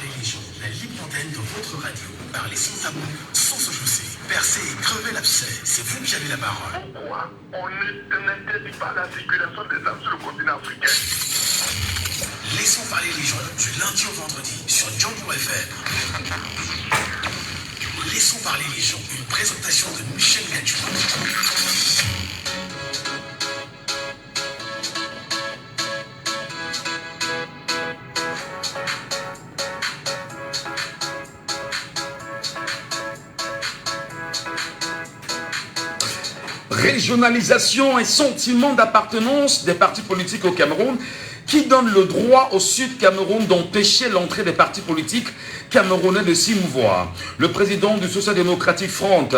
parler Légion, la libre antenne de votre radio. Parlez sans tabou, sans se chausser. Percez et crevez l'abcès. C'est vous qui avez la parole. Pourquoi on n'interdit pas la circulation des armes sur le continent africain? Laissons parler Légion du lundi au vendredi sur Django FM. Laissons parler Légion, une présentation de Michel Gadjou. Régionalisation et sentiment d'appartenance des partis politiques au Cameroun qui donne le droit au Sud Cameroun d'empêcher l'entrée des partis politiques camerounais de s'y mouvoir. Le président du Social-démocratique Front,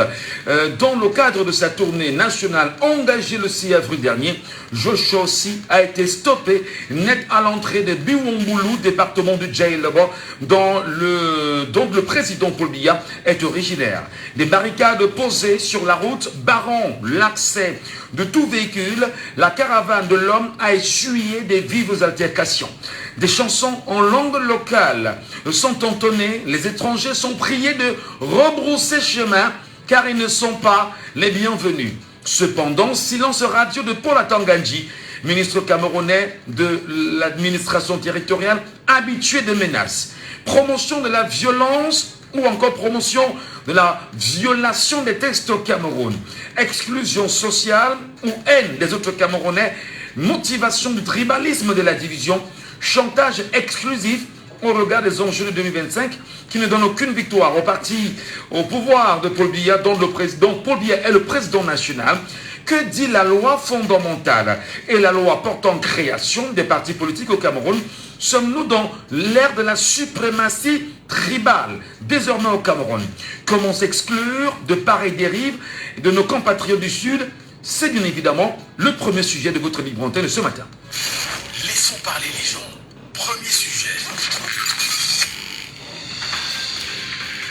dans le cadre de sa tournée nationale engagée le 6 avril dernier, Joshua aussi a été stoppé net à l'entrée de Biwomboulou, département du Djaïlaba, dont le président Paul Biya est originaire. Des barricades posées sur la route barrant l'accès de tout véhicule. La caravane de l'homme a essuyé des vives altercations. Des chansons en langue locale sont entonnées. Les étrangers sont priés de rebrousser chemin car ils ne sont pas les bienvenus. Cependant, silence radio de Paul Atangandji, ministre camerounais de l'administration territoriale, habitué de menaces. Promotion de la violence ou encore promotion de la violation des textes au Cameroun. Exclusion sociale ou haine des autres Camerounais. Motivation du tribalisme de la division. Chantage exclusif au regard des enjeux de 2025 qui ne donne aucune victoire au parti au pouvoir de Paul Biya, dont le président Paul Biya est le président national. Que dit la loi fondamentale et la loi portant création des partis politiques au Cameroun? Sommes-nous dans l'ère de la suprématie tribale désormais au Cameroun? Comment s'exclure de pareilles dérives de nos compatriotes du Sud? C'est bien évidemment le premier sujet de votre libre antenne ce matin. Laissons parler les gens. Premier sujet.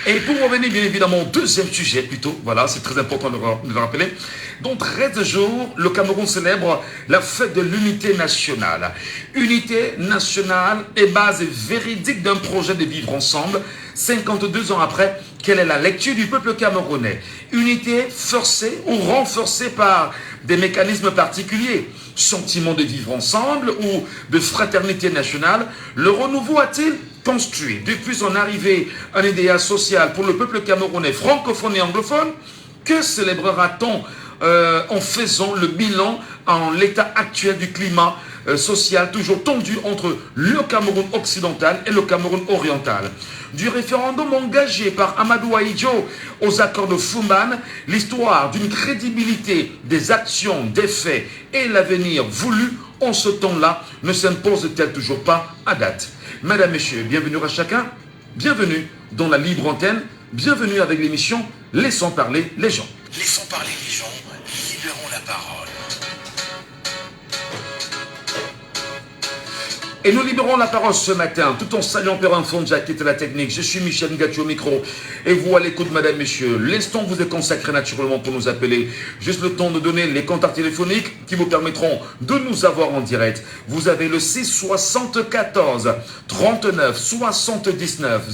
Et pour revenir bien évidemment au deuxième sujet plutôt, voilà, c'est très important de le rappeler. Dans 13 jours, le Cameroun célèbre la fête de l'unité nationale. Unité nationale est base véridique d'un projet de vivre ensemble. 52 ans après, quelle est la lecture du peuple camerounais? Unité forcée ou renforcée par des mécanismes particuliers? Sentiment de vivre ensemble ou de fraternité nationale? Le renouveau a-t-il construit depuis son arrivée un idéal social pour le peuple camerounais francophone et anglophone? Que célébrera-t-on en faisant le bilan en l'état actuel du climat social toujours tendu entre le Cameroun occidental et le Cameroun oriental? Du référendum engagé par Amadou Ahidjo aux accords de Fumban, l'histoire d'une crédibilité des actions, des faits et l'avenir voulu en ce temps-là ne s'impose-t-elle toujours pas à date? Mesdames, Messieurs, bienvenue à chacun, bienvenue dans la libre antenne, bienvenue avec l'émission Laissons parler les gens. Laissons parler les gens, libérons la parole. Et nous libérons la parole ce matin, tout en saluant Père Fonja qui était la technique. Je suis Michel Gadjou au micro. Et vous à l'écoute, mesdames, messieurs. L'instant vous est consacré naturellement pour nous appeler. Juste le temps de donner les contacts téléphoniques qui vous permettront de nous avoir en direct. Vous avez le 6 74 39 79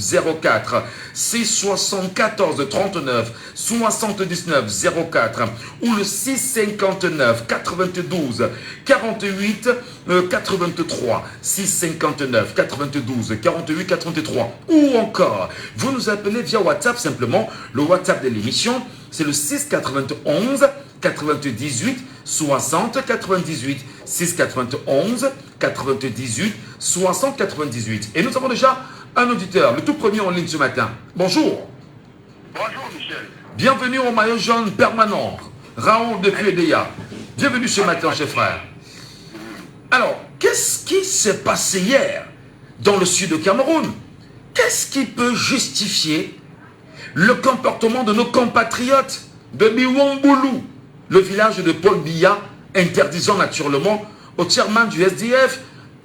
04. 6 74 39 79 04. Ou le 6 59 92 48 83. 659 92 48 83 ou encore vous nous appelez via WhatsApp simplement. Le WhatsApp de l'émission c'est le 6 91 98 60 98 6 91 98 60 98 et nous avons déjà un auditeur, le tout premier en ligne ce matin. Bonjour. Bonjour Michel. Bienvenue au maillot jaune permanent. Raoul depuis Edea. Bienvenue ce matin, chers frères. Alors, qu'est-ce qui s'est passé hier dans le sud du Cameroun? Qu'est-ce qui peut justifier le comportement de nos compatriotes de Biwomboulou, le village de Paul Biya, interdisant naturellement au chairman du SDF,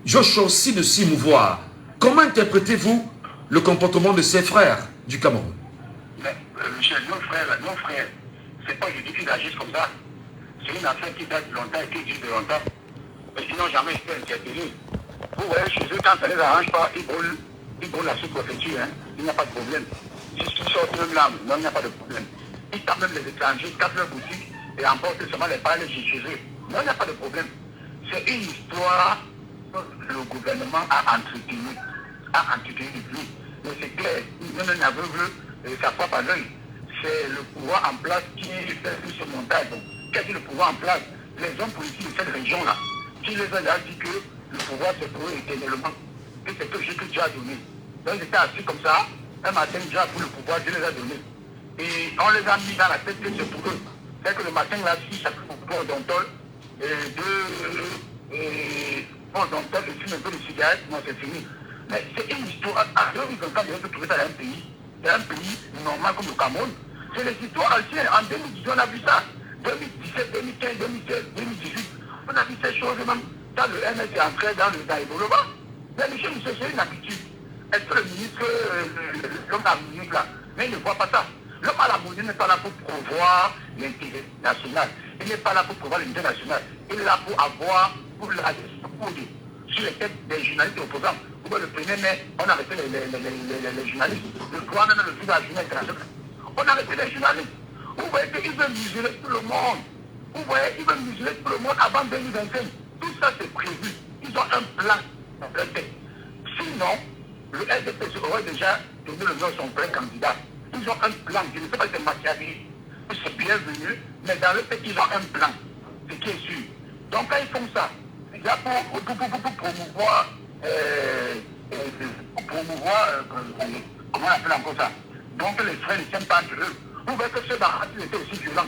Joshua aussi de s'y mouvoir? Comment interprétez-vous le comportement de ses frères du Cameroun? Mais, Michel, nos frères, c'est pas juste qu'ils agissent comme ça. C'est une affaire qui date de longtemps et qui dure de longtemps. Mais sinon, jamais été interpellés. Vous voyez, chez eux, quand ça ne les arrange pas, ils brûlent. ils donnent la sous-préfecture, hein, il n'y a pas de problème. Si ils sortent même là, non, il n'y a pas de problème. Ils tapent même les étrangers, cassent leur boutique et emportent seulement les parler chez eux. Non, il n'y a pas de problème. C'est une histoire que le gouvernement a entretenue depuis. Mais c'est clair, même un aveugle, ça frappe à l'œil. C'est le pouvoir en place qui fait tout ce montage. Donc, qu'est-ce que le pouvoir en place? Les hommes politiques de cette région-là, qui les a dit que le pouvoir se trouve éternellement, que c'est quelque chose que Dieu a donné. Donc ils étaient assis comme ça, un matin Dieu a pris le pouvoir, Dieu les a donné. Et on les a mis dans la tête que c'est pour eux. C'est que le matin là, si ça fait pour d'ontol, pour d'ontol, et fume un peu de cigarette, non c'est fini. Mais c'est une histoire, à 2024, il faut trouver ça dans un pays normal comme le Cameroun. C'est les histoires anciennes. En 2010, on a vu ça. 2017, 2015, 2016, 2018. On a vu ces choses même. Quand le MS est entré dans le développement. Mais Michel, c'est une habitude. Est-ce que le ministre, l'homme à la monnaie là, mais il ne voit pas ça. L'homme à la monnaie n'est pas là pour promouvoir l'intérêt national. Il n'est pas là pour promouvoir l'intérêt national. Il est là pour avoir, pour la sur les têtes des journalistes opposants. Pour le 1er mai, on a arrêté les journalistes. Le 3 mai, le jour de la journée internationale. On a arrêté les journalistes. Vous voyez qu'ils veulent museler tout le monde. Vous voyez, ils veulent museler tout le monde avant 2025. Tout ça, c'est prévu. Ils ont un plan dans leur tête. Sinon, le RDP aurait déjà donné le nom de son vrai candidat. Ils ont un plan. Je ne sais pas si c'est Machiavelli, c'est bienvenu, mais dans le fait, ils ont un plan. Ce qui est sûr. Donc, quand ils font ça, c'est là pour promouvoir, comment on appelle encore ça? Donc, les frères ne tiennent pas entre eux. Vous voyez que ce baratis était aussi violent.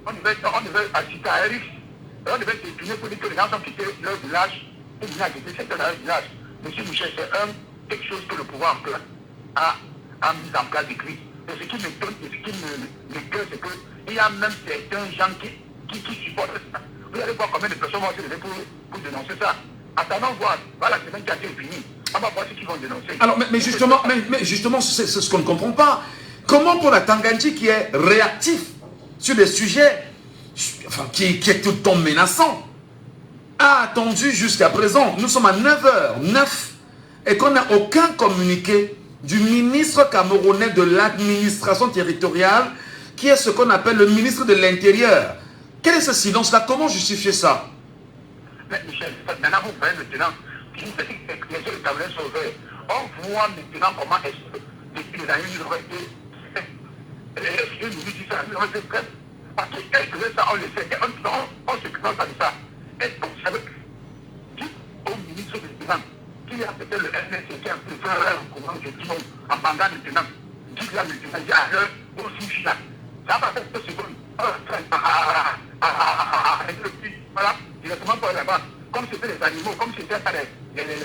On devait assister à Eric. On devait détourner pour dire que les gens ont quitté leur village. Et ils ont quitté certains dans leur village. Monsieur Michel, c'est quelque chose que le pouvoir a mis en place écrit. Et ce qui m'étonne et ce qui me gueule, c'est qu'il y a même certains gens qui supportent ça. Vous allez voir combien de personnes vont se lever pour dénoncer ça. Attendons voir. Voilà, la semaine qui a été finie. On va voir ce qu'ils vont dénoncer. Alors, mais justement, c'est ce qu'on ne comprend pas. Comment pour la Tangandji qui est réactif sur des sujets enfin, qui est tout le temps menaçant, a attendu jusqu'à présent, nous sommes à 9h09 et qu'on n'a aucun communiqué du ministre camerounais de l'administration territoriale qui est ce qu'on appelle le ministre de l'Intérieur. Quel est ce silence-là? Comment justifier ça? Mais Michel, maintenant vous voyez maintenant, les yeux Camerounais sont ouverts. On voit maintenant comment est-ce que depuis les années, ils auraient été le ministre dit ça, il aurait été prêt. Parce que quelques ça, on le sait, on se présente à ça. Est-ce que vous savez, dites au ministre des Finances, qu'il y a peut-être le MNC qui a un peu fait un courant, je dis non, en pendant maintenant, dites là maintenant, il y a l'heure aussi là. Ça va faire 2 secondes. Voilà, directement pour là-bas. Comme c'était les animaux, comme c'était pas les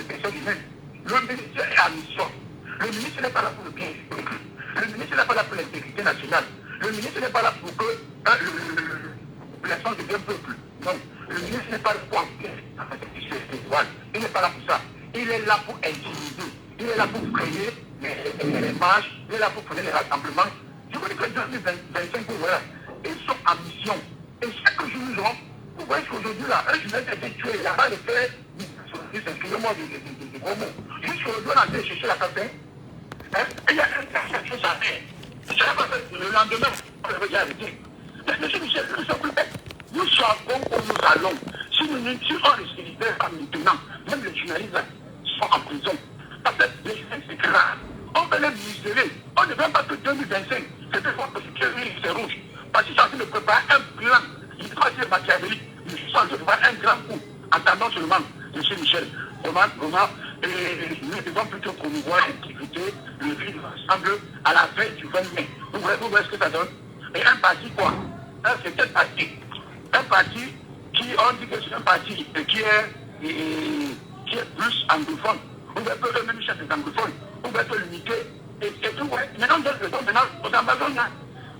personnes humaines. Le ministre est à mission. Le ministre n'est pas là pour le bien. Le ministre n'est pas là pour l'intégrité nationale. Le ministre n'est pas là pour que l'essence devienne peuple. Non. Le ministre n'est pas là pour il n'est pas là pour ça. Il est là pour intimider. Il est là pour frayer les marches. Il est là pour prendre les rassemblements. Je vous dis que 2025, voilà, ils sont en mission. Et chaque jour, vous voyez qu'aujourd'hui, là, un journaliste a été tué. Il n'a pas de fait, excusez-moi du gros mot. Jusqu'aujourd'hui, on a été chercher la campagne. Il y a quelque chose à faire. Le lendemain, on avait déjà arrêté. Mais monsieur Michel, nous savons où nous allons. Si on ne se libère pas maintenant, même les journalistes sont en prison. Parce que les journalistes, c'est grave. On va les museler. On ne veut pas que 2025, c'est plus fort que c'est rouge. Parce qu'ils sont en train de préparer un plan. Il faut dire Machiavelli. Ils sont en train de préparer un grand coup. Attendons seulement, monsieur Michel, vraiment, nous devons plutôt promouvoir l'intégrité, le vivre ensemble à la fin du 20 mai. Vous voyez ce que ça donne? Et un parti quoi? C'est quel parti? Un parti qui, on dit que c'est un parti qui est plus anglophone. Vous voyez que eux-mêmes cherchent des anglophones. Vous voyez que l'unité, et tout, ouais. Maintenant, on donne le temps maintenant aux Amazoniens.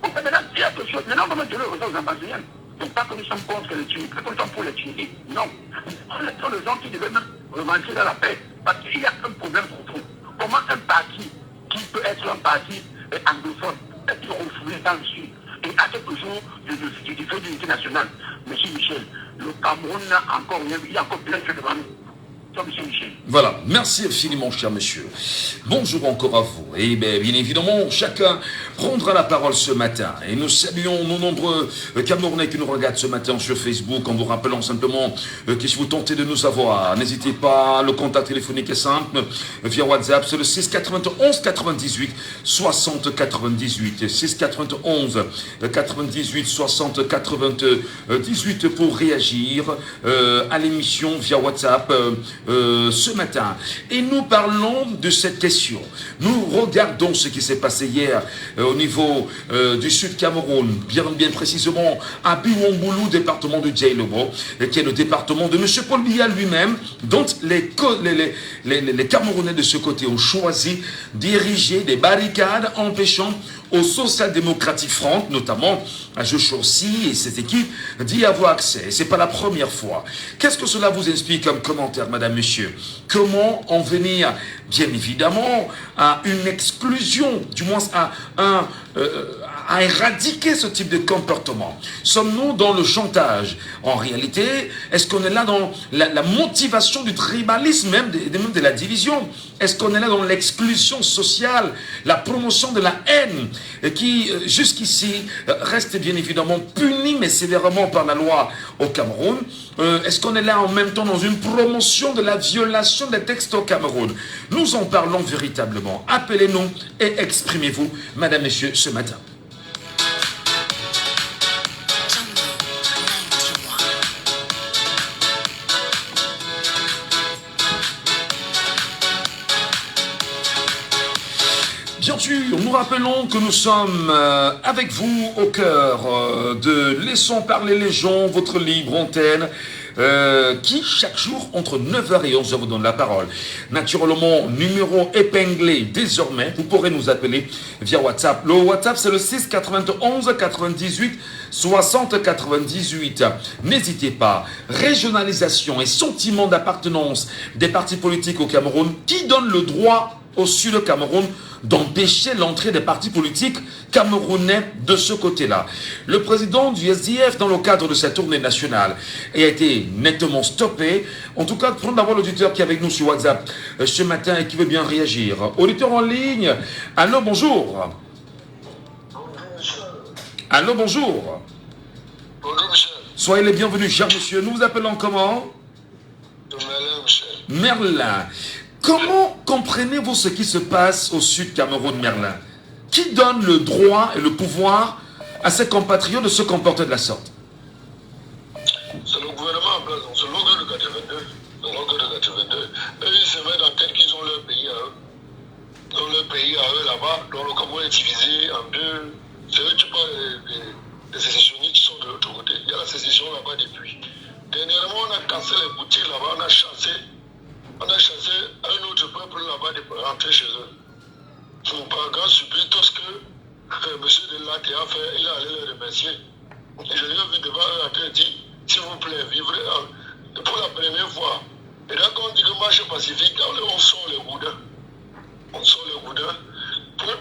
Vous voyez maintenant, il y a quelque chose. Maintenant, on va donner le temps aux Amazoniens. Donc pas que nous sommes contre les Tunisiens, pas que nous sommes pour les Tunisiens. Non. Ce sont les gens qui devaient même revendiquer dans la paix. Parce qu'il y a un problème profond. Comment un parti qui peut être un parti anglophone être refoulé dans le sud et à quelques jours du fait de l'unité nationale? Monsieur Michel, le Cameroun n'a encore rien, il y a encore plein de choses devant nous. Ciao, monsieur Michel. Voilà, merci infiniment, cher monsieur. Bonjour encore à vous. Et bien évidemment, chacun prendra la parole ce matin. Et nous saluons nos nombreux Camerounais qui nous regardent ce matin sur Facebook en vous rappelant simplement que si vous tentez de nous avoir, n'hésitez pas, le contact téléphonique est simple, via WhatsApp, c'est le 6 91 98 60 98. 6 91 98 60 98 pour réagir à l'émission via WhatsApp. Ce matin. Et nous parlons de cette question. Nous regardons ce qui s'est passé hier au niveau du Sud Cameroun, bien précisément à Biwongoulou, département de Djailobo, qui est le département de M. Paul Biya lui-même, dont les Camerounais de ce côté ont choisi d'ériger des barricades empêchant aux social-démocrates francs, notamment à Joshorsi et cette équipe, d'y avoir accès. Ce n'est pas la première fois. Qu'est-ce que cela vous explique comme commentaire, madame, monsieur? Comment en venir, bien évidemment, à une exclusion, du moins à éradiquer ce type de comportement? Sommes-nous dans le chantage? En réalité, est-ce qu'on est là dans la motivation du tribalisme, même de la division? Est-ce qu'on est là dans l'exclusion sociale, la promotion de la haine, qui jusqu'ici reste bien évidemment punie, mais sévèrement par la loi au Cameroun? Est-ce qu'on est là en même temps dans une promotion de la violation des textes au Cameroun? Nous en parlons véritablement. Appelez-nous et exprimez-vous, madame, messieurs, ce matin. Bien sûr, nous rappelons que nous sommes avec vous au cœur de Laissons parler les gens, votre libre antenne, qui chaque jour entre 9h et 11h vous donne la parole. Naturellement, numéro épinglé désormais, vous pourrez nous appeler via WhatsApp. Le WhatsApp c'est le 6 91 98 60 98. N'hésitez pas, régionalisation et sentiment d'appartenance des partis politiques au Cameroun qui donne le droit au Sud Cameroun d'empêcher l'entrée des partis politiques camerounais de ce côté-là. Le président du SDF, dans le cadre de sa tournée nationale, a été nettement stoppé. En tout cas, prenons d'abord l'auditeur qui est avec nous sur WhatsApp ce matin et qui veut bien réagir. Auditeur en ligne, allô, bonjour. Allô, bonjour. Bonjour, Michel. Soyez les bienvenus, cher monsieur. Nous vous appelons comment? Merlin, Michel. Merlin. Comment comprenez-vous ce qui se passe au Sud Cameroun, Merlin? Qui donne le droit et le pouvoir à ses compatriotes de se comporter de la sorte? C'est le gouvernement en place, c'est le logo de 82. Le logo de 82. Eux, ils se mettent en tête qu'ils ont leur pays à eux. Ils ont leur pays à eux là-bas, dont le Cameroun est divisé en deux. C'est eux qui parlent des sécessionnistes qui sont de l'autre côté. Il y a la sécession là-bas depuis. Dernièrement, on a cassé les boutiques là-bas, on a chassé un autre peuple là-bas de rentrer chez eux. Son par grand surprise, tout ce que M. Delatte a fait, il a allé les remercier. Et je l'ai vu devant eux en train de dire, s'il vous plaît, vivez pour la première fois. Et là, quand on dit que marche pacifique, on sort les goudins. On sort les goudins.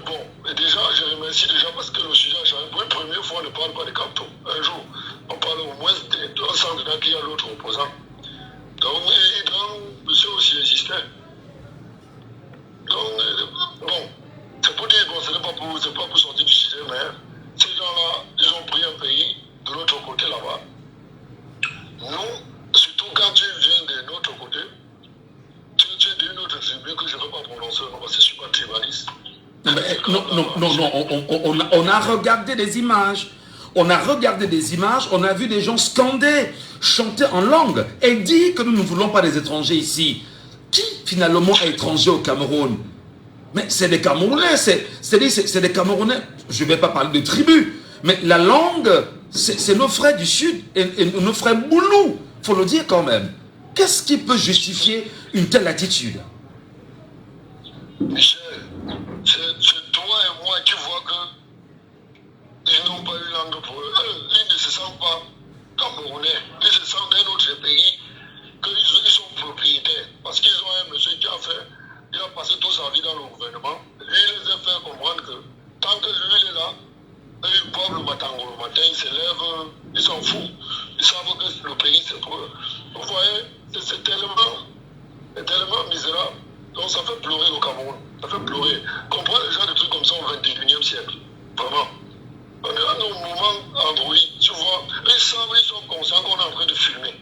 Bon, et déjà, je remercie déjà parce que le sujet a changé. Pour une première fois, on ne parle pas de canton. Un jour, on parle au moins d'un centre qui a l'autre opposant. Donc, monsieur aussi existait. Donc, bon, c'est pour dire, bon, ce n'est pas pour sortir du sujet, mais ces gens-là, ils ont pris un pays de l'autre côté là-bas. Nous, surtout quand tu viens de notre côté, tu es d'une autre tribu que je ne vais pas prononcer, non, parce que je ne suis pas tribaliste. Non, on a regardé des images. On a regardé des images, on a vu des gens scander, chanter en langue et dire que nous ne voulons pas des étrangers ici. Qui finalement est étranger au Cameroun? Mais c'est des Camerounais, c'est des Camerounais. Je ne vais pas parler de tribus, mais la langue, c'est nos frères du Sud et nos frères Boulou, il faut le dire quand même. Qu'est-ce qui peut justifier une telle attitude? Michel, c'est toi et moi qui vois que ils n'ont pas eu langue pour eux. Ils ne se sentent pas camerounais. Ils se sentent d'un autre pays, qu'ils sont propriétaires. Parce qu'ils ont un monsieur qui a passé toute sa vie dans le gouvernement. Lui, il les a fait comprendre que tant que lui, il est là, ils boivent le matin, ils se lèvent, ils s'en foutent. Ils savent que le pays, c'est pour eux. Vous voyez, c'est tellement est tellement misérable. Donc ça fait pleurer le Cameroun. Ça fait pleurer. Comprends les gens des trucs comme ça au 21e siècle. Vraiment. On est à nos moments Android, tu vois. Ils sont conscients qu'on est en train de filmer.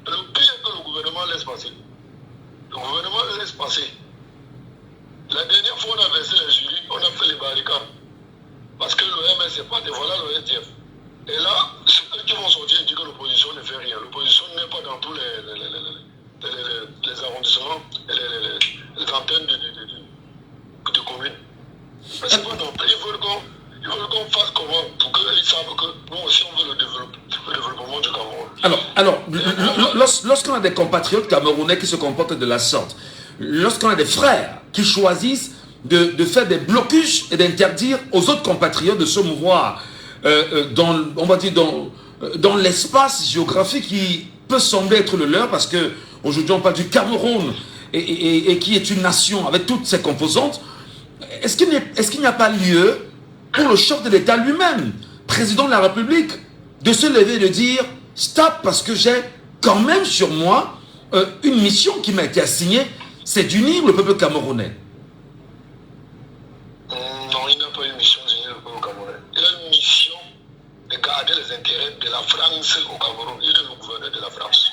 Le pire que le gouvernement laisse passer. Le gouvernement laisse passer. La dernière fois, on a versé les jurys, on a fait les barricades. Parce que l'OMS n'est pas dévoilé le SDF. Et là, ceux qui vont sortir et dire que l'opposition ne fait rien. L'opposition n'est pas dans tous les arrondissements et les antennes de communes. Mais c'est pas non plus. Ils veulent qu'on fasse comment pour qu'ils savent que nous aussi on veut le développement du Cameroun. Alors lorsqu'on a des compatriotes camerounais qui se comportent de la sorte, lorsqu'on a des frères qui choisissent de faire des blocus et d'interdire aux autres compatriotes de se mouvoir dans l'espace géographique qui peut sembler être le leur, parce qu'aujourd'hui on parle du Cameroun et qui est une nation avec toutes ses composantes, est-ce qu'il n'y a pas lieu pour le chef de l'État lui-même, président de la République, de se lever et de dire stop, parce que j'ai quand même sur moi une mission qui m'a été assignée, c'est d'unir le peuple camerounais? Non, il n'a pas une mission d'unir le peuple camerounais. Il a une mission de garder les intérêts de la France au Cameroun. Il est le gouverneur de la France.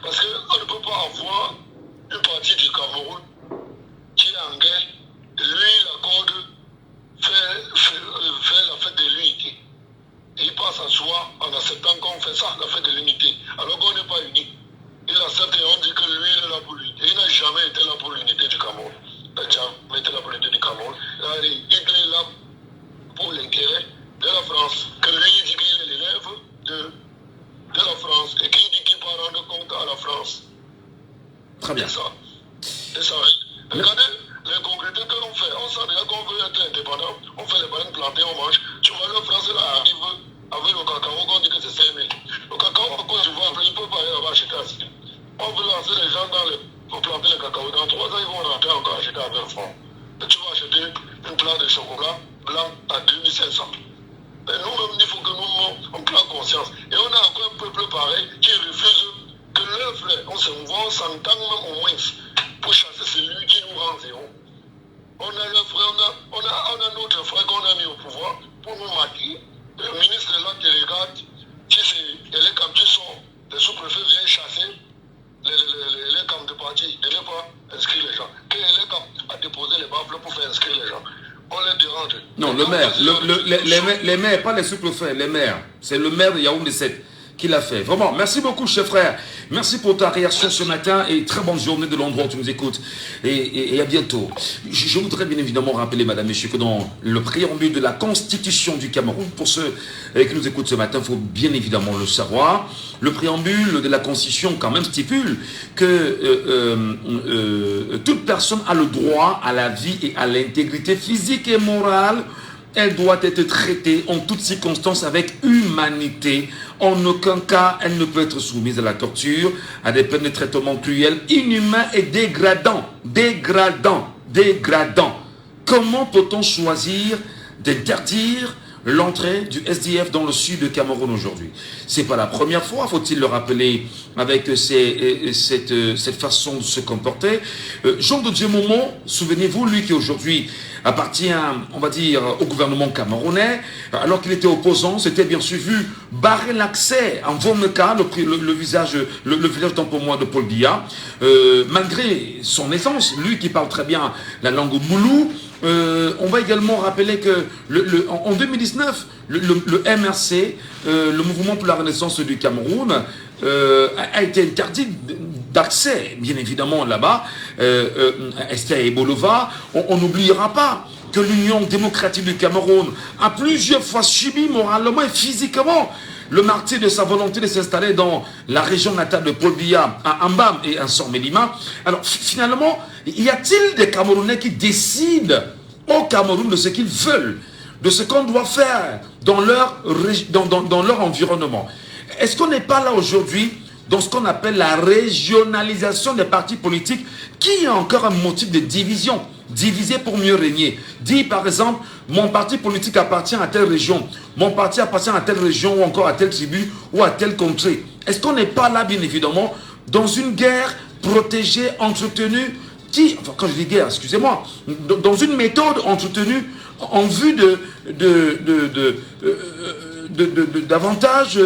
Parce qu'on ne peut pas avoir une partie du Cameroun qui est en guerre, et lui il accorde faire la fête de l'unité. Et il passe à soi en acceptant qu'on fait ça, la fête de l'unité, alors qu'on n'est pas unis. Il accepte et on dit que lui, il est là pour l'unité. Il n'a jamais été là pour l'unité du Cameroun. Il n'a jamais été là pour l'unité du Cameroun. Il est là pour l'intérêt de la France. Que lui, il dit qu'il est l'élève de la France et qu'il dit qu'il va rendre compte à la France. Très bien. C'est ça. Regardez les concrétés que l'on fait. On sent déjà qu'on veut être indépendant. On fait les bananes plantées, on mange. Tu vois, le français là arrive avec le cacao, qu'on dit que c'est 5 000. Le cacao, en Côte d'Ivoire, il ne peut pas aller là-bas acheter assis. On veut lancer les gens pour planter le cacao. Dans 3 ans, ils vont rentrer encore acheter à 20 francs. Et tu vas acheter une plante de chocolat blanc à 2500. Et nous-mêmes, il faut que nous on prenne conscience. Et on a encore un peuple pareil qui refuse que l'œuf, on se voit, on s'entend même au moins pour chasser celui qui nous rend zéro. On a le frère, on a notre frère qu'on a mis au pouvoir pour nous maquiller. Le ministre est là qui regarde, les camps qui sont, les sous-préfets viennent chasser les camps de parti. Il n'est pas inscrit les gens. Que les camps a déposé les baffles pour faire inscrire les gens. On les dérange. Non, le maire, les maires, pas les sous-préfets, les maires. C'est le maire de Yaoundé 7 qui l'a fait. Vraiment, merci beaucoup, chef frère. Merci pour ta réaction ce matin et très bonne journée de l'endroit où tu nous écoutes. Et à bientôt. Je voudrais bien évidemment rappeler, madame, messieurs, que dans le préambule de la Constitution du Cameroun, pour ceux qui nous écoutent ce matin, il faut bien évidemment le savoir, le préambule de la Constitution quand même stipule que toute personne a le droit à la vie et à l'intégrité physique et morale. Elle doit être traitée en toutes circonstances avec humanité. En aucun cas, elle ne peut être soumise à la torture, à des peines de traitement cruels, inhumains et dégradants. Dégradants. Comment peut-on choisir d'interdire l'entrée du SDF dans le sud de Cameroun aujourd'hui? C'est pas la première fois, faut-il le rappeler, avec cette façon de se comporter. Jean de Dieu Momon, souvenez-vous, lui qui aujourd'hui appartient, on va dire, au gouvernement camerounais, alors qu'il était opposant, c'était bien sûr vu barrer l'accès en Vomeka, le village d'Ampomois de Paul Biya, malgré son essence, lui qui parle très bien la langue boulou. On va également rappeler que en 2019, le MRC, le Mouvement pour la Renaissance du Cameroun, a été interdit d'accès, bien évidemment, là-bas. Estia et Bolova, on n'oubliera pas que l'Union démocratique du Cameroun a plusieurs fois subi moralement et physiquement le martyre de sa volonté de s'installer dans la région natale de Paul Biya, à Ambam et à Sormelima. Alors finalement, y a-t-il des Camerounais qui décident au Cameroun de ce qu'ils veulent, de ce qu'on doit faire dans leur environnement? Est-ce qu'on n'est pas là aujourd'hui dans ce qu'on appelle la régionalisation des partis politiques, qui est encore un motif de division, diviser pour mieux régner? Dit par exemple, mon parti politique appartient à telle région, mon parti appartient à telle région ou encore à telle tribu ou à telle contrée. Est-ce qu'on n'est pas là, bien évidemment, dans une guerre protégée, entretenue, qui, enfin, quand je dis guerre, excusez-moi, dans une méthode entretenue en vue davantage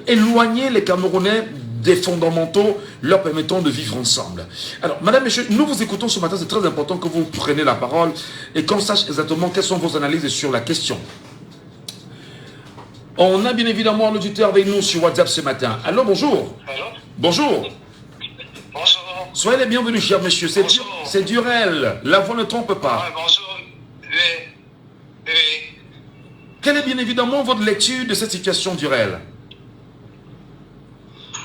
éloigner les Camerounais des fondamentaux leur permettant de vivre ensemble. Alors, madame, messieurs, nous vous écoutons ce matin, c'est très important que vous preniez la parole et qu'on sache exactement quelles sont vos analyses sur la question. On a bien évidemment un auditeur avec nous sur WhatsApp ce matin. Allô, bonjour. Allô? Bonjour. Bonjour. Soyez les bienvenus, cher monsieur. C'est Durel. La voix ne trompe pas. Ouais, bonjour. Oui. Quelle est bien évidemment votre lecture de cette situation, Durel?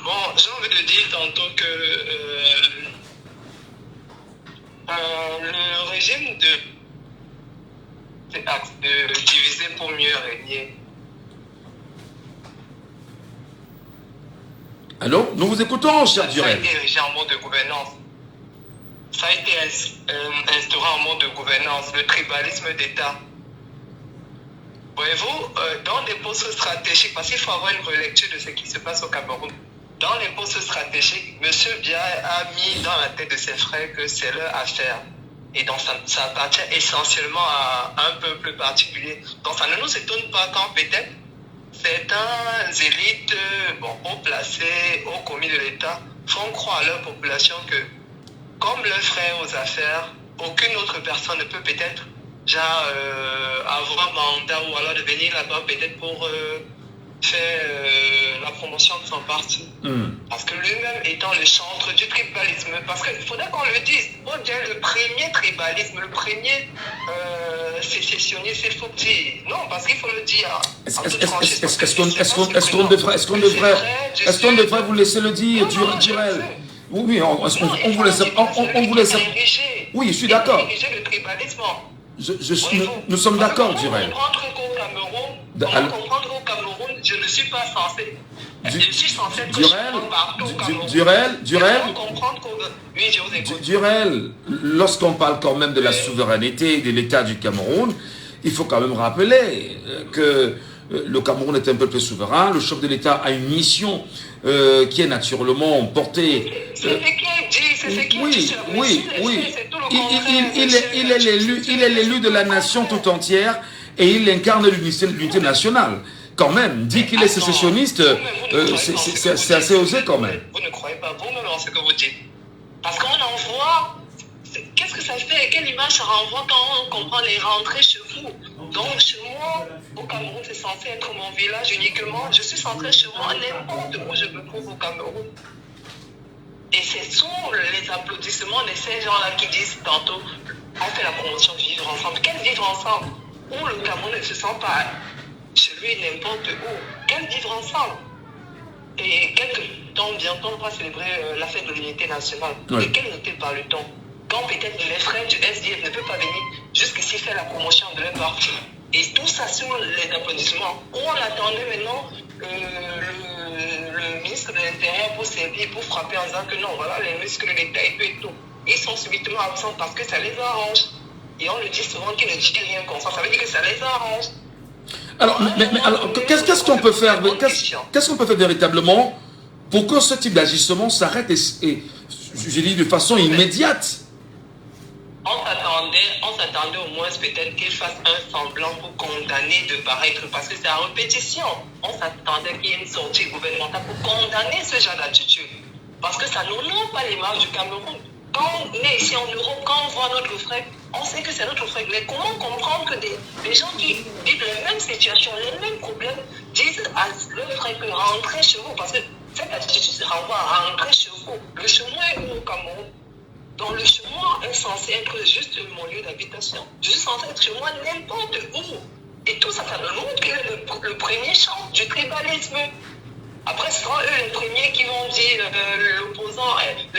Bon, j'ai envie de dire tantôt que le régime de diviser pour mieux régner. Allô? Nous vous écoutons, cher Durel. Ça a été érigé en mode de gouvernance. Ça a été instauré en mode de gouvernance, le tribalisme d'État. Voyez-vous, dans des postes stratégiques, parce qu'il faut avoir une relecture de ce qui se passe au Cameroun, dans les postes stratégiques, M. Biya a mis dans la tête de ses frères que c'est leur affaire. Et donc ça appartient essentiellement à un peuple particulier. Donc ça ne nous étonne pas quand peut-être certains élites haut placés, haut commis de l'État, font croire à leur population que, comme leurs frères aux affaires, aucune autre personne ne peut peut-être avoir mandat ou alors de venir là-bas peut-être pour faire la promotion de son parti. Parce que lui-même étant le chantre du tribalisme, parce qu'il faudrait qu'on le dise, le premier tribalisme, le premier sécessionnisme, il faut dire. Non, parce qu'il faut le dire. Est-ce qu'on devrait vous laisser le dire, Durel? Oui, on vous laisse. Oui, je suis d'accord. Nous sommes d'accord, Durel. Pour comprendre qu'au Cameroun, je ne suis pas censé. Je suis censé être partout au Cameroun. Durel, lorsqu'on parle quand même de la souveraineté de l'État du Cameroun, il faut quand même rappeler que le Cameroun est un peuple souverain, le chef de l'État a une mission qui est naturellement portée... C'est ce qui est dit, c'est ce qui est dit. Oui. Il est l'élu de la nation tout entière et il incarne l'unité nationale. Quand même, dit qu'il est sécessionniste, c'est assez osé quand même. Vous ne croyez pas vous-même en ce que vous dites. Parce qu'on envoie... Qu'est-ce que ça fait? Quelle image ça renvoie quand on comprend les rentrées chez vous? Donc, chez moi, au Cameroun, c'est censé être mon village uniquement. Je suis centré chez moi n'importe où je me trouve au Cameroun. Et ce sont les applaudissements de ces gens-là qui disent tantôt on fait la promotion de vivre ensemble. Quel vivre ensemble? Où le Cameroun ne se sent pas chez lui n'importe où. Quel vivre ensemble? Et quelques temps bientôt, on va célébrer la fête de l'unité nationale. De quelle unité parle-t-on? Quand peut-être les frères du SDF ne peuvent pas venir jusqu'ici faire la promotion de leur parti. Et tout ça sur les applaudissements. On attendait maintenant le ministre de l'Intérieur pour servir, pour frapper en disant que non, voilà les muscles de l'État et tout. Ils sont subitement absents parce que ça les arrange. Et on le dit souvent qu'ils ne disent rien comme ça. Ça veut dire que ça les arrange. Alors, alors qu'est-ce qu'on peut faire? Qu'est-ce qu'on peut faire véritablement pour que ce type d'agissement s'arrête et je dis de façon immédiate? On s'attendait au moins peut-être qu'il fasse un semblant pour condamner de paraître, parce que c'est à répétition. On s'attendait qu'il y ait une sortie gouvernementale pour condamner ce genre d'attitude. Parce que ça n'honore pas les marques du Cameroun. Quand on est ici en Europe, quand on voit notre frère, on sait que c'est notre frère. Mais comment comprendre que des gens qui vivent les mêmes situations, les mêmes problèmes, disent à leur frère que rentrez chez vous? Parce que cette attitude se renvoie à rentrer chez vous. Le chemin est où au Cameroun? Donc le chez moi est censé être juste mon lieu d'habitation. Je suis censé être chez moi n'importe où. Et tout ça, ça montre qu'il est le premier champ du tribalisme. Après, ce seront eux les premiers qui vont dire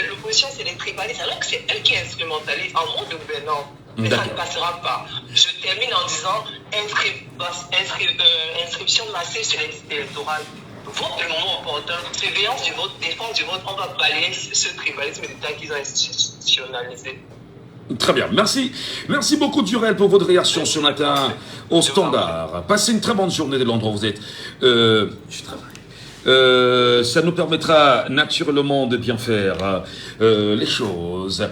l'opposition c'est les tribalistes, alors que c'est eux qui instrumentalisent en mode de gouvernance. Mais ça ne passera pas. Je termine en disant inscription massive sur les listes électorales. Vote le moment opportun, surveillance du vote, défense du vote, on va balayer ce tribalisme d'État qu'ils ont institutionnalisé. Très bien, merci. Merci beaucoup Durel pour votre réaction ce matin au Standard. Passez une très bonne journée de l'endroit où vous êtes. Je travaille. Ça nous permettra naturellement de bien faire les choses.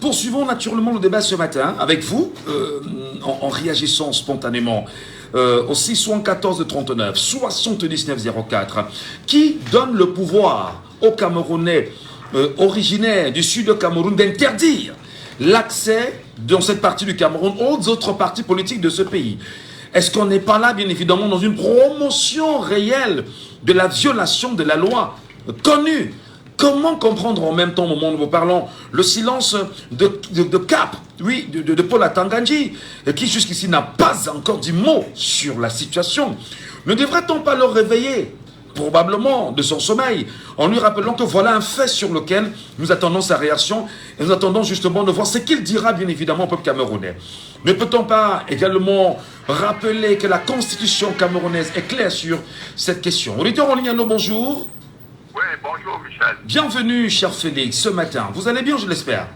Poursuivons naturellement le débat ce matin avec vous, en réagissant spontanément au 614 39 79 04, qui donne le pouvoir aux Camerounais originaires du sud de Cameroun d'interdire l'accès dans cette partie du Cameroun aux autres partis politiques de ce pays. Est-ce qu'on n'est pas là, bien évidemment, dans une promotion réelle de la violation de la loi connue? Comment comprendre en même temps, au moment où nous parlons, le silence de Cap, oui, de Paul Atangandji, qui jusqu'ici n'a pas encore dit mot sur la situation? Ne devrait-on pas le réveiller, probablement, de son sommeil, en lui rappelant que voilà un fait sur lequel nous attendons sa réaction, et nous attendons justement de voir ce qu'il dira, bien évidemment, au peuple camerounais? Ne peut-on pas également rappeler que la constitution camerounaise est claire sur cette question? Auditeur en ligne, allô, bonjour. Oui, bonjour Michel. Bienvenue, cher Félix, ce matin. Vous allez bien, je l'espère?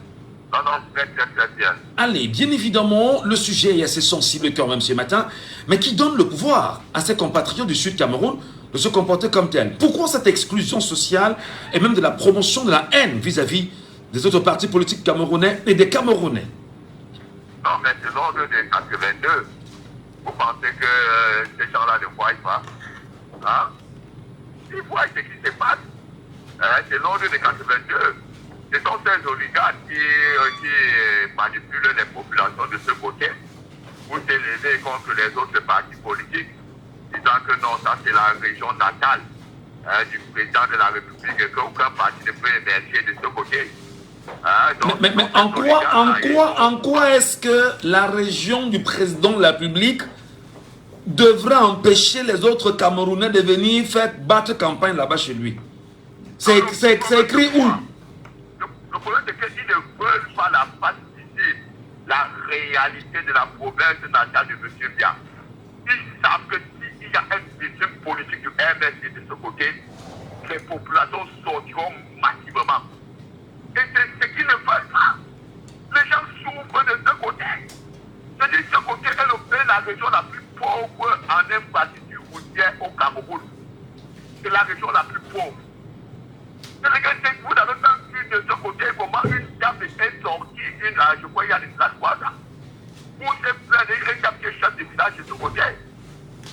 Non, très bien. Allez, bien évidemment, le sujet est assez sensible quand même ce matin, mais qui donne le pouvoir à ses compatriotes du Sud Cameroun de se comporter comme tel. Pourquoi cette exclusion sociale et même de la promotion de la haine vis-à-vis des autres partis politiques camerounais et des Camerounais? Non, mais c'est l'ordre de 82. Vous pensez que ces gens-là ne voient pas? Hein? Ils voient ce qui se passe. C'est l'ordre de 82. Ce sont ces oligarques qui manipulent les populations de ce côté pour s'élever contre les autres partis politiques, disant que non, ça c'est la région natale du président de la République et qu'aucun parti ne peut émerger de ce côté. Mais en quoi est-ce que la région du président de la République devra empêcher les autres Camerounais de venir faire battre campagne là-bas chez lui? C'est écrit où? Le problème c'est qu'ils ne veulent pas la face visible, la réalité de la province natale de M. Bia. Ils savent que s'il y a un système politique du MSC de ce côté, les populations sortiront massivement. Et c'est ce qu'ils ne veulent pas. Les gens souffrent de ce côté. C'est-à-dire que ce côté est la région la plus pauvre en infrastructure routière au Cameroun. C'est la région la plus pauvre. C'est-à-dire que vous avez même vu de ce côté comment une dame est sortie, je crois il y a des places là, pour se plaindre, une dame qui est chef de village de ce côté,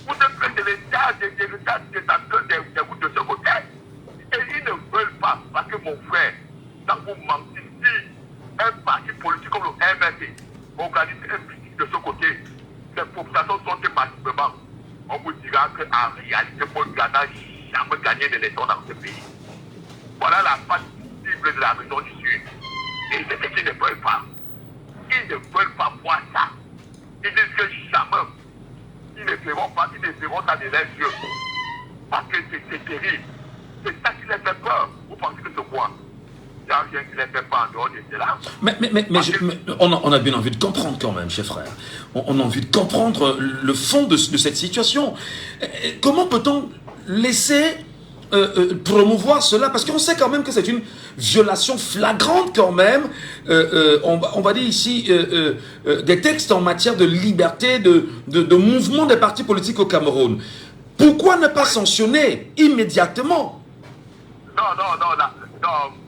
pour se plaindre de l'état des routes de ce côté. Et ils ne veulent pas, parce que mon frère, quand vous mentez, si un parti politique comme le MRD organise un politique de ce côté, les populations sont massivement, on vous dira qu'en réalité, Paul Ghana n'a jamais gagné d'élection dans ce pays. Voilà la face cible de la région du Sud. Et c'est ce qu'ils ne veulent pas. Ils ne veulent pas voir ça. Ils disent que jamais, ils ne feront pas, ils ne feront ça de leurs yeux. Parce que c'est terrible. C'est ça qui les fait peur. Vous pensez que c'est quoi? Il n'y a rien qui les fait peur en dehors de cela. Mais on a bien envie de comprendre quand même, chef frère. On a envie de comprendre le fond de cette situation. Comment peut-on laisser promouvoir cela, parce qu'on sait quand même que c'est une violation flagrante quand même, on va dire ici, des textes en matière de liberté, de mouvement des partis politiques au Cameroun. Pourquoi ne pas sanctionner immédiatement? Non,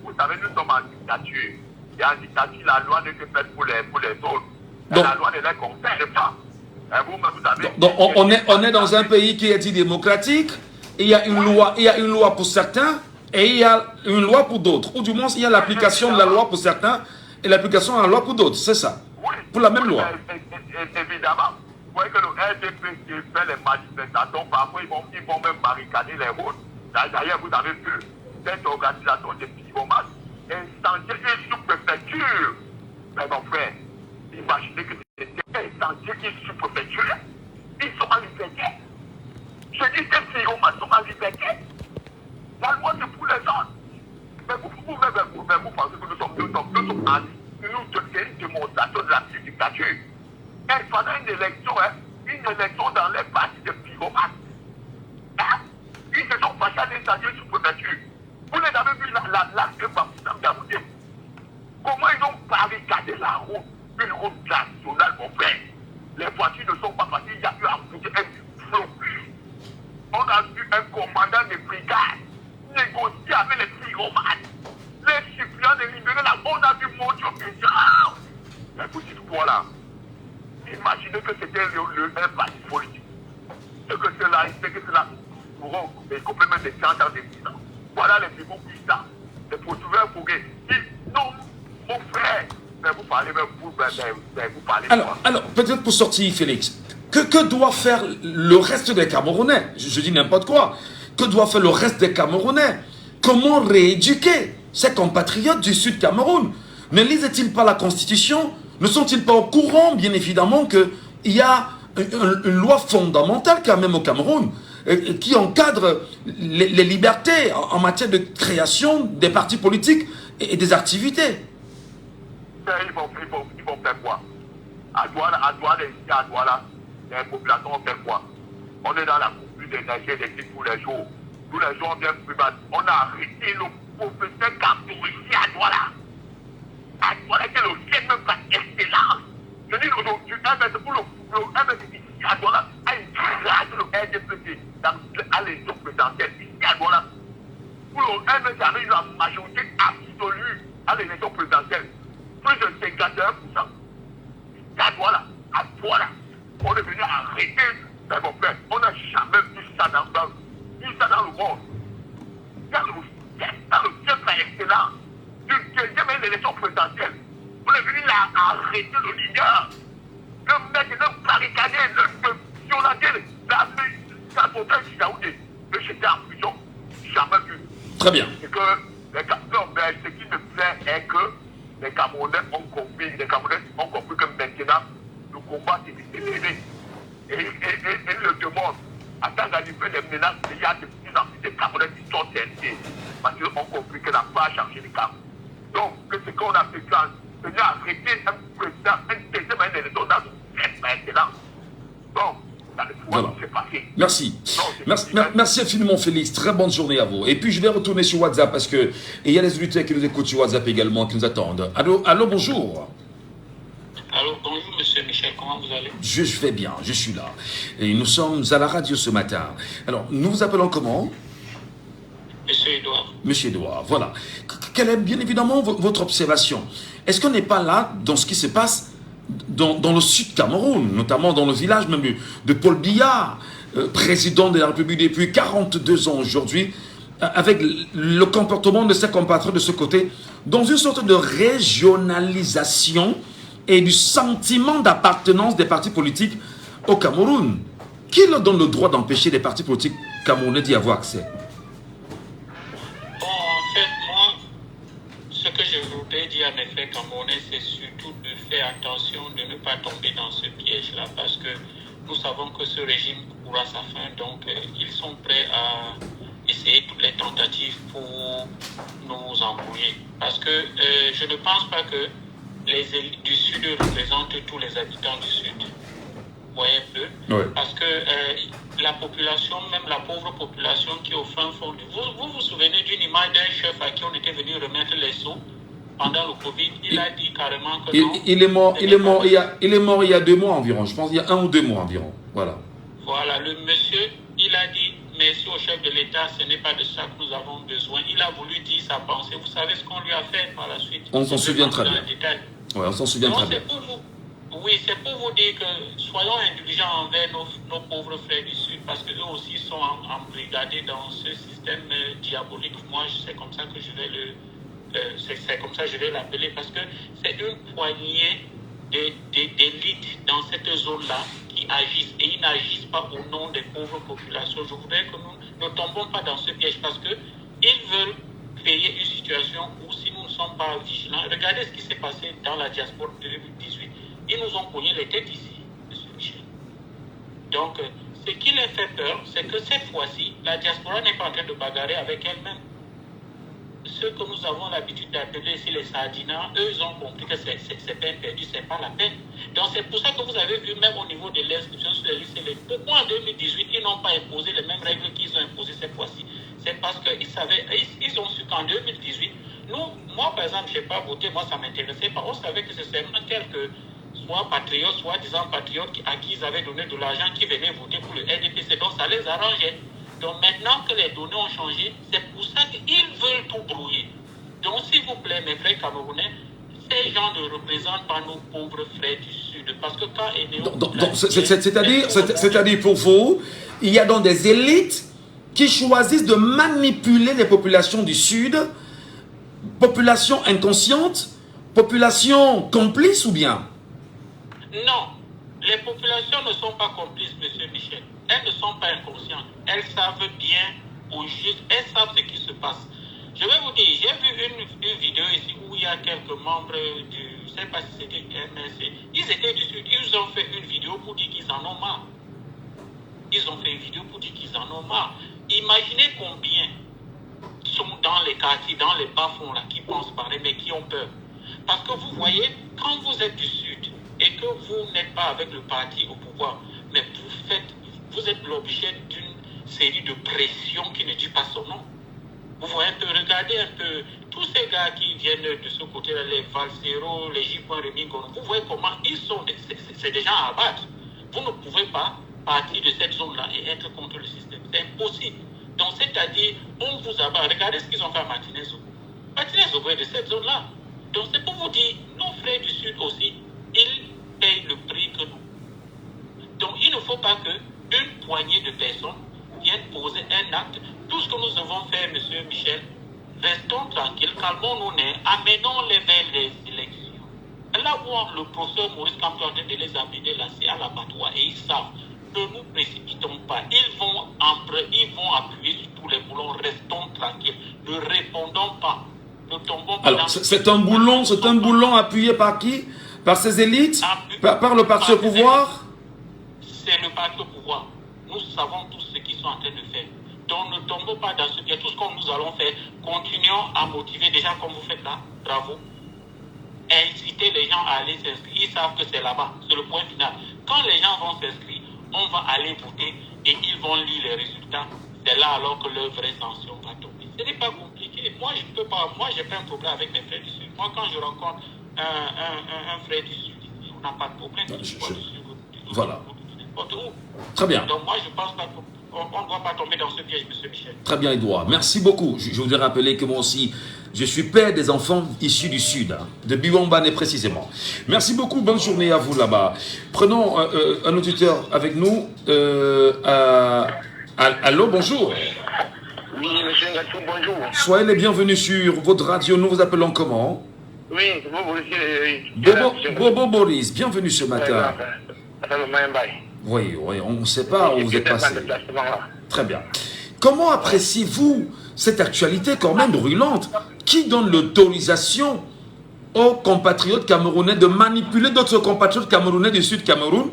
vous savez, nous sommes en dictature. Et en dictature, la loi n'est que faite pour les autres. Donc, la loi ne les concerne pas. Vous savez, donc on est dans un pays qui est dit démocratique. Il y a une loi pour certains et il y a une loi pour d'autres. Ou du moins, il y a l'application de la loi pour certains et l'application de la loi pour d'autres. C'est ça. Oui. Pour la même loi. Évidemment. Vous voyez que le RDP qui fait les manifestations, parfois ils vont même barricader les routes. D'ailleurs, vous avez vu cette organisation de pyromanes incendier une sous-préfecture. Mais mon frère, imaginez que c'était incendier une sous-préfecture. Ils sont en liberté. Je dis que ces pyromanes sont en liberté. La loi c'est pour les autres. Mais vous pensez que nous sommes en c'est une démonstration de la dictature. Et pendant une élection dans les partis de pyromanes, ils se sont fâchés à l'incendier sous préfecture. Vous les avez vu l'acte d'Amouté. Comment ils ont barricadé la route, une route nationale, mon frère. Les voitures ne sont pas passées, il y a eu un flot. On a vu un commandants de brigade négocier avec les pyromanes, les suppliants de libérer la bonne a vu mon Dieu bizarre. Mais vous dites quoi là? Imaginez que c'était un parti politique. Et que cela pourront complètement des 30 ans de 10 ans. Voilà les people puissants. Les poursuiveurs pourraient dire non, mon frère. Mais vous parlez, vous parlez. Alors peut-être pour sortir, Félix, que doit faire le reste des Camerounais? Je dis n'importe quoi. Que doit faire le reste des Camerounais? Comment rééduquer ces compatriotes du Sud Cameroun? Ne lisent-ils pas la Constitution? Ne sont-ils pas au courant, bien évidemment, qu'il y a une loi fondamentale quand même au Cameroun qui encadre les libertés en matière de création des partis politiques et des activités? Ils vont faire quoi? À Douala, les populations vont faire quoi? On est dans la coupure d'énergie électrique tous les jours. Tous les jours, on vient privat. On a arrêté le professeur Kampo ici à Douala. À Douala, c'est le chef même pas excellent. Je dis aujourd'hui, pour le MS ici à Douala, a une grâce le RDPC à l'élection présidentielle ici à Douala. Pour le MS arrive la majorité absolue à l'élection présidentielle. Plus de 51%. À Douala, on est venu arrêter. Mais mon frère, on n'a jamais vu ça dans le monde. Dans le chef excellent d'une deuxième élection présidentielle, on est venu là arrêter le leader. Le mec, le barricadé, le violenter, la montagne du Yaoundé. Le jeter en prison. Jamais vu. Très bien. Et que ce qui me plaît est que les Camerounais ont compris que maintenant, le combat est élevé. Et ils le demandent. En tant qu'animer les menaces, il y a de plus en plus de Camerounais qui sont tentés. Parce qu'ils ont compris que n'a pas changé les Camerounais. Donc, ce qu'on a fait, c'est arrêter un président, un deuxième élection dans le maintenant. Donc, dans le pouvoir, c'est passé. Merci. Merci infiniment, Félix. Très bonne journée à vous. Et puis, je vais retourner sur WhatsApp parce que il y a les auditeurs qui nous écoutent sur WhatsApp également, qui nous attendent. Allô, bonjour. Alors, bonjour Monsieur Michel, comment vous allez? Je vais bien, je suis là. Et nous sommes à la radio ce matin. Alors, nous vous appelons comment? Monsieur Edouard. Monsieur Edouard, voilà. Quelle est bien évidemment votre observation? Est-ce qu'on n'est pas là dans ce qui se passe dans le sud Cameroun, notamment dans le village même de Paul Biya, président de la République depuis 42 ans aujourd'hui, avec le comportement de ses compatriotes de ce côté, dans une sorte de régionalisation et du sentiment d'appartenance des partis politiques au Cameroun? Qui leur donne le droit d'empêcher les partis politiques camerounais d'y avoir accès? Bon, en fait, moi, ce que je voudrais dire à mes frères camerounais, c'est surtout de faire attention de ne pas tomber dans ce piège-là, parce que nous savons que ce régime court à sa fin, donc ils sont prêts à essayer toutes les tentatives pour nous embrouiller. Parce que je ne pense pas que les élites du Sud représentent tous les habitants du Sud. Vous voyez un peu? Oui. Parce que la population, même la pauvre population qui est au fin fond, vous souvenez d'une image d'un chef à qui on était venu remettre les sous pendant le Covid? Il a dit carrément que non. Il est mort il y a 2 mois environ, je pense, il y a 1 ou 2 mois environ. Voilà. Voilà, le monsieur, il a dit merci au chef de l'État, ce n'est pas de ça que nous avons besoin. Il a voulu dire sa pensée. Vous savez ce qu'on lui a fait par la suite? On s'en souvient très bien. Oui, on s'en souvient très bien. Oui, c'est pour vous dire que soyons indulgents envers nos pauvres frères du Sud, parce qu'eux aussi sont embrigadés dans ce système diabolique. Moi, c'est comme ça que je vais l'appeler, parce que c'est une poignée d'élites dans cette zone-là qui agissent, et ils n'agissent pas au nom des pauvres populations. Je voudrais que nous ne tombons pas dans ce piège, parce qu'ils veulent créer une situation où, si nous ne sommes pas vigilants, regardez ce qui s'est passé dans la diaspora de 2018. Ils nous ont cogné les têtes ici, M. Michel. Donc, ce qui les fait peur, c'est que cette fois-ci, la diaspora n'est pas en train de bagarrer avec elle-même. Ceux que nous avons l'habitude d'appeler ici les sardinats, eux, ils ont compris que c'est peine perdue, c'est pas la peine. Donc, c'est pour ça que vous avez vu, même au niveau de l'inscription sur les listes, pourquoi en 2018, ils n'ont pas imposé les mêmes règles qu'ils ont imposées cette fois-ci? C'est parce qu'ils savaient, ils ont su qu'en 2018, moi, par exemple, je n'ai pas voté, moi, ça ne m'intéressait pas. On savait que c'est seulement quelques soit patriotes, soit disant patriotes à qui ils avaient donné de l'argent, qui venaient voter pour le RDPC. Donc ça les arrangeait. Donc maintenant que les données ont changé, c'est pour ça qu'ils veulent tout brouiller. Donc s'il vous plaît, mes frères camerounais, ces gens ne représentent pas nos pauvres frères du Sud. Parce que quand c'est-à-dire pour vous, il y a donc des élites qui choisissent de manipuler les populations du Sud, population inconsciente, population complice ou bien? Non, les populations ne sont pas complices, monsieur Michel. Elles ne sont pas inconscientes. Elles savent bien au juste, elles savent ce qui se passe. Je vais vous dire, j'ai vu une vidéo ici où il y a quelques membres du, je ne sais pas si c'était MSC, ils étaient du Sud, ils ont fait une vidéo pour dire qu'ils en ont marre. Ils ont fait une vidéo pour dire qu'ils en ont marre. Imaginez combien sont dans les quartiers, dans les bas-fonds là, qui pensent parler, mais qui ont peur. Parce que vous voyez, quand vous êtes du Sud et que vous n'êtes pas avec le parti au pouvoir, mais vous êtes l'objet d'une série de pressions qui ne dit pas son nom. Vous voyez un peu, regardez un peu tous ces gars qui viennent de ce côté-là, les Valsero, les J.Remy, vous voyez comment ils sont, c'est des gens à abattre. Vous ne pouvez pas partir de cette zone-là et être contre le système. C'est impossible. Donc, c'est-à-dire, on vous abat. Regardez ce qu'ils ont fait à Martinez-Zogo. Martinez-Zogo est de cette zone-là. Donc, c'est pour vous dire, nos frères du Sud aussi, ils payent le prix que nous. Donc, il ne faut pas qu'une poignée de personnes viennent poser un acte. Tout ce que nous avons fait, M. Michel, restons tranquilles, calmons-nous, amenons-les vers les élections. Là où le professeur Maurice Kamto est en train de les amener là, c'est à l'abattoir et ils savent. Ne nous précipitons pas. Ils vont appuyer sur tous les boulons. Restons tranquilles. Ne répondons pas. Ne tombons pas. Alors, c'est un boulon appuyé par qui? Par ces élites? Par le parti au pouvoir? C'est le parti au pouvoir. Nous savons tous ce qu'ils sont en train de faire. Donc, ne tombons pas dans ce piège. Tout ce que nous allons faire, continuons à motiver des gens comme vous faites là. Bravo. Inciter les gens à aller s'inscrire. Ils savent que c'est là-bas. C'est le point final. Quand les gens vont s'inscrire, on va aller voter et ils vont lire les résultats. C'est là alors que leur vraie sanction va tomber. Ce n'est pas compliqué. Moi, je peux pas. Moi, j'ai pas un problème avec mes frères du Sud. Moi, quand je rencontre un frère du Sud, on n'a pas de problème. Voilà. Très bien. Donc, moi, je pense pas qu'on ne doit pas tomber dans ce piège, M. Michel. Très bien, Edouard. Merci beaucoup. Je voudrais rappeler que moi aussi, je suis père des enfants issus du Sud, de Biwambane précisément. Merci beaucoup. Bonne journée à vous là-bas. Prenons un auditeur avec nous. Allô, bonjour. Oui, monsieur Ngatou, bonjour. Soyez les bienvenus sur votre radio. Nous vous appelons comment? Oui, Bobo Boris, bienvenue ce matin. Oui, on ne sait pas où vous êtes passé. Très bien. Comment appréciez-vous cette actualité quand même brûlante qui donne l'autorisation aux compatriotes camerounais de manipuler d'autres compatriotes camerounais du Sud Cameroun?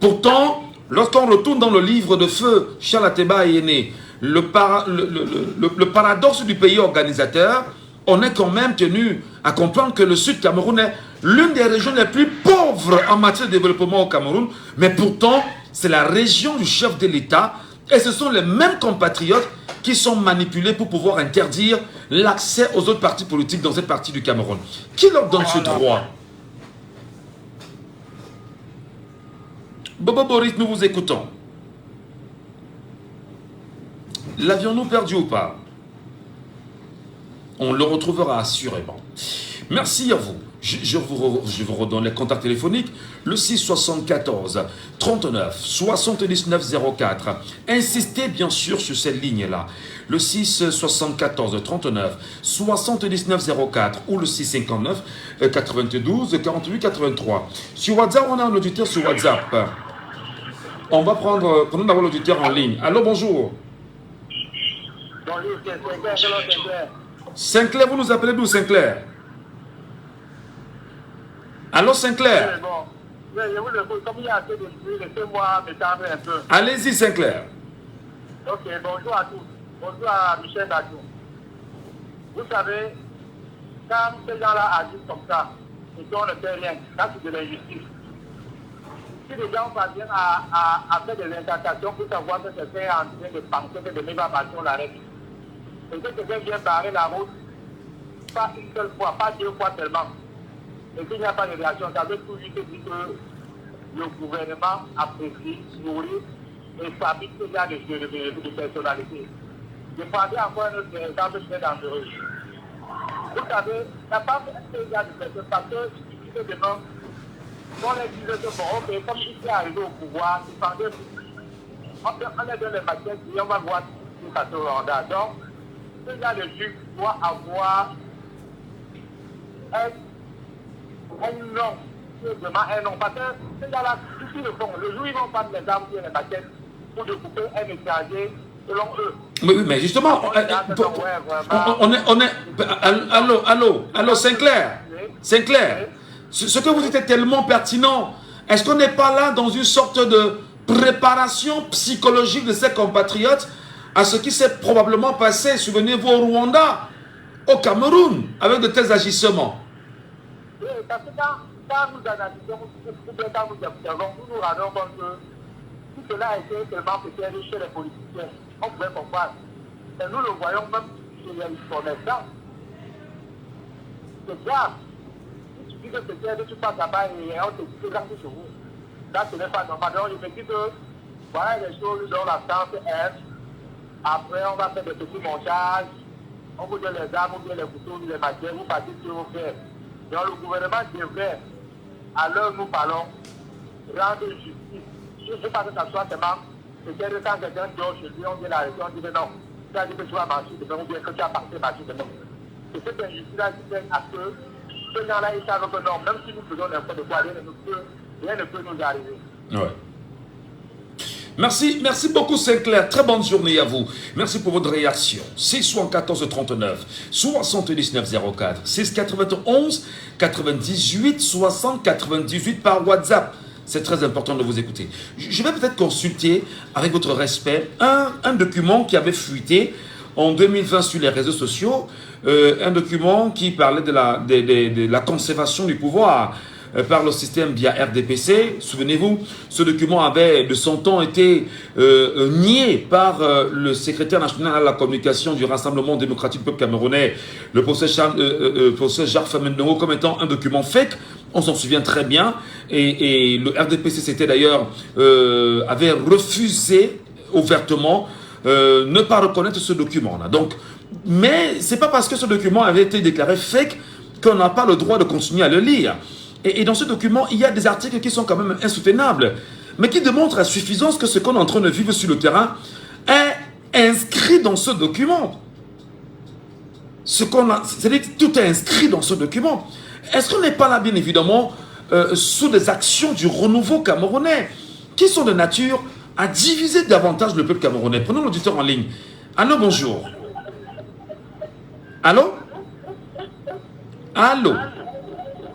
Pourtant, lorsqu'on retourne dans le livre de feu Charles Ateba Ayene, le paradoxe du pays organisateur, on est quand même tenu à comprendre que le Sud Cameroun est l'une des régions les plus pauvres en matière de développement au Cameroun, mais pourtant, c'est la région du chef de l'État et ce sont les mêmes compatriotes qui sont manipulés pour pouvoir interdire l'accès aux autres partis politiques dans cette partie du Cameroun. Qui leur donne ce droit? Bobo Boris, nous vous écoutons. L'avions-nous perdu ou pas? On le retrouvera assurément. Merci à vous. Je vous redonne les contacts téléphoniques. Le 674 39 79 04. Insistez bien sûr sur cette ligne-là. Le 674 39 79 04 ou le 659 92 48 83. Sur WhatsApp, on a un auditeur sur WhatsApp. On va prenons d'abord l'auditeur en ligne. Allô, bonjour. Bonjour, Sinclair. Sinclair, vous nous appelez d'où, Sinclair? Allô, Sinclair? Oui, je vous écoute. Comme il y a assez de bruit, laissez-moi m'étendre un peu. Allez-y, Sinclair. Ok, bonjour à tous. Bonjour à Michel Ngatou. Vous savez, quand ces gens-là agissent comme ça, et qu'on ne fait rien, là c'est de l'injustice. Si les gens parviennent à faire des incantations pour savoir que quelqu'un est en train de penser que demain va passer, on l'arrête. Et que quelqu'un vient barrer la route, pas une seule fois, pas 2 fois seulement. Et qu'il n'y a pas de réaction, ça veut tout juste dire que le gouvernement apprécie, nourrit et fabrique ce genre de personnalité. Je prendrai encore un autre exemple très dangereux. Vous savez, la femme est ce genre de personne parce que il suffit de demain, on les disait que bon, ok, comme il est arrivé au pouvoir, il pendait on est dans les maquettes et on va voir si ça se rendra. Donc, ce genre de juge doit avoir un nom, un nom. Parce que ces gens-là, ici le font, le jour où ils vont prendre les armes sur les maquettes pour découper un étranger selon eux. Oui, mais justement, on est allô, Sinclair, ce que vous dites est tellement pertinent. Est-ce qu'on n'est pas là dans une sorte de préparation psychologique de ces compatriotes à ce qui s'est probablement passé, souvenez-vous, au Rwanda, au Cameroun, avec de tels agissements? Oui, parce que quand nous analysons, quand nous observons, nous nous rendons compte que tout cela a été seulement peut-être chez les politiciens. On pouvait comprendre. Et nous le voyons même chez les commerçants. C'est grave. Si tu dis que peut-être tu passes là-bas et on te dit que là, c'est chez vous. Là, ce n'est pas normal. Donc, je me dis que voilà les choses dont la France aime. Après, on va faire des petits montages. On vous donne les armes, on vous donne les couteaux, les matières, vous partez sur vos frères. Donc, le gouvernement devrait, à l'heure où nous parlons, rendre justice. Je ne veux pas que ça soit seulement peut-être quand quelqu'un dort chez lui, on vient l'arrêter, on dit que non, tu as dit que tu vas marcher demain, ou bien que tu as parti marcher demain. C'est cette injustice-là qui fait à que ces gens-là, ils savent que non, même si nous faisons n'importe quoi, rien ne peut nous arriver. Ouais. Merci beaucoup Sinclair, très bonne journée à vous. Merci pour votre réaction. 614 39 79 04 691 98 60 98 par WhatsApp. C'est très important de vous écouter. Je vais peut-être consulter, avec votre respect, un document qui avait fuité en 2020 sur les réseaux sociaux, un document qui parlait de la conservation du pouvoir par le système via RDPC. Souvenez-vous, ce document avait de son temps été nié par le secrétaire national à la communication du Rassemblement démocratique du peuple camerounais, le professeur Jacques Famendongo, comme étant un document fake. On s'en souvient très bien. Et le RDPC, c'était d'ailleurs, avait refusé ouvertement ne pas reconnaître ce document-là. Donc, mais c'est pas parce que ce document avait été déclaré fake qu'on n'a pas le droit de continuer à le lire. Et dans ce document, il y a des articles qui sont quand même insoutenables, mais qui démontrent à suffisance que ce qu'on est en train de vivre sur le terrain est inscrit dans ce document. C'est-à-dire que tout est inscrit dans ce document. Est-ce qu'on n'est pas là, bien évidemment, sous des actions du renouveau camerounais, qui sont de nature à diviser davantage le peuple camerounais? Prenons l'auditeur en ligne. Allô, bonjour. Allô? Allô?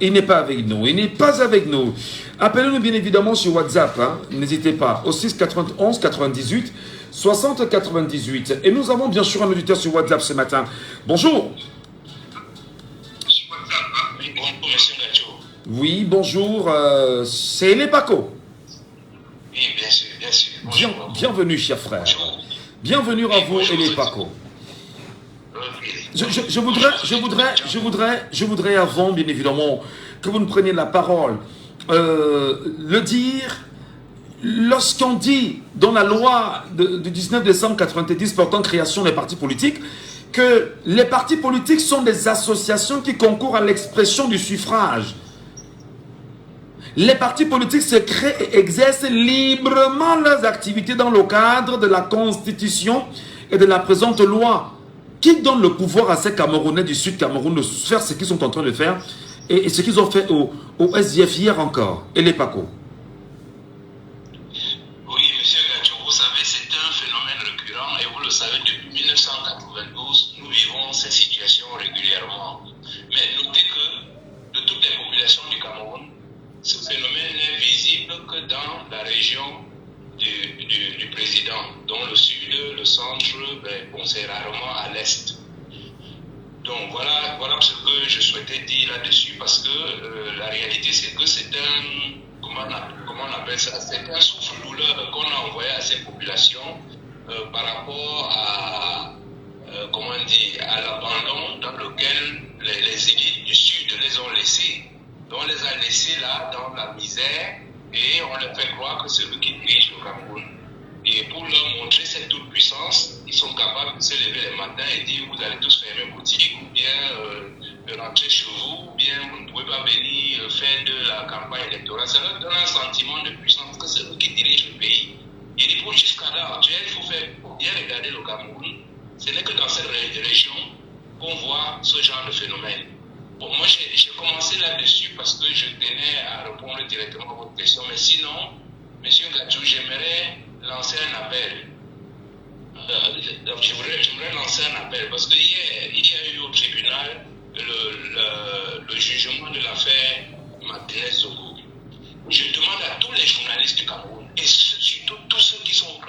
Il n'est pas avec nous. Il n'est pas avec nous. Appelez-nous bien évidemment sur WhatsApp. Hein. N'hésitez pas. Au 6 91 98 60 98. Et nous avons bien sûr un auditeur sur WhatsApp ce matin. Bonjour. Oui, bonjour, monsieur Gacho. Oui, bonjour. C'est Elepako. Oui, bien sûr, bien sûr. Bienvenue, cher frère. Bonjour. Bienvenue à vous, Elepako. Je voudrais avant, bien évidemment, que vous nous preniez la parole, le dire, lorsqu'on dit dans la loi du 19 décembre 1990 portant création des partis politiques, que les partis politiques sont des associations qui concourent à l'expression du suffrage. Les partis politiques se créent et exercent librement leurs activités dans le cadre de la Constitution et de la présente loi, qui donne le pouvoir à ces Camerounais du Sud Cameroun de faire ce qu'ils sont en train de faire et ce qu'ils ont fait au SDF hier encore. Et les PACO. Oui, monsieur Gacho, vous savez, c'est un phénomène récurrent et vous le savez, depuis 1992, nous vivons ces situations régulièrement. Mais notez que de toutes les populations du Cameroun, ce phénomène n'est visible que dans la région du président, dans le sud, le centre, bon, c'est rarement à l'est. Donc voilà ce que je souhaitais dire là-dessus, parce que la réalité c'est que c'est un, comment on appelle ça, c'est un souffle-douleur qu'on a envoyé à ces populations par rapport à, à l'abandon dans lequel les élites du sud les ont laissés. Donc on les a laissés là dans la misère et on leur fait croire que c'est eux qui dirigent le Cameroun. Et pour leur montrer cette toute-puissance, ils sont capables de se lever le matin et dire vous allez tous fermer boutique, ou bien rentrer chez vous, ou bien vous ne pouvez pas venir faire de la campagne électorale. Ça leur donne un sentiment de puissance que c'est eux qui dirigent le pays. Et du coup, jusqu'à là, il faut bien regarder le Cameroun. Ce n'est que dans cette région qu'on voit ce genre de phénomène. Bon, moi, j'ai commencé là-dessus parce que je tenais à répondre directement à votre question. Mais sinon, M. Gadjou, j'aimerais lancer un appel. J'aimerais lancer un appel parce qu'il y a eu au tribunal le jugement de l'affaire Martinez-Zogo. Je demande à tous les journalistes du Cameroun, et surtout tous ceux qui sont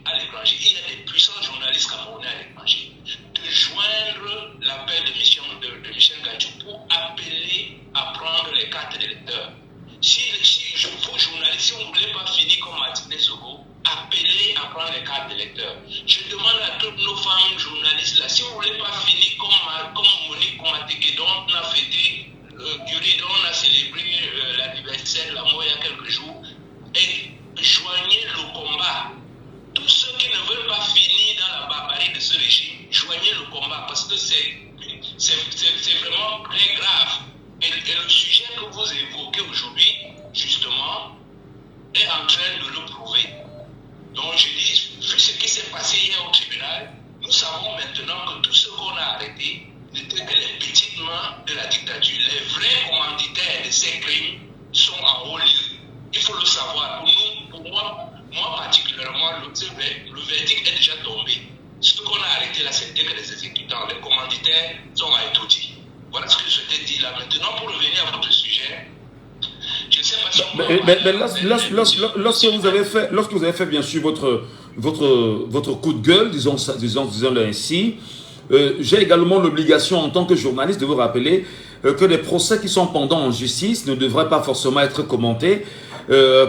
à l'étranger, il y a des puissants journalistes camerounais à l'étranger, de joindre l'appel de Michel Gadjou pour appeler à prendre les cartes d'électeurs. Si vous journalistes, si vous ne voulez pas finir comme Martinez-Zogo, appelez à prendre les cartes d'électeurs. Je demande à toutes nos femmes journalistes là, si vous ne voulez pas finir comme Monique Komateke, dont on a fêté dont on a célébré l'anniversaire, la mort il y a quelques jours, et joignez le combat. Tous ceux qui ne veulent pas finir dans la barbarie de ce régime, joignez le combat parce que c'est vraiment très grave. Et le sujet que vous évoquez aujourd'hui, justement, est en train de le prouver. Donc je dis, vu ce qui s'est passé hier au tribunal, nous savons maintenant que tout ce qu'on a arrêté n'était que les petites mains de la dictature. Les vrais commanditaires de ces crimes sont en haut lieu. Il faut le savoir. Pour moi particulièrement, le verdict est déjà tombé. Ce qu'on a arrêté là, c'était que les exécutants, les commanditaires sont à étudier. Voilà ce que je souhaitais dire là. Maintenant, pour revenir à votre sujet, je ne sais pas si on lorsque vous avez fait bien sûr votre coup de gueule, disons-le ainsi, j'ai également l'obligation en tant que journaliste de vous rappeler que les procès qui sont pendants en justice ne devraient pas forcément être commentés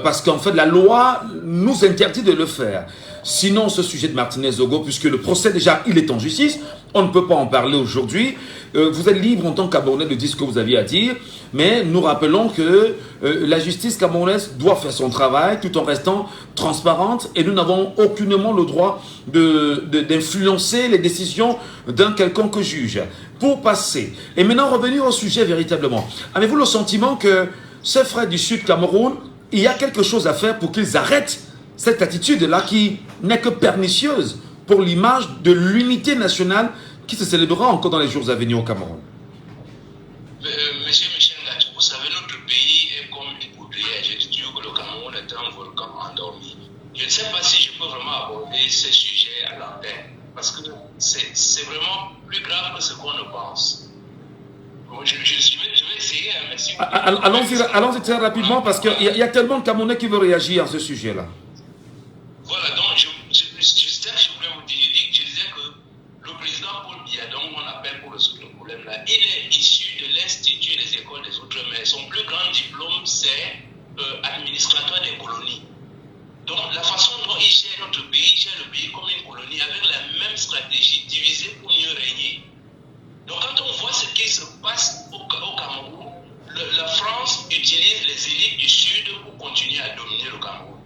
parce qu'en fait la loi nous interdit de le faire. Sinon, ce sujet de Martinez-Zogo, puisque le procès déjà il est en justice, on ne peut pas en parler aujourd'hui. Vous êtes libre en tant que Camerounais de dire ce que vous aviez à dire, mais nous rappelons que la justice camerounaise doit faire son travail tout en restant transparente et nous n'avons aucunement le droit d'influencer les décisions d'un quelconque juge. Pour passer, et maintenant revenir au sujet véritablement, avez-vous le sentiment que ces frères du Sud Cameroun, il y a quelque chose à faire pour qu'ils arrêtent cette attitude-là qui n'est que pernicieuse pour l'image de l'unité nationale qui se célébrera encore dans les jours à venir au Cameroun? Monsieur Michel Gadjou, vous savez, notre pays est comme une poudrière. J'ai dit que le Cameroun est un volcan endormi. Je ne sais pas si je peux vraiment aborder ces sujets à l'antenne, parce que c'est vraiment plus grave que ce qu'on ne pense. Bon, je vais essayer, merci. Allons-y très rapidement, parce qu'il y a tellement de Camerounais qui veulent réagir à ce sujet-là. Voilà, donc je voulais vous dire, je disais que le président Paul Biya, dont on appelle pour résoudre le problème là, il est issu de l'Institut des écoles des Outre-mer. Son plus grand diplôme, c'est administrateur des colonies. Donc la façon dont il gère notre pays, il gère le pays comme une colonie avec la même stratégie, diviser pour mieux régner. Donc quand on voit ce qui se passe au Cameroun, la France utilise les élites du Sud pour continuer à dominer le Cameroun.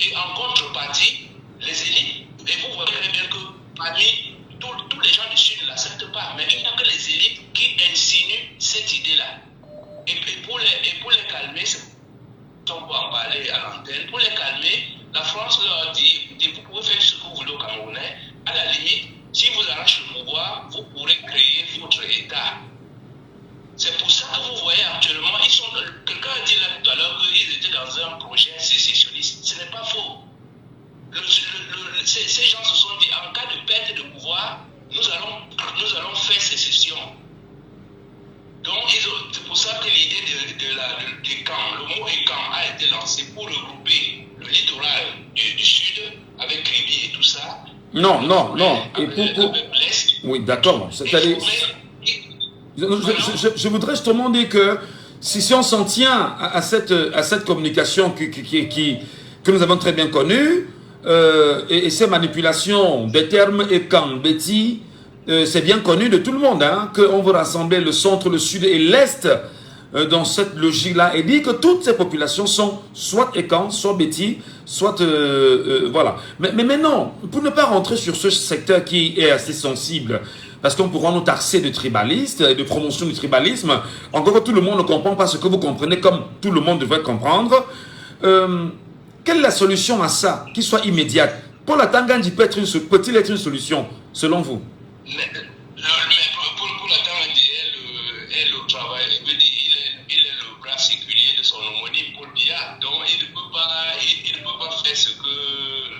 Et en contrepartie, les élites, et vous voyez très bien que parmi tous les gens du Sud ne l'acceptent pas, mais il n'y a que les élites qui insinuent cette idée-là. Et pour les calmer, on peut en parler à l'antenne, pour les calmer, la France leur dit, écoutez, vous pouvez faire ce que vous voulez aux Camerounais, à la limite, si vous arrachez le pouvoir, vous pourrez créer votre État. C'est pour ça que vous voyez actuellement, quelqu'un a dit là tout à l'heure qu'ils étaient dans un projet sécessionniste. Ce n'est pas faux. Ces gens se sont dit, en cas de perte de pouvoir, nous allons faire sécession. Donc c'est pour ça que l'idée des camps, le mot camp a été lancé pour regrouper le littoral du Sud avec Kribi et tout ça. Non. Avec l'Est. Oui, d'accord. C'est-à-dire... Je voudrais justement dire que si on s'en tient à cette communication que nous avons très bien connue, et ces manipulations des termes et quand Betty, c'est bien connu de tout le monde, hein, qu'on veut rassembler le centre, le sud et l'est dans cette logique-là et dit que toutes ces populations sont soit Ekan, soit Beti, soit... voilà. Mais non, pour ne pas rentrer sur ce secteur qui est assez sensible, parce qu'on pourra nous taxer de tribalistes, de promotion du tribalisme, encore que tout le monde ne comprend pas ce que vous comprenez comme tout le monde devrait comprendre. Quelle est la solution à ça, qui soit immédiate? Paul Atangandi peut-il être une solution, selon vous? Pour la Tangandi et le travail, il est le bras séculier de son homonyme, Paul Biya. Donc il ne peut pas faire ce que...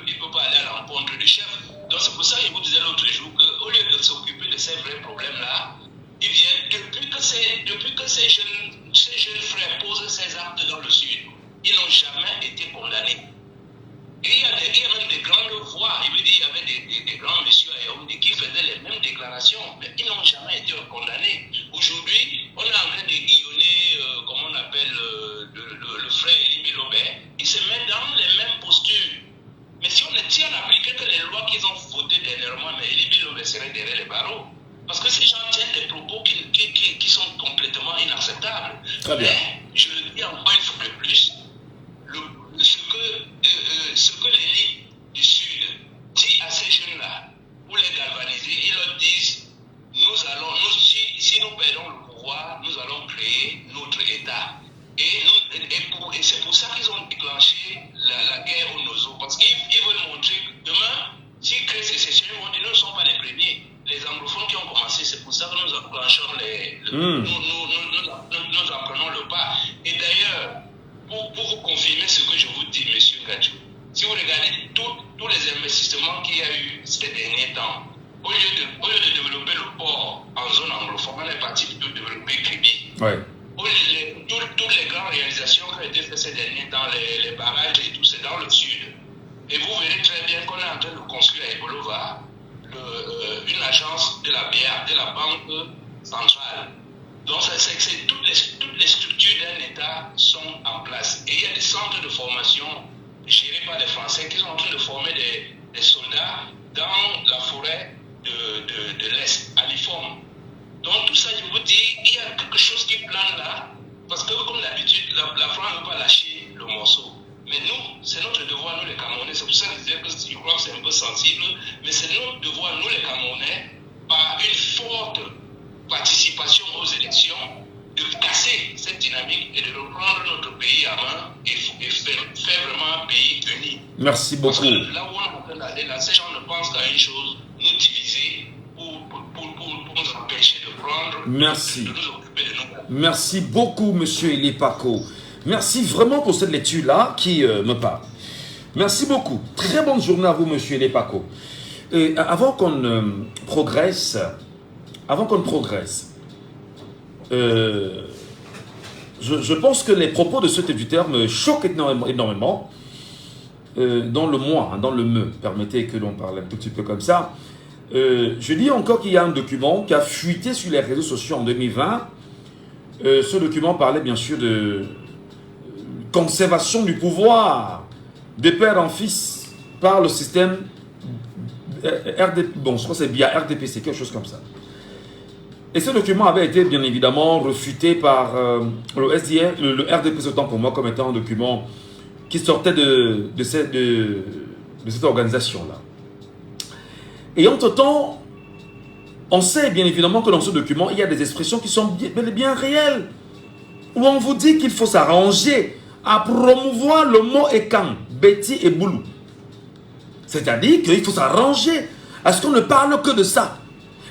Il ne peut pas aller à l'encontre du chef. Donc c'est pour ça que je vous disais l'autre jour qu'au lieu de s'occuper de ces vrais problèmes-là, il vient, depuis que ces jeunes frères posent ces actes dans le sud, ils n'ont jamais été condamnés. Et il y a même des grandes voix, il veut dire, il y avait des grands messieurs à Yaoundé qui faisaient les mêmes déclarations, mais ils n'ont jamais été condamnés. Aujourd'hui, on est en train de guillonner, comme on appelle le frère Elie Bilobert, il se met dans les mêmes postures. Mais si on n'appliquait que les lois qu'ils ont votées dernièrement, mais Elie Bilobert serait derrière les barreaux. Parce que ces gens tiennent des propos qui sont complètement inacceptables. Très bien. Mais, je le dis encore une fois de plus, ce que l'élite du Sud dit à ces jeunes-là, pour les galvaniser, ils leur disent, si nous perdons le pouvoir, nous allons créer notre État. Et c'est pour ça qu'ils ont déclenché la guerre au Nozo. Parce qu'ils veulent montrer que demain, s'ils créent ces sessions, ils vont dire, nous ne sommes pas les premiers. Les anglophones qui ont commencé, c'est pour ça que nous enclenchons nous en prenons le pas. Et d'ailleurs, pour vous confirmer ce que je vous dis, monsieur Gadjou, si vous regardez tous les investissements qu'il y a eu ces derniers temps, au lieu de développer le port en zone anglophone, on est parti plutôt développer Kribi. Ouais. Toutes les grandes réalisations qui ont été faites ces derniers temps, les barrages et tout, c'est dans le sud. Et vous verrez très bien qu'on est en train de construire à Ebolova une agence de la BA, de la Banque centrale. Donc, c'est toutes les structures d'un État sont en place. Et il y a des centres de formation gérés par les Français qui sont en train de former des soldats dans la forêt de l'Est, à l'IFOM. Donc, tout ça, je vous dis, il y a quelque chose qui plane là, parce que, comme d'habitude, la France ne veut pas lâcher le morceau. Mais nous, c'est notre devoir, nous les Camerounais. C'est pour ça que je disais que je crois que c'est un peu sensible, mais c'est notre devoir, nous les Camerounais, par une forte participation aux élections, de casser cette dynamique et de reprendre notre pays à main et faire vraiment un pays uni. Merci beaucoup. Parce que là où on est en train d'aller, là, ces gens ne pensent qu'à une chose, nous diviser pour nous empêcher de prendre, Merci. de nous occuper de nous. Merci beaucoup, monsieur Elie Paco. Merci vraiment pour cette lecture-là qui me parle. Merci beaucoup. Très bonne journée à vous, monsieur Elie Paco. Et avant qu'on progresse, je pense que les propos de cet éditeur me choquent énormément. Dans le moi, dans le me, permettez que l'on parle un tout petit peu comme ça. Je dis encore qu'il y a un document qui a fuité sur les réseaux sociaux en 2020. Ce document parlait bien sûr de conservation du pouvoir de père en fils par le système bon, je crois que c'est via RDPC, quelque chose comme ça. Et ce document avait été bien évidemment refuté par le SDF, le RDPC autant pour moi comme étant un document qui sortait de cette organisation-là. Et entre-temps, on sait bien évidemment que dans ce document, il y a des expressions qui sont bel et bien réelles, où on vous dit qu'il faut s'arranger à promouvoir le mot Ekan, Beti et Boulou. C'est-à-dire qu'il faut s'arranger à ce qu'on ne parle que de ça.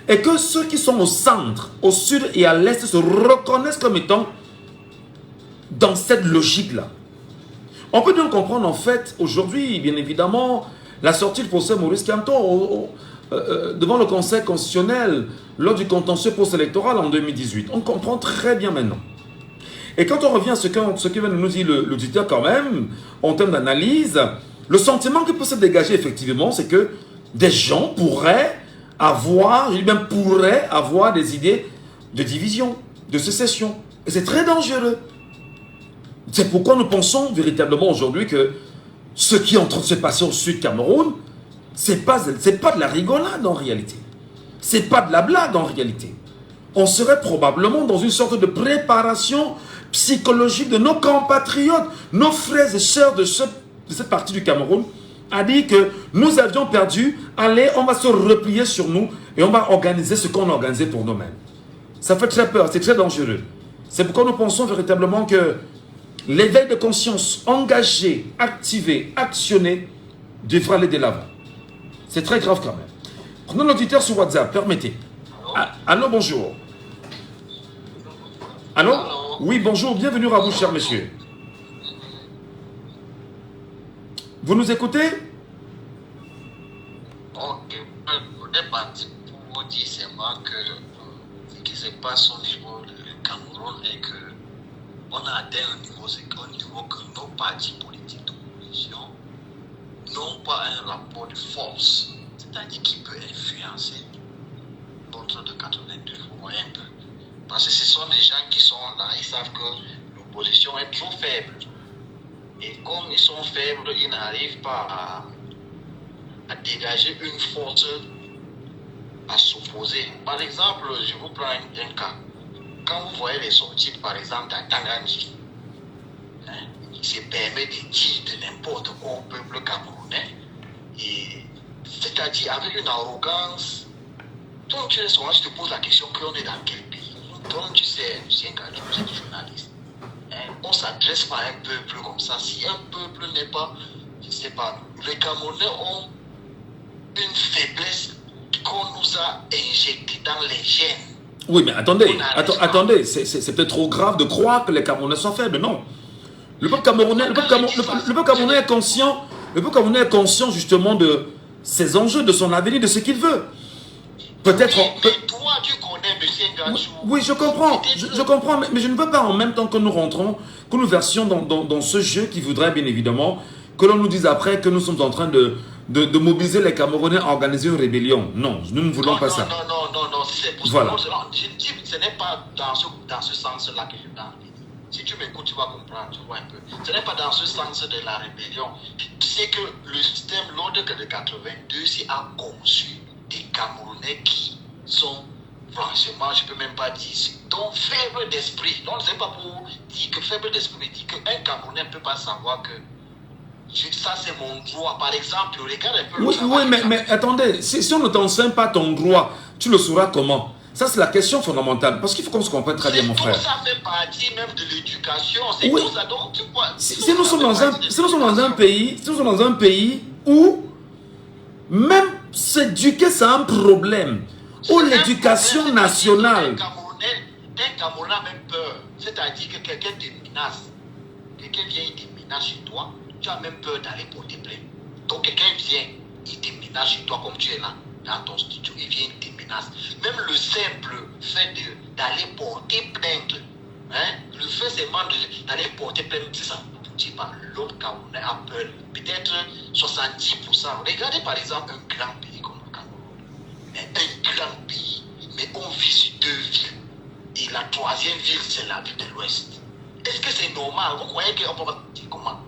Et que ceux qui sont au centre, au sud et à l'est se reconnaissent comme étant dans cette logique-là. On peut donc comprendre en fait aujourd'hui, bien évidemment, la sortie du procès Maurice Kamto devant le Conseil constitutionnel lors du contentieux post-électoral en 2018. On comprend très bien maintenant. Et quand on revient à ce que vient de nous dire l'auditeur quand même, en termes d'analyse, le sentiment qui peut se dégager effectivement, c'est que des gens pourraient avoir des idées de division, de sécession. Et c'est très dangereux. C'est pourquoi nous pensons véritablement aujourd'hui que ce qui est en train de se passer au sud Cameroun, c'est pas de la rigolade en réalité. C'est pas de la blague en réalité. On serait probablement dans une sorte de préparation psychologique de nos compatriotes, nos frères et sœurs de cette partie du Cameroun, a dit que nous avions perdu, allez, on va se replier sur nous et on va organiser ce qu'on a organisé pour nous-mêmes. Ça fait très peur, c'est très dangereux. C'est pourquoi nous pensons véritablement que l'éveil de conscience engagé, activé, actionné devra aller de l'avant. C'est très grave quand même. Prenons l'auditeur sur WhatsApp, permettez. Allô, bonjour. Allô? Oui, bonjour, bienvenue à vous, cher monsieur. Vous nous écoutez? Ok, on est parti pour dire seulement que ce qui se passe au niveau du Cameroun est que on a atteint un niveau que nos partis politiques d'opposition n'ont pas un rapport de force, c'est-à-dire qui peut influencer l'autre de 82, vous voyez un peu. Parce que ce sont des gens qui sont là, ils savent que l'opposition est trop faible. Et comme ils sont faibles, ils n'arrivent pas à dégager une force à s'opposer. Par exemple, je vous prends un cas. Quand vous voyez les sorties, par exemple, d'Atanganji, il se permet de dire de n'importe quoi au peuple camerounais, c'est-à-dire avec une arrogance. Donc, tu te poses la question qu'on est dans quel pays. Donc, tu sais, Lucien Gadjou, vous êtes journaliste. On ne s'adresse pas à un peuple comme ça. Si un peuple n'est pas, je ne sais pas, les Camerounais ont une faiblesse qu'on nous a injectée dans les gènes. Oui, mais attendez, c'est peut-être trop grave de croire que les Camerounais sont faibles, non. Le peuple camerounais, est conscient, le peuple camerounais est conscient justement de ses enjeux, de son avenir, de ce qu'il veut. Peut-être... Oui, toi, tu connais M. Gadjou. Oui, je comprends, mais je ne veux pas en même temps que nous rentrons, que nous versions dans ce jeu qui voudrait bien évidemment que l'on nous dise après que nous sommes en train de mobiliser les Camerounais à organiser une rébellion. Non, nous ne voulons pas ça. Non, c'est pour voilà. Je dis que ce n'est pas dans ce sens-là que je parle. Si tu m'écoutes, tu vas comprendre, tu vois un peu. Ce n'est pas dans ce sens de la rébellion. C'est que le système, l'ordre de 82, c'est a conçu des Camerounais qui sont, franchement, je ne peux même pas dire, donc faibles d'esprit. Donc, ce n'est pas pour dire que faible d'esprit, mais dire qu'un Camerounais ne peut pas savoir que ça c'est mon droit. Par exemple, regarde un peu. Oui, mais attendez, si on ne t'enseigne pas ton droit, tu le sauras comment? Ça, c'est la question fondamentale. Parce qu'il faut qu'on se comprenne très bien, mon frère. Ça fait partie même de l'éducation. C'est oui. tout ça. Donc, tu vois, si nous sommes dans un pays où même s'éduquer, c'est un problème. Où l'éducation nationale... Un Camerounais a même peur. C'est-à-dire que quelqu'un te menace. Quelqu'un vient, il te menace chez toi. Tu as même peur d'aller porter plainte. Donc, quelqu'un vient, il te menace chez toi comme tu es là. Dans ton studio, il vient, il te menace. Même le simple fait d'aller porter plainte, le fait seulement d'aller porter plainte, c'est ça. Je ne dis pas, l'autre Camerounais a peur. Peut-être 70%. Regardez par exemple un grand pays comme le Cameroun. Mais un grand pays, mais on vit sur 2 villes. Et la 3e ville, c'est la ville de l'Ouest. Est-ce que c'est normal? Vous croyez qu'on peut sortir comment?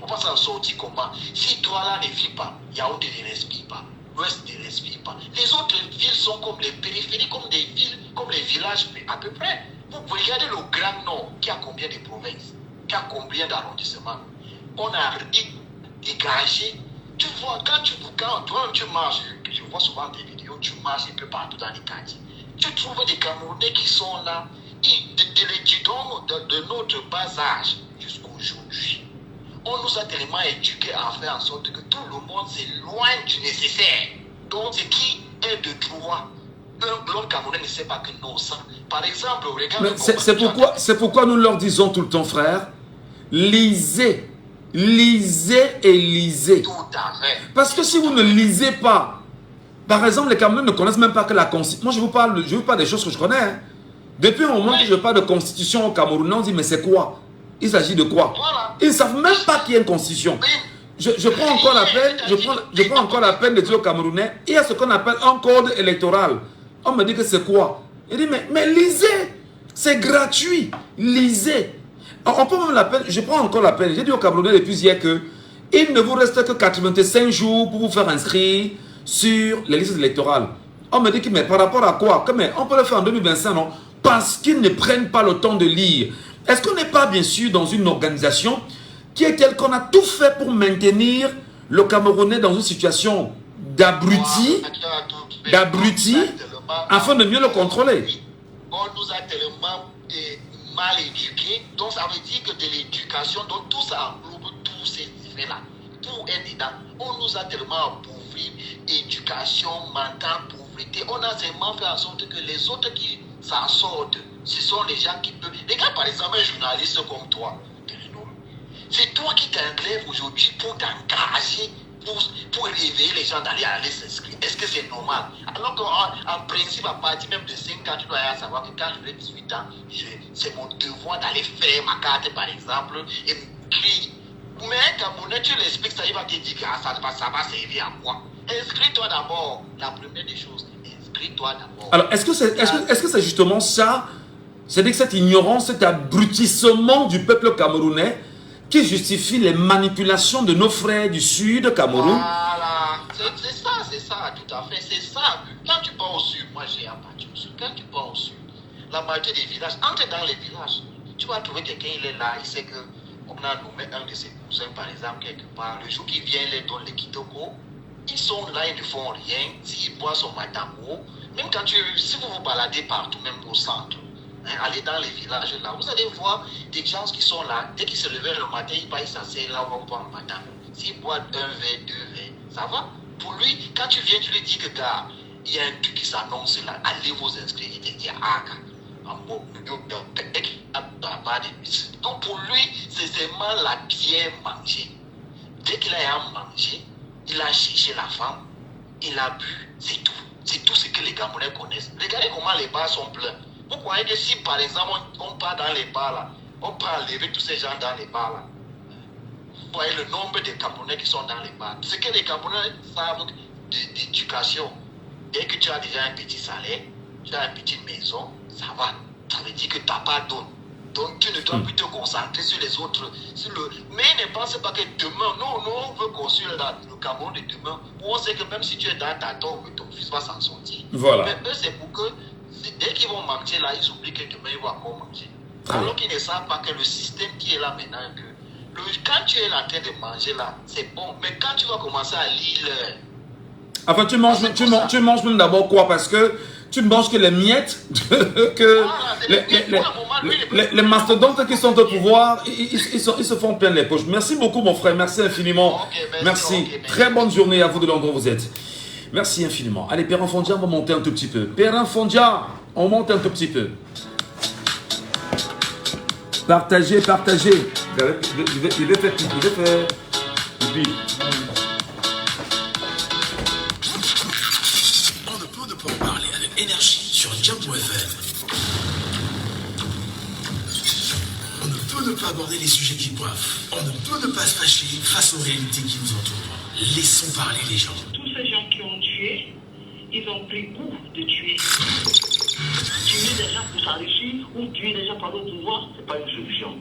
On va s'en sortir comment? Si toi là ne vis pas, Yaoundé ne respire pas. L'Ouest ne respire pas. Les autres villes sont comme les périphéries, comme des villes, comme les villages à peu près. Vous regardez le Grand Nord, qui a combien de provinces, qui a combien d'arrondissements. On a dégagé. Tu vois, quand tu marches, je vois souvent des vidéos, tu marches un peu partout dans les quartiers. Tu trouves des Camerounais qui sont là, de notre bas âge jusqu'à aujourd'hui. On nous a tellement éduqués à faire en sorte que tout le monde s'éloigne du nécessaire. Donc, ce qui est de droit, l'autre Camerounais ne sait pas que non, ça. Par exemple, regarde... C'est pourquoi nous leur disons tout le temps, frère, lisez. Lisez et lisez. Tout à fait. Parce que si vous ne lisez pas, par exemple, les Camerounais ne connaissent même pas que la Constitution... Moi, je vous parle des choses que je connais. Hein. Depuis un moment que je parle de Constitution au Cameroun, on dit, mais c'est quoi? Il s'agit de quoi? Voilà. Ils ne savent même pas qu'il y a une Constitution. Je prends encore la peine de dire aux Camerounais, il y a ce qu'on appelle un code électoral. On me dit que c'est quoi? Il dit, mais lisez. C'est gratuit. Lisez. On prend même la peine, je prends encore la peine. J'ai dit aux Camerounais depuis hier que il ne vous reste que 85 jours pour vous faire inscrire sur les listes électorales. On me dit que, mais par rapport à quoi? Que, mais on peut le faire en 2025, non? Parce qu'ils ne prennent pas le temps de lire. Est-ce qu'on n'est pas bien sûr dans une organisation qui est telle qu'on a tout fait pour maintenir le Camerounais dans une situation d'abruti, afin de mieux le contrôler? On nous a tellement mal éduqués, donc ça veut dire que de l'éducation, donc tout ça englobe tous ces effets-là. Tout est dedans. On nous a tellement appauvris, éducation, mentale, pauvreté. On a seulement fait en sorte que les autres qui s'en sortent, ce sont les gens qui peuvent. Regarde par exemple un journaliste comme toi, c'est toi qui t'enlèves aujourd'hui pour t'engager, pour réveiller les gens d'aller s'inscrire. Est-ce que c'est normal? Alors qu'en principe, à partir même de 5 ans, tu dois savoir que quand je vais 18 ans, c'est mon devoir d'aller faire ma carte, par exemple, et m'écrire. Mais un Camerounais, tu l'expliques, ça, il va te dire que ça va servir à quoi? Inscris-toi d'abord, la première des choses. Inscris-toi d'abord. Alors, est-ce que c'est justement ça? C'est-à-dire que cette ignorance, cet abrutissement du peuple camerounais qui justifie les manipulations de nos frères du Sud Cameroun? Voilà, c'est ça, tout à fait, c'est ça. Quand tu pars au Sud, moi j'ai appartenu au Sud, quand tu pars au Sud, la majorité des villages, entre dans les villages, tu vas trouver quelqu'un, il est là, il sait qu'on a nommé un de ses cousins, par exemple, quelque part, le jour qu'il vient, il les donne les kitoko, ils sont là, ils ne font rien, s'ils boivent son matango, même quand si vous vous baladez partout, même au centre, allez dans les villages là, vous allez voir des gens qui sont là, dès qu'ils se réveillent le matin, ils s'asseyent là, on va boire le matin. S'ils boivent un verre, 2 verres, ça va. Pour lui, quand tu viens, tu lui dis que gars, il y a un truc qui s'annonce là, allez vous inscrire, il te dit ah, donc pour lui, c'est seulement la pierre mangée. Dès qu'il a mangé, il a cherché la femme, il a bu, c'est tout. C'est tout ce que les Camerounais connaissent. Regardez comment les bars sont pleins. Vous croyez que si par exemple on part dans les bars là, on peut enlever tous ces gens dans les bars là, vous voyez le nombre de Camerounais qui sont dans les bars. Ce que les Camerounais savent d'éducation, dès que tu as déjà un petit salaire, tu as une petite maison, ça va. Ça veut dire que papa donne. Donc tu ne dois plus te concentrer sur les autres. Mais ne pense pas que demain, nous on veut construire le Cameroun de demain, où on sait que même si tu es dans ta tombe, ton fils va s'en sortir. Voilà. Mais eux, c'est pour que dès qu'ils vont manger là, ils oublient que demain ils vont encore manger. Alors qu'ils ne savent pas que le système qui est là maintenant, quand tu es en train de manger là, c'est bon. Mais quand tu vas commencer à lire... Enfin, tu manges même d'abord quoi? Parce que tu ne manges que les miettes, que les mastodontes qui sont au pouvoir, ils se font plein les poches. Merci beaucoup mon frère, merci infiniment. Merci. Très bonne journée à vous de l'endroit où vous êtes. Merci infiniment. Allez, Père Fondia, on va monter un tout petit peu. Père Fondia, on monte un tout petit peu. Partagez. Il veut faire pipi. On ne peut pas en parler avec énergie sur Djambou FM. On ne peut ne pas aborder les sujets qui coiffent. On ne peut ne pas se fâcher face aux réalités qui nous entourent. Laissons parler les gens. Tous ces gens qui ont tué, ils ont pris goût de tuer. Tuer des gens pour s'enrichir ou tuer des gens par le pouvoir, ce n'est pas une solution.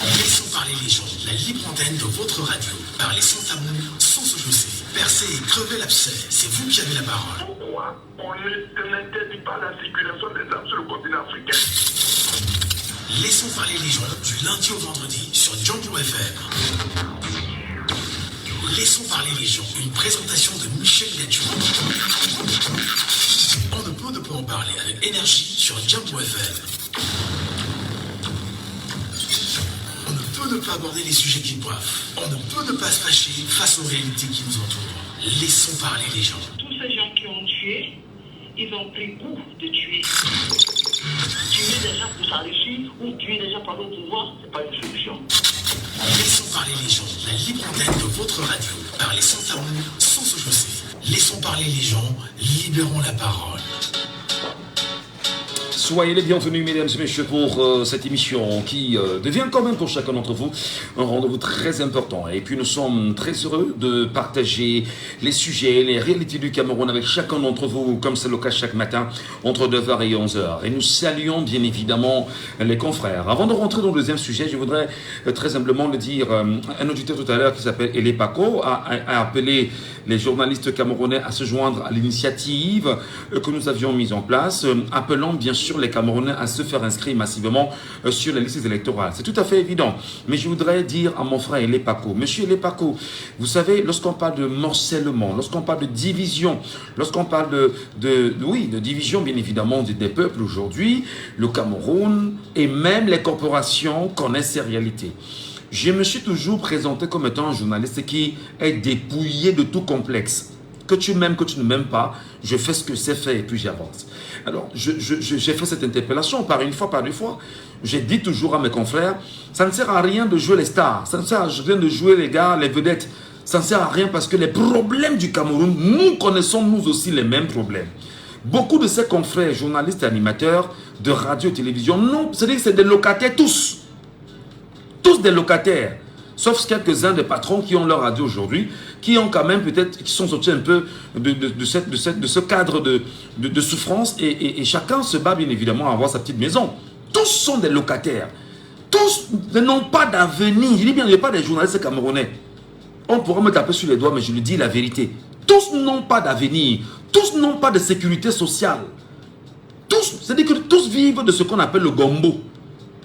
Laissons parler les gens. La libre antenne de votre radio. Parlez sans tabou, sans se chausser. Percez et crevez l'abcès. C'est vous qui avez la parole. Pourquoi on n'interdit pas la circulation des armes sur le continent africain? Laissons parler les gens du lundi au vendredi sur Djambou FM. Laissons parler les gens. Une présentation de Michel Gadjou. On ne peut en parler avec énergie sur Djambou FM. On ne peut ne pas aborder les sujets qui coiffent. On ne peut ne pas se fâcher face aux réalités qui nous entourent. Laissons parler les gens. Tous ces gens qui ont tué, ils ont pris goût de tuer. Tuer des gens pour s'enrichir ou tuer des gens par le pouvoir, ce n'est pas une solution. Laissons parler les gens. La libre antenne de votre radio. Parlez sans tabou, sans se chausser. Laissons parler les gens. Libérons la parole. Soyez les bienvenus, mesdames et messieurs, pour cette émission qui devient quand même pour chacun d'entre vous un rendez-vous très important. Et puis nous sommes très heureux de partager les sujets, les réalités du Cameroun avec chacun d'entre vous, comme c'est le cas chaque matin, entre 9h et 11h. Et nous saluons bien évidemment les confrères. Avant de rentrer dans le deuxième sujet, je voudrais très humblement le dire. Un auditeur tout à l'heure qui s'appelle Elé Paco a appelé les journalistes camerounais à se joindre à l'initiative que nous avions mise en place, appelant bien sûr sur les Camerounais à se faire inscrire massivement sur les listes électorales. C'est tout à fait évident. Mais je voudrais dire à mon frère Elepako, monsieur Elepako, vous savez, lorsqu'on parle de morcellement, lorsqu'on parle de division, lorsqu'on parle de division bien évidemment des peuples aujourd'hui, le Cameroun et même les corporations connaissent ces réalités. Je me suis toujours présenté comme étant un journaliste qui est dépouillé de tout complexe. Que tu m'aimes, que tu ne m'aimes pas, je fais ce que c'est fait et puis j'avance. Alors, j'ai fait cette interpellation par une fois, par deux fois. J'ai dit toujours à mes confrères, ça ne sert à rien de jouer les stars, ça ne sert à rien de jouer les gars, les vedettes. Ça ne sert à rien parce que les problèmes du Cameroun, nous connaissons nous aussi les mêmes problèmes. Beaucoup de ces confrères, journalistes et animateurs de radio et télévision, non, c'est-à-dire que c'est des locataires tous. Tous des locataires. Sauf quelques-uns des patrons qui ont leur radio aujourd'hui, qui ont quand même peut-être, qui sont sortis un peu de ce cadre de souffrance et chacun se bat bien évidemment à avoir sa petite maison. Tous sont des locataires. Tous n'ont pas d'avenir. Je dis bien, il n'y a pas des journalistes camerounais. On pourra me taper sur les doigts, mais je le dis la vérité. Tous n'ont pas d'avenir. Tous n'ont pas de sécurité sociale. Tous, c'est-à-dire que tous vivent de ce qu'on appelle le gombo.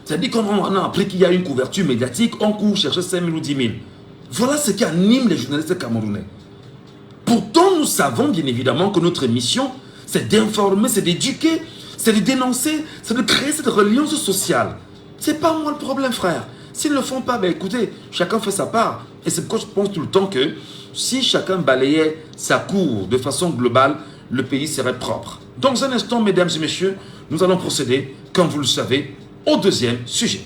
C'est-à-dire qu'on a appris qu'il y a une couverture médiatique, on court chercher 5 000 ou 10 000. Voilà ce qui anime les journalistes camerounais. Pourtant, nous savons bien évidemment que notre mission, c'est d'informer, c'est d'éduquer, c'est de dénoncer, c'est de créer cette reliance sociale. C'est pas moi le problème, frère. S'ils ne le font pas, ben écoutez, chacun fait sa part. Et c'est pourquoi je pense tout le temps que si chacun balayait sa cour de façon globale, le pays serait propre. Dans un instant, mesdames et messieurs, nous allons procéder, comme vous le savez, au deuxième sujet.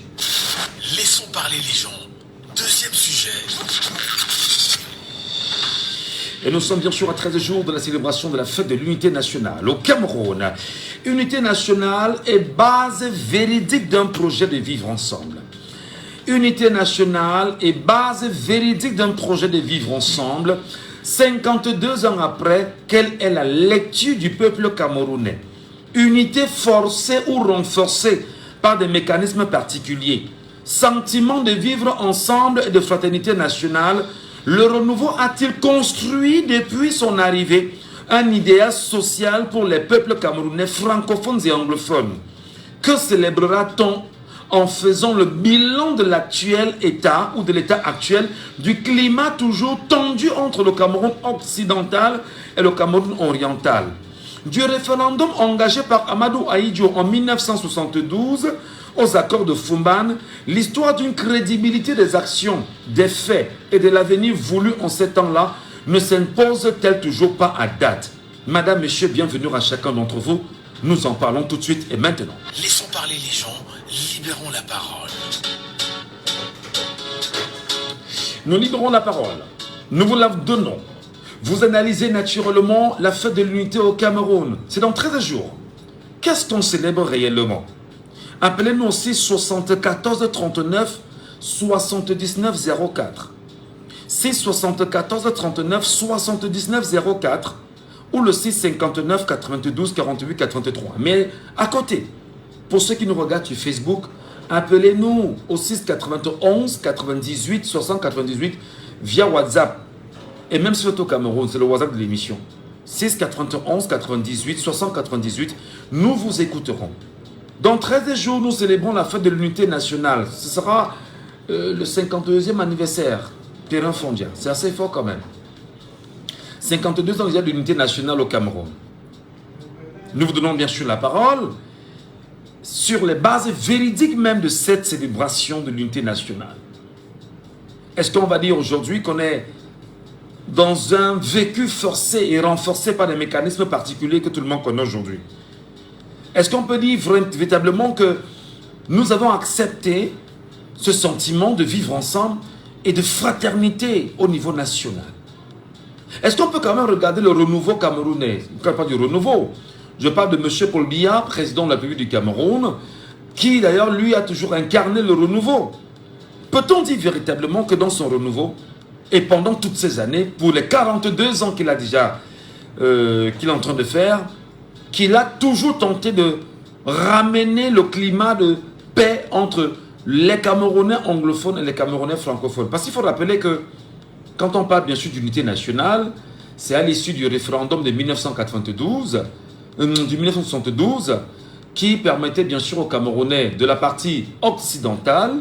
Laissons parler les gens. Deuxième sujet. Et nous sommes bien sûr à 13 jours de la célébration de la fête de l'unité nationale au Cameroun. Unité nationale est base véridique d'un projet de vivre ensemble. Unité nationale est base véridique d'un projet de vivre ensemble. 52 ans après, quelle est la lecture du peuple camerounais? Unité forcée ou renforcée par des mécanismes particuliers. Sentiment de vivre ensemble et de fraternité nationale, le renouveau a-t-il construit depuis son arrivée un idéal social pour les peuples camerounais francophones et anglophones? Que célébrera-t-on en faisant le bilan de l'actuel état ou de l'état actuel du climat toujours tendu entre le Cameroun occidental et le Cameroun oriental? Du référendum engagé par Amadou Ahidjo en 1972 aux accords de Fumban, l'histoire d'une crédibilité des actions, des faits et de l'avenir voulu en ces temps-là ne s'impose-t-elle toujours pas à date? Madame, Monsieur, bienvenue à chacun d'entre vous. Nous en parlons tout de suite et maintenant. Laissons parler les gens, libérons la parole. Nous libérons la parole. Nous vous la donnons. Vous analysez naturellement la fête de l'unité au Cameroun. C'est dans 13 jours. Qu'est-ce qu'on célèbre réellement? Appelez-nous aussi 74 39 79 04. 6 74 39 79 04 ou le 6 59 92 48 83. Mais à côté, pour ceux qui nous regardent sur Facebook, appelez-nous au 6 91 98 60 98 via WhatsApp. Et même si vous êtes au Cameroun, c'est le WhatsApp de l'émission. 6 91 98 60 98, nous vous écouterons. Dans 13 jours, nous célébrons la fête de l'unité nationale. Ce sera le 52e anniversaire. Terrain Fondia. C'est assez fort quand même. 52 ans déjà de l'unité nationale au Cameroun. Nous vous donnons bien sûr la parole sur les bases véridiques même de cette célébration de l'unité nationale. Est-ce qu'on va dire aujourd'hui qu'on est dans un vécu forcé et renforcé par des mécanismes particuliers que tout le monde connaît aujourd'hui? Est-ce qu'on peut dire véritablement que nous avons accepté ce sentiment de vivre ensemble et de fraternité au niveau national? Est-ce qu'on peut quand même regarder le renouveau camerounais? Je ne parle pas du renouveau. Je parle de M. Paul Biya, président de la République du Cameroun, qui d'ailleurs lui a toujours incarné le renouveau. Peut-on dire véritablement que dans son renouveau, et pendant toutes ces années, pour les 42 ans qu'il a déjà, qu'il est en train de faire, qu'il a toujours tenté de ramener le climat de paix entre les Camerounais anglophones et les Camerounais francophones? Parce qu'il faut rappeler que quand on parle bien sûr d'unité nationale, c'est à l'issue du référendum de 1972 qui permettait bien sûr aux Camerounais de la partie occidentale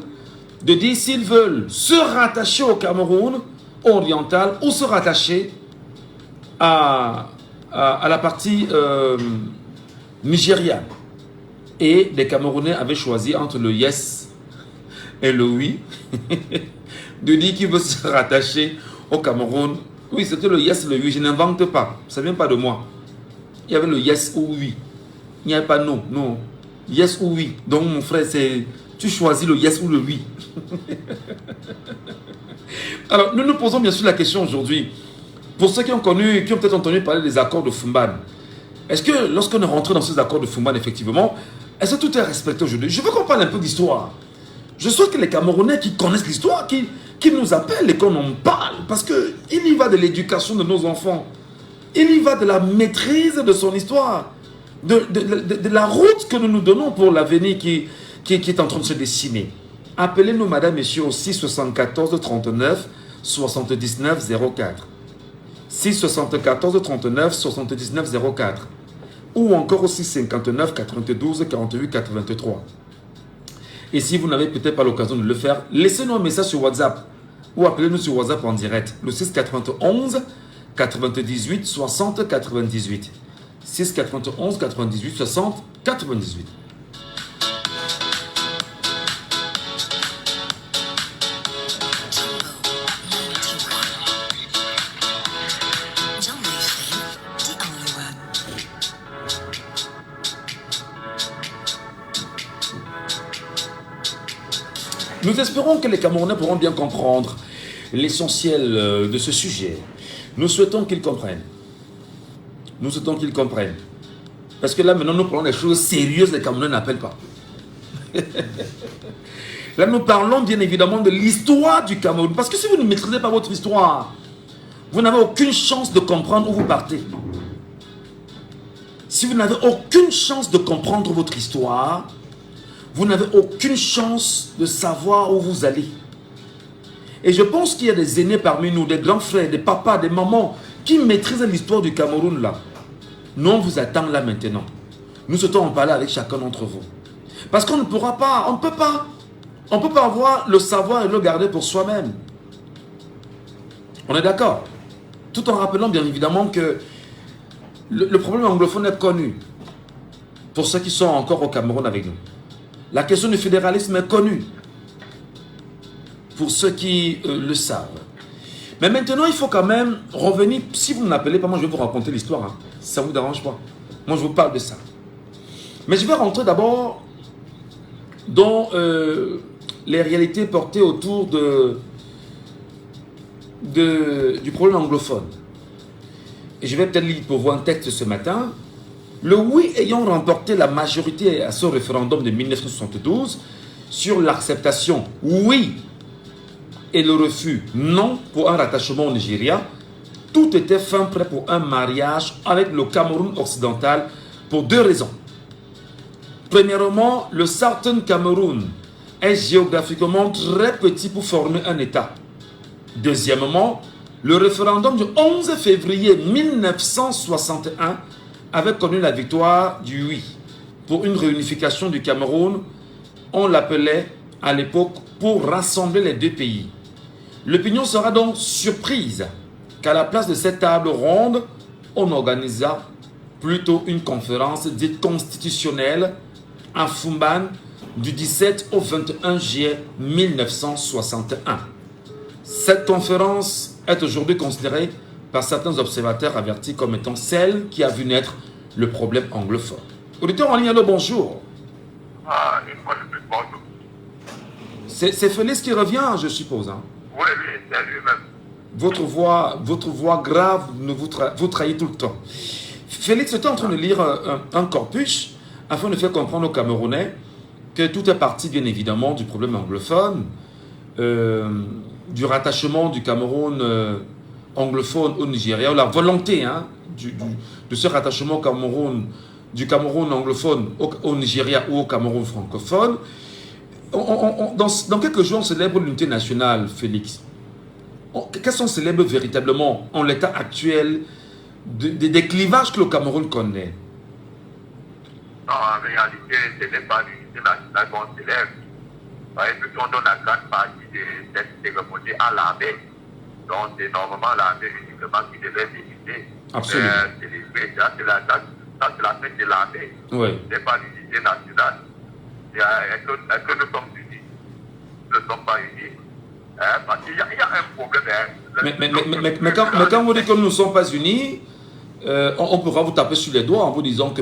de dire s'ils veulent se rattacher au Cameroun oriental ou se rattacher à la partie nigériane. Et les Camerounais avaient choisi entre le yes et le oui de dire qu'ils veulent se rattacher au Cameroun. Oui, c'était le yes et le oui, je n'invente pas, ça ne vient pas de moi. Il y avait le yes ou oui. Il n'y avait pas non, non. Yes ou oui. Donc mon frère, c'est tu choisis le yes ou le oui. Alors, nous nous posons bien sûr la question aujourd'hui. Pour ceux qui ont peut-être entendu parler des accords de Fumban, est-ce que lorsqu'on est rentré dans ces accords de Fumban, effectivement, est-ce que tout est respecté aujourd'hui? Je veux qu'on parle un peu d'histoire. Je souhaite que les Camerounais qui connaissent l'histoire, qui nous appellent et qu'on en parle. Parce qu'il y va de l'éducation de nos enfants. Il y va de la maîtrise de son histoire. De la route que nous nous donnons pour l'avenir qui est en train de se dessiner. Appelez-nous, madame, messieurs, au 674 39 79 04. 674 39 79 04. Ou encore au 659 92 48 83. Et si vous n'avez peut-être pas l'occasion de le faire, laissez-nous un message sur WhatsApp. Ou appelez-nous sur WhatsApp en direct. Le 691 98 60 98. 691 98 60 98. Nous espérons que les Camerounais pourront bien comprendre l'essentiel de ce sujet. Nous souhaitons qu'ils comprennent. Nous souhaitons qu'ils comprennent. Parce que là, maintenant, nous parlons des choses sérieuses, les Camerounais n'appellent pas. Là, nous parlons bien évidemment de l'histoire du Cameroun. Parce que si vous ne maîtrisez pas votre histoire, vous n'avez aucune chance de comprendre où vous partez. Si vous n'avez aucune chance de comprendre votre histoire, vous n'avez aucune chance de savoir où vous allez. Et je pense qu'il y a des aînés parmi nous, des grands frères, des papas, des mamans, qui maîtrisent l'histoire du Cameroun là. Nous, on vous attend là maintenant. Nous souhaitons en parler avec chacun d'entre vous. Parce qu'on ne pourra pas, on ne peut pas avoir le savoir et le garder pour soi-même. On est d'accord? Tout en rappelant bien évidemment que le problème anglophone est connu. Pour ceux qui sont encore au Cameroun avec nous. La question du fédéralisme est connue. Pour ceux qui le savent. Mais maintenant, il faut quand même revenir. Si vous ne m'appelez pas, moi je vais vous raconter l'histoire. Hein. Si ça ne vous dérange pas. Moi je vous parle de ça. Mais je vais rentrer d'abord dans les réalités portées autour du problème anglophone. Et je vais peut-être lire pour vous un texte ce matin. Le oui ayant remporté la majorité à ce référendum de 1972 sur l'acceptation oui et le refus non pour un rattachement au Nigeria, tout était fin prêt pour un mariage avec le Cameroun occidental pour deux raisons. Premièrement, le Southern Cameroun est géographiquement très petit pour former un État. Deuxièmement, le référendum du 11 février 1961 avait connu la victoire du oui pour une réunification du Cameroun. On l'appelait à l'époque pour rassembler les deux pays. L'opinion sera donc surprise qu'à la place de cette table ronde, on organisa plutôt une conférence dite constitutionnelle à Fumban du 17 au 21 juillet 1961. Cette conférence est aujourd'hui considérée par certains observateurs avertis comme étant celle qui a vu naître le problème anglophone. Auditeur en ligne, allô, bonjour. Ah, une fois de plus, bonjour. C'est Félix qui revient, je suppose. Hein? Oui, oui, c'est lui-même. Votre voix grave vous trahit tout le temps. Félix était en train de lire un corpus afin de faire comprendre aux Camerounais que tout est parti bien évidemment du problème anglophone, du rattachement du Cameroun anglophone au Nigeria, ou la volonté de ce rattachement du Cameroun anglophone au Nigeria ou au Cameroun francophone. Dans quelques jours, on célèbre l'unité nationale, Félix. Qu'est-ce qu'on célèbre véritablement en l'état actuel des clivages que le Cameroun connaît? Non, réalité, ce n'est pas l'unité nationale qu'on célèbre. Et puis on donne la grande partie de cette cérémonie à l'armée. Donc c'est normalement l'armée uniquement qui devait décider. Absolument. Ça c'est la fête de l'armée. Oui. Ce n'est pas l'unité nationale. Est-ce que nous sommes unis? Nous ne sommes pas unis. Parce qu'il y a un problème. Mais quand vous dites que nous ne sommes pas unis, on pourra vous taper sur les doigts en vous disant que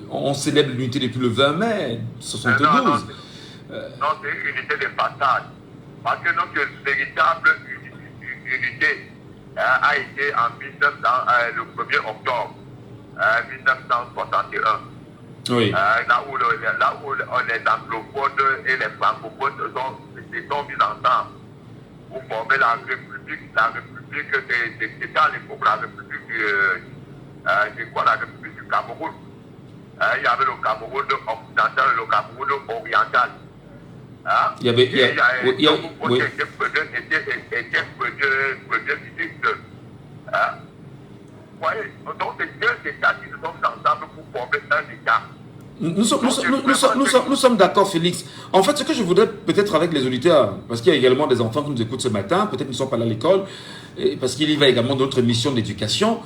on célèbre l'unité depuis le 20 mai 72. Non, c'est une unité de passage. Parce que notre véritable unité a été en le 1er octobre 1961. Oui. Là où les anglophones et les francophones se sont mis ensemble pour former la République. La République, c'était à l'époque la République la République du Cameroun. Il y avait le Cameroun occidental et le Cameroun oriental. Il y avait... Donc, c'est deux États qui se sont ensemble pour former un État. Nous sommes d'accord, Félix. En fait, ce que je voudrais peut-être avec les auditeurs, parce qu'il y a également des enfants qui nous écoutent ce matin, peut-être qu'ils ne sont pas allés à l'école, parce qu'il y va également d'autres missions d'éducation.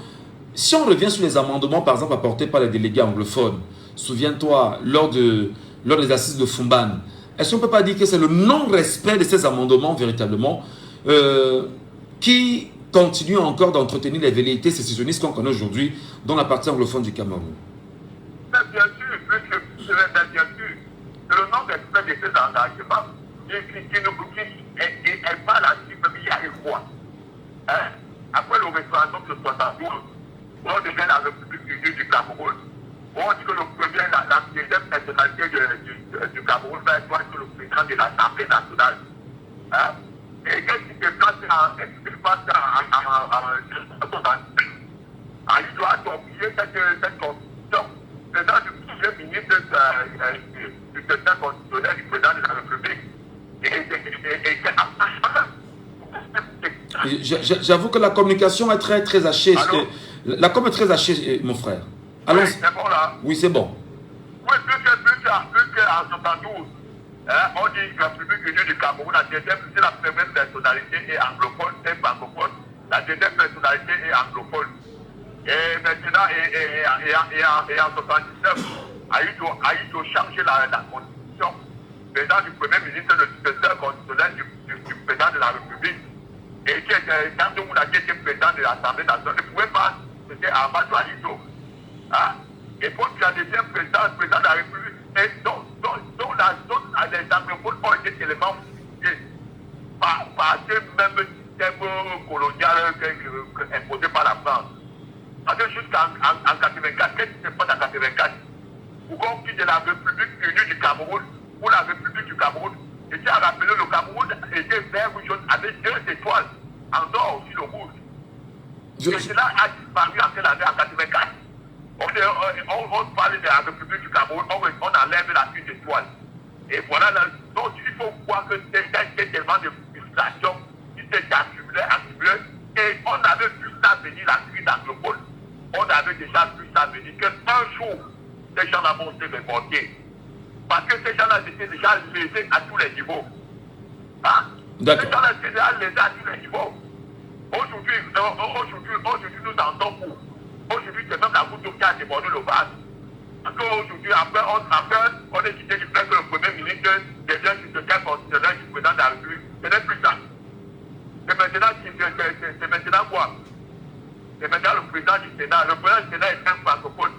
Si on revient sur les amendements, par exemple, apportés par les délégués anglophones, souviens-toi, lors des assises de Fumban, est-ce qu'on ne peut pas dire que c'est le non-respect de ces amendements, véritablement, qui continue encore d'entretenir les velléités sécessionnistes qu'on connaît aujourd'hui dans la partie anglophone du Cameroun? Bien sûr, c'est le non-respect de ces engagements qui est pas la cible, mais il y a quoi? Après le référendum de 72, on devient la République unie du Cameroun. On dit que la deuxième personnalité du Cameroun va être le président de l'Assemblée nationale. Et qu'est-ce qui se passe il doit oublier cette constitution. Le président du premier ministre du secteur constitutionnel du président de la République. J'avoue que la communication est très, très hachée. La com est très hachée, mon frère. Allons. Oui, c'est bon là. Oui, c'est bon. Oui, plus qu'en 72, on dit que la République unie du Cameroun, la deuxième, c'est la première personnalité est anglophone, c'est francophone. La deuxième personnalité est anglophone. Et maintenant, et en 79, Aïdo changer la constitution. Président du premier ministre, le secrétaire constitutionnel du président de la République, et qui était, quand on a été président de l'Assemblée nationale, ne pouvait pas, c'était Amadou Aïdo. Et pour que la deuxième président de la République, et dont les anglophones ont été tellement fouillés par ce même système colonial imposé par la France. Parce que jusqu'en 84, qu'est-ce qui se passe en 84? Pourquoi on quitte la République unie du Cameroun pour la République du Cameroun? Et tu as rappelé, le Cameroun était vert ou jaune avec 2 étoiles, en dehors aussi le rouge. Et cela a disparu en quelle année? En 84. On parle de la République du Cameroun, on enlève la 1 étoile. Et voilà, donc il faut voir que c'était tellement de frustration qui s'est accumulé. Et on avait vu ça venir, la crise anglophone. On avait déjà vu ça venir, qu'un jour, ces gens-là vont se révolter. Parce que ces gens-là étaient déjà lésés à tous les niveaux. Ces gens-là étaient déjà lésés à tous les niveaux. Aujourd'hui, nous en sommes où? Aujourd'hui, c'est même la goutte d'eau qui a débordé le vase. Parce qu'aujourd'hui, après, on est quitté du fait que le Premier ministre devient du secrétaire constitutionnel du président de la République. Ce n'est plus ça. C'est maintenant quoi? C'est maintenant le président du Sénat. Le président du Sénat est un francophone.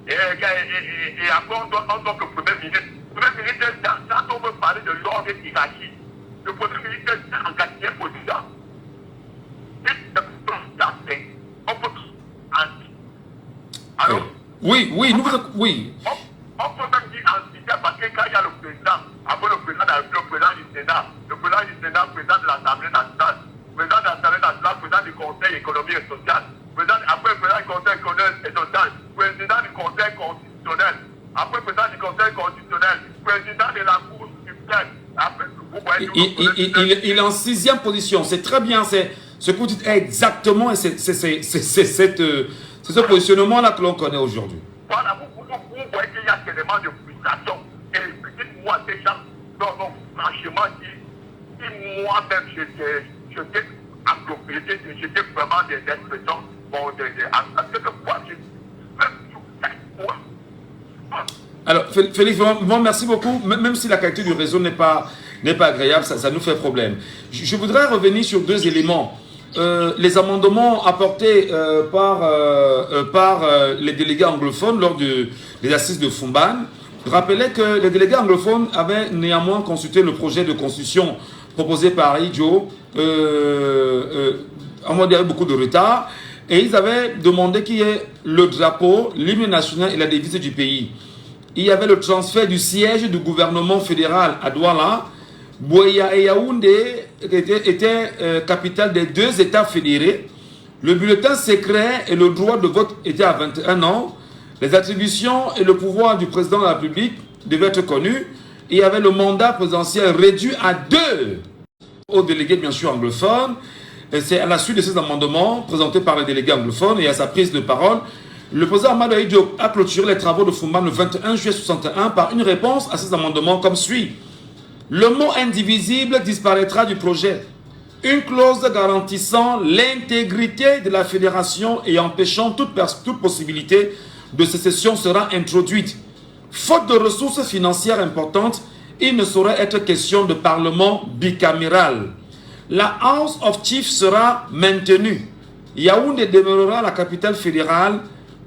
Et après, on doit le Premier ministre. Le Premier ministre, quand on veut parler de l'ordre et hiérarchie, le Premier ministre est en 4e position. On peut alors, oui. On peut même dire anti-système parce que quand il y a le président, après le président du Sénat, le président de l'Assemblée nationale, président de l'Assemblée nationale, président du Conseil économique et social, après le président du Conseil économique et social, président du Conseil constitutionnel, après le président du Conseil constitutionnel, président de la Cour suprême, après il est en 6e position, c'est très bien, ce que vous dites exactement, et c'est ce positionnement-là que l'on connaît aujourd'hui. Voilà, vous voyez qu'il y a élément de frustration. Et dites-moi ces gens, non, franchement dit, moi-même j'étais approprié, j'étais vraiment des expressions, bon, Alors, Félix, vraiment, merci beaucoup. Même si la qualité du réseau n'est pas agréable, ça nous fait problème. Je voudrais revenir sur deux éléments. Les amendements apportés par les délégués anglophones lors des assises de Fumban rappelaient que les délégués anglophones avaient néanmoins consulté le projet de constitution proposé par Ijo, à moins d'y avoir beaucoup de retard, et ils avaient demandé qu'il y ait le drapeau, l'hymne national et la devise du pays. Il y avait le transfert du siège du gouvernement fédéral à Douala. Buea et Yaoundé étaient capitales des deux États fédérés. Le bulletin secret et le droit de vote étaient à 21 ans. Les attributions et le pouvoir du président de la République devaient être connus. Il y avait le mandat présidentiel réduit à 2 aux délégués, bien sûr, anglophones. C'est à la suite de ces amendements présentés par les délégués anglophones et à sa prise de parole, le président Amadou Diop a clôturé les travaux de Fumban le 21 juillet 61 par une réponse à ces amendements comme suit. Le mot indivisible disparaîtra du projet. Une clause garantissant l'intégrité de la fédération et empêchant toute possibilité de sécession sera introduite. Faute de ressources financières importantes, il ne saurait être question de parlement bicaméral. La House of Chiefs sera maintenue. Yaoundé demeurera la capitale fédérale.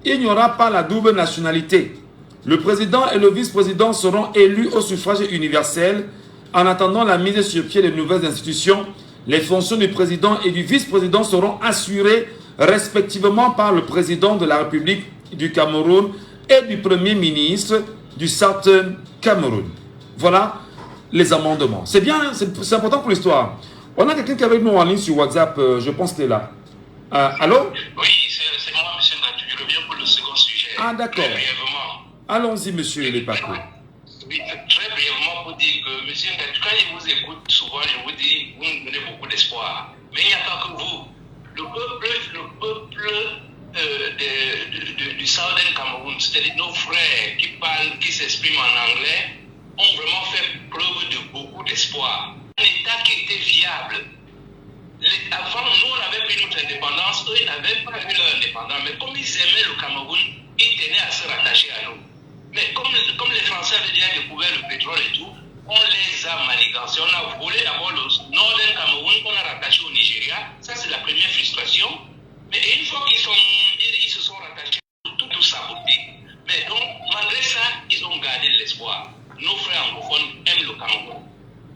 Il n'y aura pas la double nationalité. Le président et le vice-président seront élus au suffrage universel. En attendant la mise sur pied des nouvelles institutions, les fonctions du président et du vice-président seront assurées respectivement par le président de la République du Cameroun et du premier ministre du Southern Cameroun. Voilà les amendements. C'est bien, c'est important pour l'histoire. On a quelqu'un qui est avec nous en ligne sur WhatsApp, je pense qu'il est là. Allô? Oui, c'est moi, monsieur Ngatu. Je reviens pour le second sujet. Ah, d'accord. Très brièvement. Allons-y, monsieur Lepaco. Oui, très brièvement pour dire que, monsieur Ngatu, quand je vous écoute souvent, je vous dis, vous me donnez beaucoup d'espoir. Mais il n'y a pas que vous. Le peuple du Southern Cameroun, c'est-à-dire nos frères qui parlent, qui s'expriment en anglais, ont vraiment fait preuve de beaucoup d'espoir. Un État qui était viable. Avant, nous, on avait pris notre indépendance, eux, ils n'avaient pas eu leur indépendance. Mais comme ils aimaient le Cameroun, ils tenaient à se rattacher à nous. Mais comme les Français avaient déjà découvert le pétrole et tout, on les a manigancés. On a volé d'abord le Northern Cameroun qu'on a rattaché au Nigeria. Ça, c'est la première frustration. Mais une fois qu'ils se sont rattachés, tout saboté. Mais donc, malgré ça, ils ont gardé l'espoir. Nos frères anglophones aiment le Cameroun.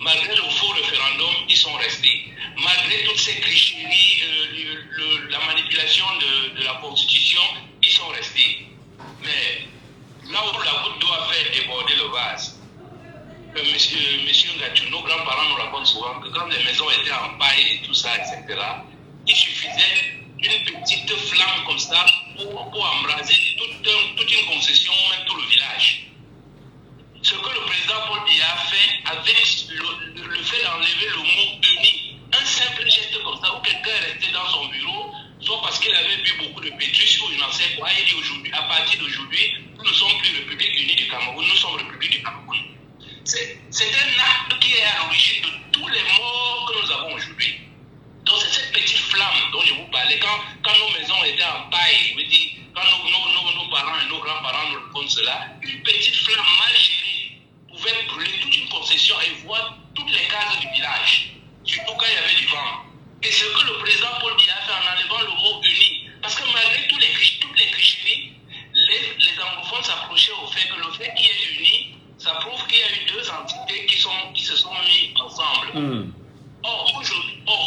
Malgré le faux référendum, ils sont restés. Malgré toutes ces tricheries, la manipulation de la Constitution, ils sont restés. Mais là où la goutte d'eau a fait déborder le vase, monsieur Ngatu, nos grands-parents nous racontent souvent que quand les maisons étaient en paille et tout ça, etc., il suffisait d'une petite flamme comme ça pour embraser toute une concession, même tout le village. Ce que le président Paul Biya a fait avec le fait d'enlever le mot uni, un simple geste comme ça, où quelqu'un est resté dans son bureau, soit parce qu'il avait bu beaucoup de pétrus ou il n'en sait quoi, il dit aujourd'hui, à partir d'aujourd'hui, nous ne sommes plus République unie du Cameroun, nous sommes République du Cameroun. C'est un acte qui est à l'origine de tous les morts que nous avons aujourd'hui. Donc c'est cette petite flamme dont je vous parlais. Quand nos maisons étaient en paille, je veux dire, quand nos parents et nos grands-parents nous racontent cela, une petite flamme mal gérée pouvait brûler toute une concession et voir toutes les cases du village, surtout quand il y avait du vent. Et ce que le président Paul Biya a fait en enlevant le mot uni, parce que malgré toutes les tricheries, les anglophones s'approchaient au fait que le fait qu'il y ait uni, ça prouve qu'il y a eu deux entités qui se sont mises ensemble. Or,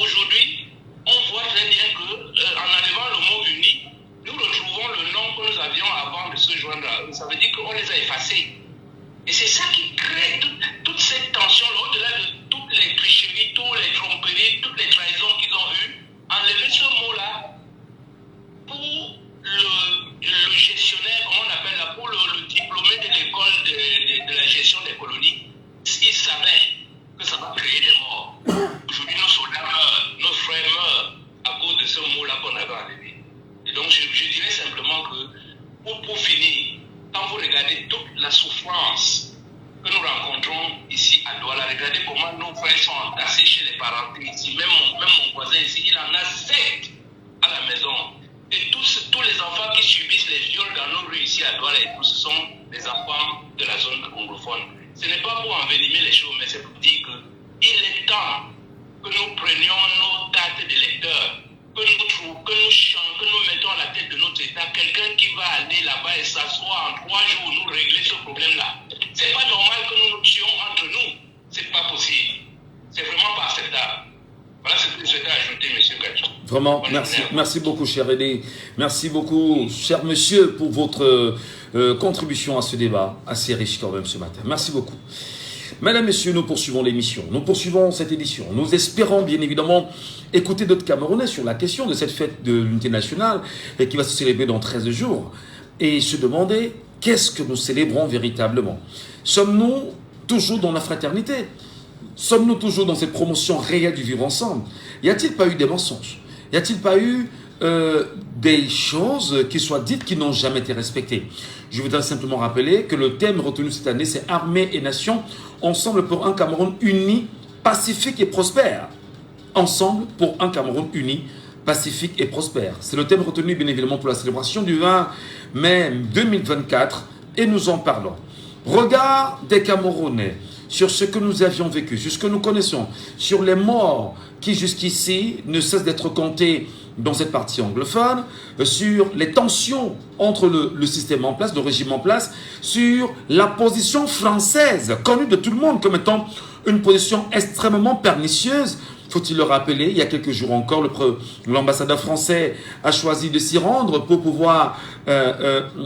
aujourd'hui, on voit très bien qu'en enlevant le mot uni, nous retrouvons le nom que nous avions avant de se joindre à eux. Ça veut dire qu'on les a effacés. Et c'est ça qui crée toute cette tension, au-delà de toutes les tricheries, toutes les tromperies, toutes les trahisons qu'ils ont eues. Enlever ce mot-là pour le gestionnaire, comment on appelle là, pour le diplômé de l'école de la gestion des colonies, il savait que ça va créer des morts. Aujourd'hui, nos soldats meurent, nos frères meurent à cause de ce mot-là qu'on avait enlevé. Et donc, je dirais simplement que, pour finir, quand vous regardez toute la souffrance et tout, ce sont des enfants de la zone anglophone. Ce n'est pas pour envenimer les choses, mais c'est pour dire qu'il est temps que nous prenions nos cartes d'électeurs, que nous mettons à la tête de notre État quelqu'un qui va aller là-bas et s'asseoir en 3 jours, nous régler ce problème-là. C'est pas normal que nous nous tuions entre nous. C'est pas possible. C'est vraiment pas acceptable. Voilà ce que je souhaitais ajouter, M. Gadjo. Vraiment, merci beaucoup, cher Aidé. Merci beaucoup, cher monsieur, pour votre contribution à ce débat, assez riche quand même ce matin. Merci beaucoup. Mesdames, Messieurs, nous poursuivons l'émission. Nous poursuivons cette édition. Nous espérons, bien évidemment, écouter d'autres Camerounais sur la question de cette fête de l'unité nationale et qui va se célébrer dans 13 jours et se demander qu'est-ce que nous célébrons véritablement. Sommes-nous toujours dans la fraternité? Sommes-nous toujours dans cette promotion réelle du vivre ensemble? Y a-t-il pas eu des mensonges? Y a-t-il pas eu des choses qui soient dites qui n'ont jamais été respectées? Je voudrais simplement rappeler que le thème retenu cette année, c'est Armée et Nation, ensemble pour un Cameroun uni, pacifique et prospère. Ensemble pour un Cameroun uni, pacifique et prospère. C'est le thème retenu bien évidemment pour la célébration du 20 mai 2024 et nous en parlons. Regard des Camerounais sur ce que nous avions vécu, sur ce que nous connaissons, sur les morts qui jusqu'ici ne cessent d'être comptés dans cette partie anglophone, sur les tensions entre le système en place, le régime en place, sur la position française, connue de tout le monde comme étant une position extrêmement pernicieuse. Faut-il le rappeler, il y a quelques jours encore, l'ambassadeur français a choisi de s'y rendre pour pouvoir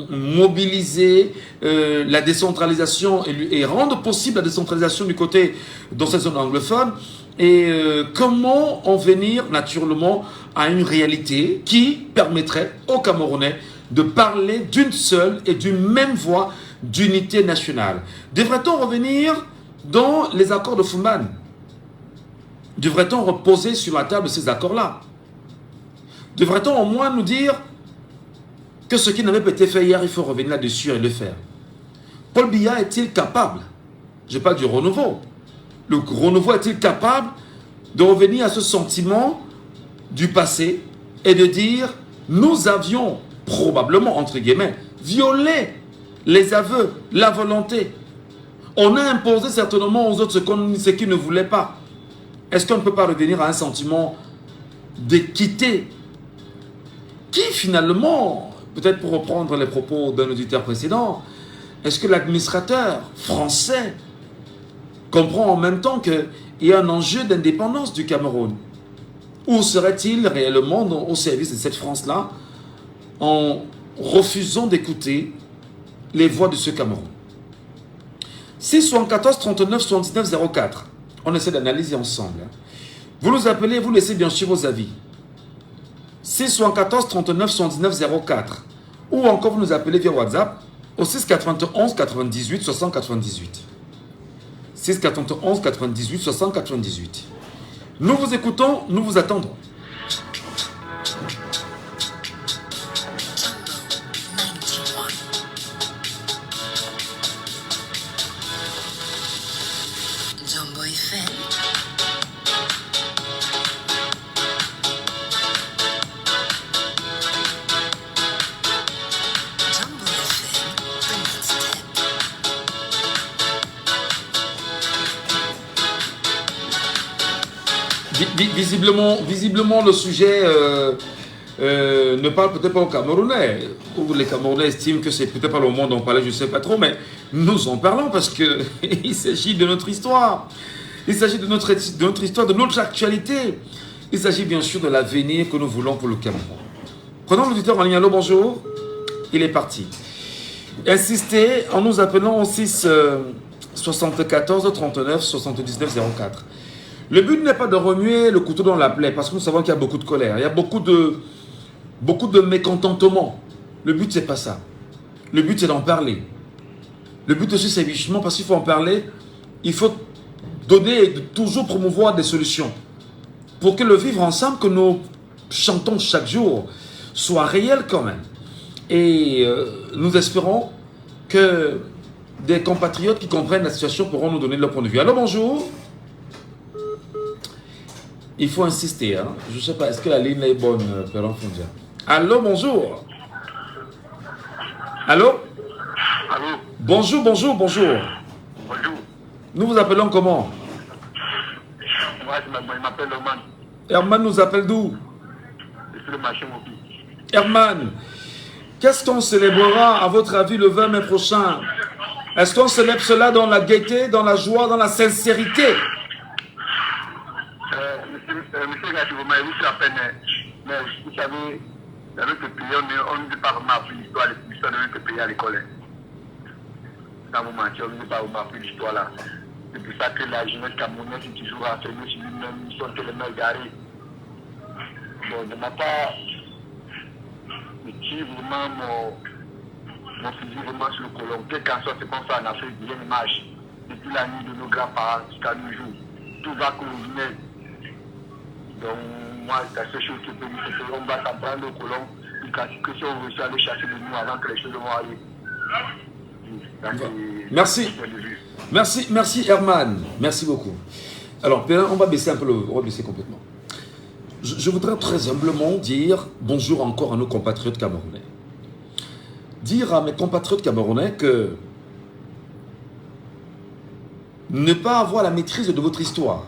mobiliser la décentralisation et rendre possible la décentralisation du côté dans cette zone anglophone. Et comment en venir naturellement à une réalité qui permettrait aux Camerounais de parler d'une seule et d'une même voix d'unité nationale. Devrait-on revenir dans les accords de Fumban? Devrait-on reposer sur la table ces accords-là? Devrait-on au moins nous dire que ce qui n'avait pas été fait hier, il faut revenir là-dessus et le faire? Paul Biya est-il capable, je parle du renouveau, le renouveau est-il capable de revenir à ce sentiment du passé et de dire nous avions probablement, entre guillemets, violé les aveux, la volonté. On a imposé certainement aux autres ce qu'ils ne voulaient pas. Est-ce qu'on ne peut pas revenir à un sentiment d'équité qui finalement, peut-être pour reprendre les propos d'un auditeur précédent, est-ce que l'administrateur français comprend en même temps qu'il y a un enjeu d'indépendance du Cameroun? Ou serait-il réellement au service de cette France-là en refusant d'écouter les voix de ce Cameroun? 674 39 79 04. On essaie d'analyser ensemble. Vous nous appelez, vous laissez bien sûr vos avis. 674 39 79 04. Ou encore vous nous appelez via WhatsApp au 691 98 60 98. 691 98 60 98. Nous vous écoutons, nous vous attendons. Visiblement, le sujet ne parle peut-être pas aux Camerounais. Ou les Camerounais estiment que c'est peut-être pas le moment d'en parler, je ne sais pas trop, mais nous en parlons parce qu'il s'agit de notre histoire. Il s'agit de notre histoire, de notre actualité. Il s'agit bien sûr de l'avenir que nous voulons pour le Cameroun. Prenons l'auditeur en ligne. Allô, bonjour. Il est parti. Insistez en nous appelant au 6 74 39 79 04. Le but n'est pas de remuer le couteau dans la plaie, parce que nous savons qu'il y a beaucoup de colère, il y a beaucoup de mécontentement. Le but, c'est pas ça. Le but, c'est d'en parler. Le but aussi, c'est justement parce qu'il faut en parler, il faut donner et toujours promouvoir des solutions pour que le vivre ensemble que nous chantons chaque jour soit réel quand même. Et nous espérons que des compatriotes qui comprennent la situation pourront nous donner leur point de vue. Alors bonjour. Il faut insister, hein. Je ne sais pas, est-ce que la ligne est bonne, Perron Fondia? Allô, bonjour. Allô? Bonjour, bonjour, bonjour. Bonjour. Nous vous appelons comment? Moi, je m'appelle Oman. Herman nous appelle d'où? Je suis le marché mobile. Herman, qu'est-ce qu'on célébrera à votre avis le 20 mai prochain? Est-ce qu'on célèbre cela dans la gaieté, dans la joie, dans la sincérité? Monsieur Gatti, vous m'avez dit la peine, mais vous savez, dans notre pays, on ne dit pas vraiment appris l'histoire de notre pays à l'école. Dans mon mentir, on ne dit pas vraiment appris l'histoire là. C'est pour ça que la jeunesse camerounaise est toujours renseignée sur lui-même, ils sont tellement égarés. Bon, de ma part, je tire vraiment mon fusil vraiment sur le colon. Quel qu'en soit ce qu'on fait en Afrique, il y a une image. Depuis la nuit de nos grands-parents jusqu'à nos jours, tout va coloniser. Donc, moi, la seule chose que je peux dire, c'est qu'on va s'en prendre au colon, que si on réussit à aller chercher de nous avant que les choses vont aller. Merci. Merci Herman. Merci beaucoup. Alors, on va baisser un peu on va baisser complètement. Je voudrais très humblement dire bonjour encore à nos compatriotes camerounais. Dire à mes compatriotes camerounais que ne pas avoir la maîtrise de votre histoire,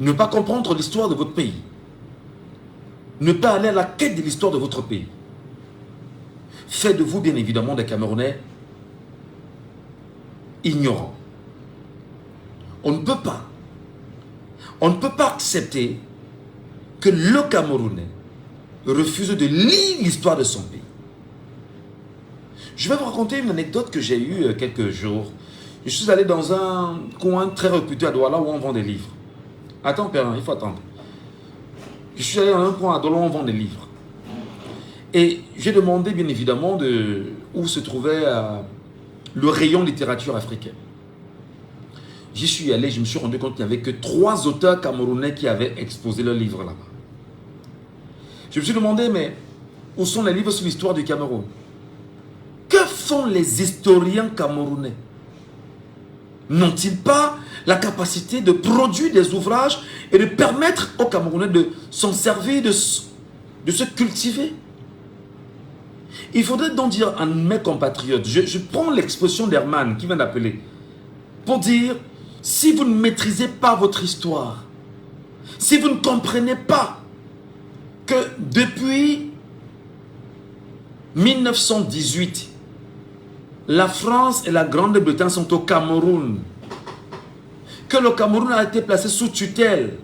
ne pas comprendre l'histoire de votre pays, ne pas aller à la quête de l'histoire de votre pays, fait de vous bien évidemment des Camerounais ignorants. On ne peut pas accepter que le Camerounais refuse de lire l'histoire de son pays. Je vais vous raconter une anecdote que j'ai eue quelques jours. Je suis allé dans un coin très réputé à Douala où on vend des livres. Attends, Père, il faut attendre. Je suis allé dans un coin à Douala où on vend des livres. Et j'ai demandé bien évidemment où se trouvait le rayon littérature africaine. J'y suis allé, je me suis rendu compte qu'il n'y avait que 3 auteurs camerounais qui avaient exposé leurs livres là-bas. Je me suis demandé, mais où sont les livres sur l'histoire du Cameroun? Que font les historiens camerounais? N'ont-ils pas la capacité de produire des ouvrages et de permettre aux Camerounais de s'en servir, de se cultiver? Il faudrait donc dire à mes compatriotes, je prends l'expression d'Herman qui vient d'appeler, pour dire, si vous ne maîtrisez pas votre histoire, si vous ne comprenez pas que depuis 1918, la France et la Grande-Bretagne sont au Cameroun, que le Cameroun a été placé sous tutelle,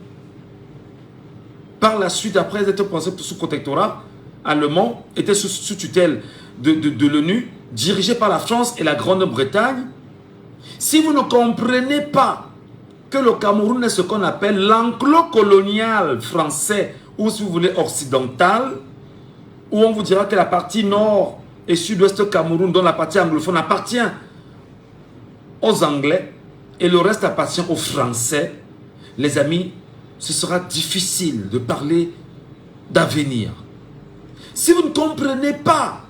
par la suite, après être placé sous protectorat allemand, était sous tutelle de l'ONU, dirigé par la France et la Grande-Bretagne. Si vous ne comprenez pas que le Cameroun est ce qu'on appelle l'enclos colonial français, ou si vous voulez occidental, où on vous dira que la partie nord et sud-ouest Cameroun, dont la partie anglophone appartient aux Anglais et le reste appartient aux Français, les amis, ce sera difficile de parler d'avenir. Si vous ne comprenez pas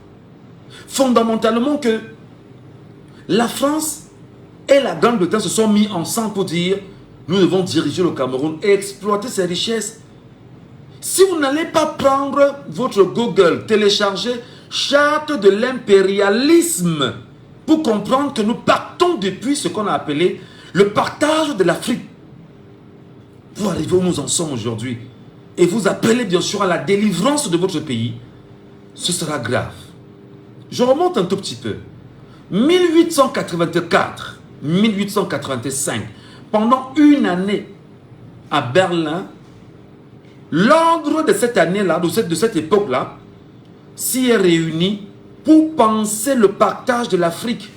fondamentalement que la France et la Grande-Bretagne se sont mis ensemble pour dire nous devons diriger le Cameroun et exploiter ses richesses. Si vous n'allez pas prendre votre Google, télécharger charte de l'impérialisme pour comprendre que nous partons depuis ce qu'on a appelé le partage de l'Afrique. Vous arrivez où nous en sommes aujourd'hui et vous appelez bien sûr à la délivrance de votre pays, ce sera grave. Je remonte un tout petit peu. 1884, 1885, pendant une année à Berlin, l'ordre de cette année-là, de cette époque-là, s'y est réuni pour penser le partage de l'Afrique.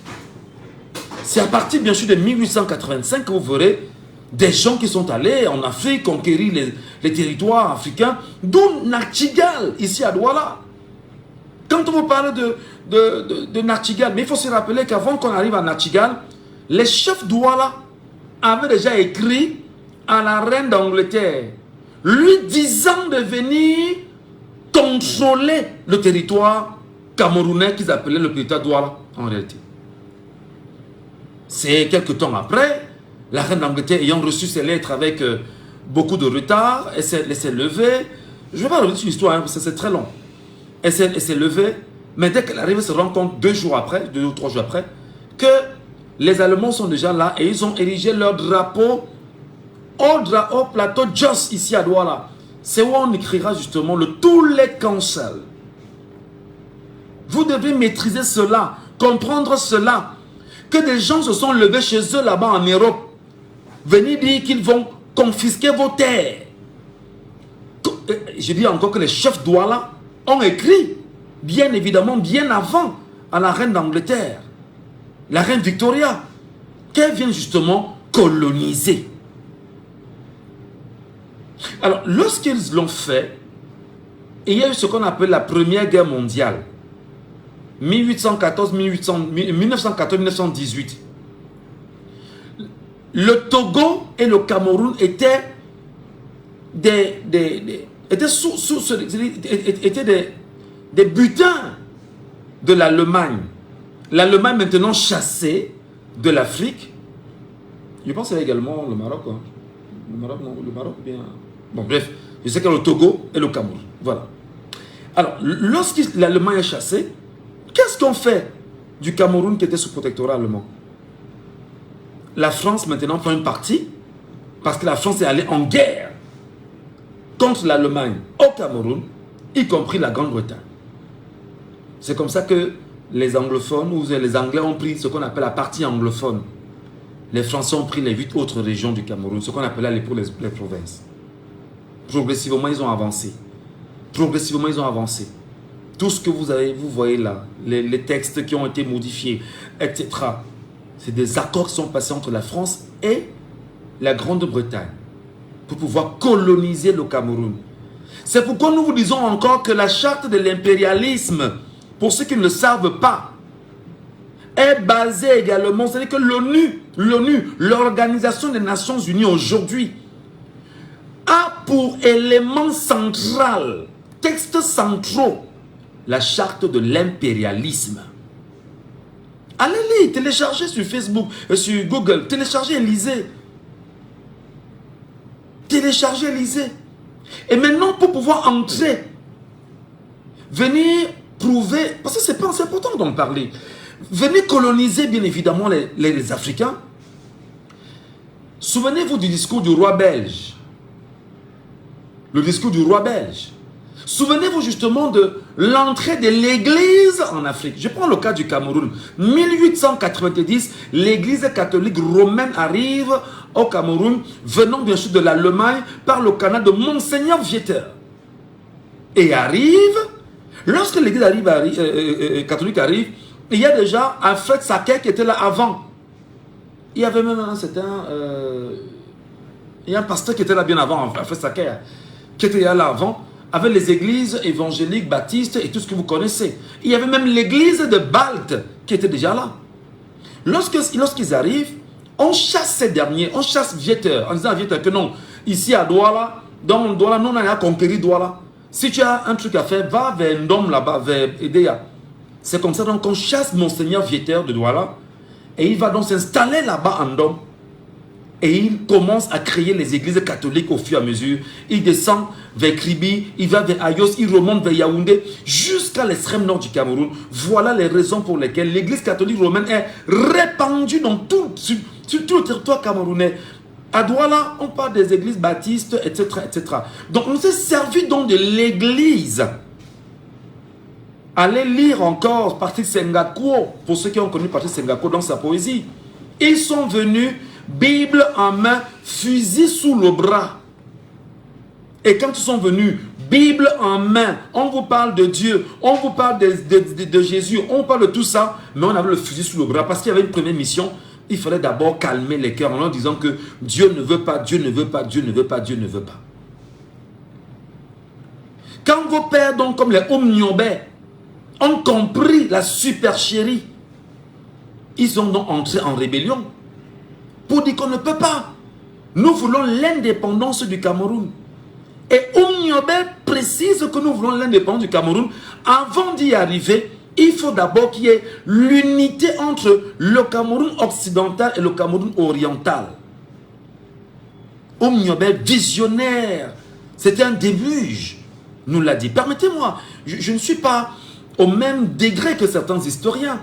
C'est à partir bien sûr de 1885 que vous verrez des gens qui sont allés en Afrique conquérir les territoires africains, d'où Nachtigal, ici à Douala. Quand on vous parle de Nachtigal, mais il faut se rappeler qu'avant qu'on arrive à Nachtigal, les chefs Douala avaient déjà écrit à la reine d'Angleterre, lui disant de venir contrôler le territoire camerounais qu'ils appelaient le territoire Douala en réalité. C'est quelques temps après, la reine d'Angleterre ayant reçu ses lettres avec beaucoup de retard, elle s'est levée. Je ne vais pas revenir sur l'histoire, hein, parce que c'est très long. Elle s'est levée Mais dès qu'elle arrive, elle se rend compte 2 jours après, 2 ou 3 jours après, que les Allemands sont déjà là et ils ont érigé leur drapeau au plateau Jos ici à Douala. C'est où on écrira justement le tous les councils. Vous devez maîtriser cela, comprendre cela, que des gens se sont levés chez eux là-bas en Europe, venir dire qu'ils vont confisquer vos terres. Je dis encore que les chefs Douala ont écrit, bien évidemment, bien avant, à la reine d'Angleterre, la reine Victoria, qu'elle vient justement coloniser. Alors, lorsqu'ils l'ont fait, il y a eu ce qu'on appelle la Première Guerre mondiale, 1914-1918. Le Togo et le Cameroun étaient des butins de l'Allemagne. L'Allemagne maintenant chassée de l'Afrique. Je pense qu'il y a également le Maroc. Hein. Le Maroc, non, le Maroc bien. Bon, bref, je sais qu'il y a le Togo et le Cameroun. Voilà. Alors, lorsque l'Allemagne est chassée, qu'est-ce qu'on fait du Cameroun qui était sous protectorat allemand? La France maintenant prend une partie parce que la France est allée en guerre contre l'Allemagne au Cameroun, y compris la Grande-Bretagne. C'est comme ça que les anglophones ou les Anglais ont pris ce qu'on appelle la partie anglophone. Les Français ont pris les 8 autres régions du Cameroun, ce qu'on appelait à l'époque les provinces. Progressivement, ils ont avancé. Progressivement, ils ont avancé. Tout ce que vous voyez là, les textes qui ont été modifiés, etc. C'est des accords qui sont passés entre la France et la Grande-Bretagne pour pouvoir coloniser le Cameroun. C'est pourquoi nous vous disons encore que la charte de l'impérialisme, pour ceux qui ne le savent pas, est basée également, c'est-à-dire que l'ONU, l'Organisation des Nations Unies aujourd'hui, a pour élément central, texte centraux, la charte de l'impérialisme. Allez lire, téléchargez sur Facebook, sur Google, téléchargez et lisez. Téléchargez et lisez. Et maintenant, pour pouvoir entrer, venir prouver, parce que c'est important d'en parler, venez coloniser bien évidemment les Africains. Souvenez-vous du discours du roi belge. Le discours du roi belge. Souvenez-vous justement de l'entrée de l'église en Afrique. Je prends le cas du Cameroun. 1890, l'église catholique romaine arrive au Cameroun, venant bien sûr de l'Allemagne par le canal de Monseigneur Vieteur. Et arrive, lorsque l'église catholique arrive, il y a déjà Alfred Sacker qui était là avant. Il y avait même il y a un pasteur qui était là bien avant, Alfred Sacker, qui était là avant, avec les églises évangéliques, baptistes et tout ce que vous connaissez. Il y avait même l'église de Balte qui était déjà là. Lorsqu'ils arrivent, on chasse ces derniers, on chasse Vieteur, en disant à Vieteur que non, ici à Douala, dans Douala, nous on a conquéri Douala. Si tu as un truc à faire, va vers Ndom là-bas, vers Edea. C'est comme ça donc qu'on chasse Monseigneur Vieteur de Douala et il va donc s'installer là-bas en Ndom. Et il commence à créer les églises catholiques au fur et à mesure. Il descend vers Kribi, il va vers Ayos, il remonte vers Yaoundé, jusqu'à l'extrême nord du Cameroun. Voilà les raisons pour lesquelles l'église catholique romaine est répandue sur tout le territoire camerounais. À Douala, on parle des églises baptistes, etc., etc. Donc on s'est servi donc de l'église. Allez lire encore Patrick Sengako, pour ceux qui ont connu Patrick Sengako dans sa poésie. Ils sont venus Bible en main, fusil sous le bras. Et quand ils sont venus, Bible en main, on vous parle de Dieu, on vous parle de Jésus, on parle de tout ça, mais on avait le fusil sous le bras parce qu'il y avait une première mission. Il fallait d'abord calmer les cœurs en leur disant que Dieu ne veut pas, Dieu ne veut pas, Dieu ne veut pas, Dieu ne veut pas. Quand vos pères, donc comme les Omniobé, ont compris la supercherie, ils ont donc entré en rébellion. Pour dire qu'on ne peut pas. Nous voulons l'indépendance du Cameroun. Et Omniobé précise que nous voulons l'indépendance du Cameroun. Avant d'y arriver, il faut d'abord qu'il y ait l'unité entre le Cameroun occidental et le Cameroun oriental. Omniobé, visionnaire. C'était un déluge, nous l'a dit. Permettez-moi, je ne suis pas au même degré que certains historiens.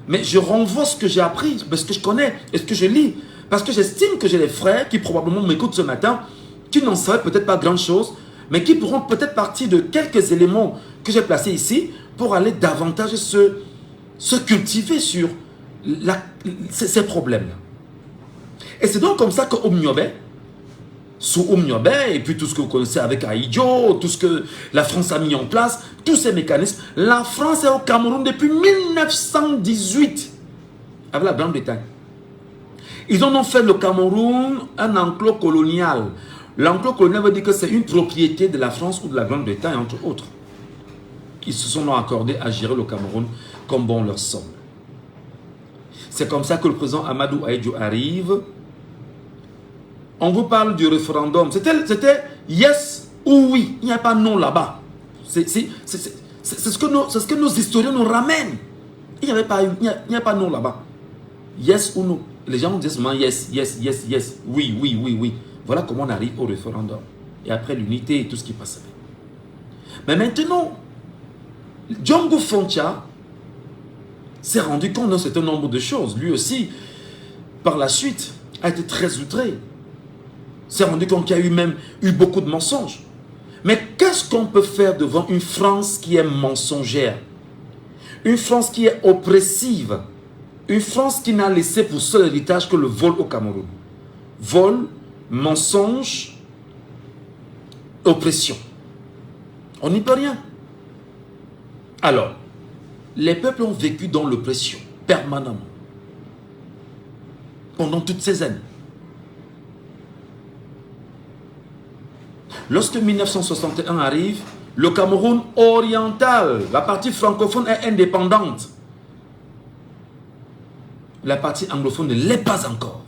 Mais je renvoie ce que j'ai appris, ce que je connais et ce que je lis. Parce que j'estime que j'ai des frères qui probablement m'écoutent ce matin, qui n'en savent peut-être pas grand-chose, mais qui pourront peut-être partir de quelques éléments que j'ai placés ici pour aller davantage se cultiver sur ces problèmes-là. Et c'est donc comme ça que sous Oumniobé, et puis tout ce que vous connaissez avec Aïdjo, tout ce que la France a mis en place, tous ces mécanismes, la France est au Cameroun depuis 1918, avec la Grande-Bretagne. Ils en ont fait le Cameroun un enclos colonial. L'enclos colonial veut dire que c'est une propriété de la France ou de la Grande-Bretagne, entre autres. Ils se sont accordés à gérer le Cameroun comme bon leur semble. C'est comme ça que le président Amadou Aïdjo arrive. On vous parle du référendum. C'était yes ou oui. Il n'y a pas non là-bas. C'est ce que nos historiens nous ramènent. Il n'y a pas non là-bas. Yes ou non. Les gens disent seulement yes, yes, yes, yes. Oui, oui, oui, oui. Voilà comment on arrive au référendum. Et après l'unité et tout ce qui passe. Mais maintenant, Django Fontia s'est rendu compte d'un certain nombre de choses. Lui aussi, par la suite, a été très outré. S'est rendu compte qu'il y a même eu beaucoup de mensonges. Mais qu'est-ce qu'on peut faire devant une France qui est mensongère? Une France qui est oppressive. Une France qui n'a laissé pour seul héritage que le vol au Cameroun. Vol, mensonge, oppression. On n'y peut rien. Alors, les peuples ont vécu dans l'oppression, permanemment. Pendant toutes ces années. Lorsque 1961 arrive, le Cameroun oriental, la partie francophone est indépendante. La partie anglophone ne l'est pas encore.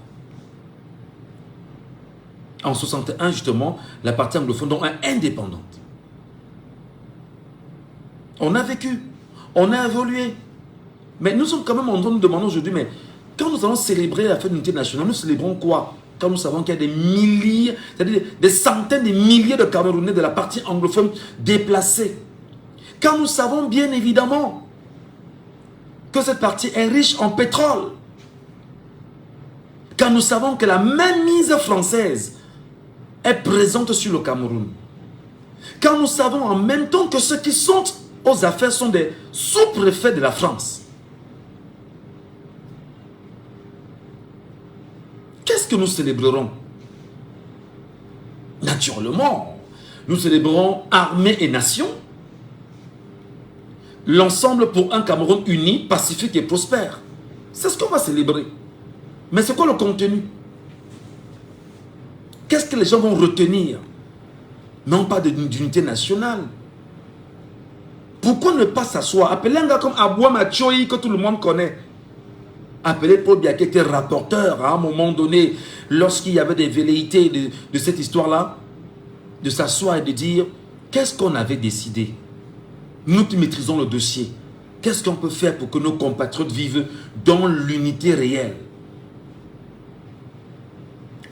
En 61, justement, la partie anglophone est indépendante. On a vécu, on a évolué. Mais nous sommes quand même en train de nous demander aujourd'hui, mais quand nous allons célébrer la fête d'unité nationale, nous célébrons quoi? Quand nous savons qu'il y a des milliers, c'est-à-dire des centaines de milliers de Camerounais de la partie anglophone déplacés. Quand nous savons bien évidemment que cette partie est riche en pétrole. Quand nous savons que la mainmise française est présente sur le Cameroun. Quand nous savons en même temps que ceux qui sont aux affaires sont des sous-préfets de la France. Qu'est-ce que nous célébrerons? Naturellement, nous célébrerons armée et nation. L'ensemble pour un Cameroun uni, pacifique et prospère. C'est ce qu'on va célébrer. Mais c'est quoi le contenu? Qu'est-ce que les gens vont retenir? Non pas d'unité nationale. Pourquoi ne pas s'asseoir? Appelez un gars comme Abouam Machoyi que tout le monde connaît. Appelez Paul Biya qui était rapporteur à un moment donné, lorsqu'il y avait des velléités de cette histoire-là, de s'asseoir et de dire, qu'est-ce qu'on avait décidé? Nous qui maîtrisons le dossier, qu'est-ce qu'on peut faire pour que nos compatriotes vivent dans l'unité réelle?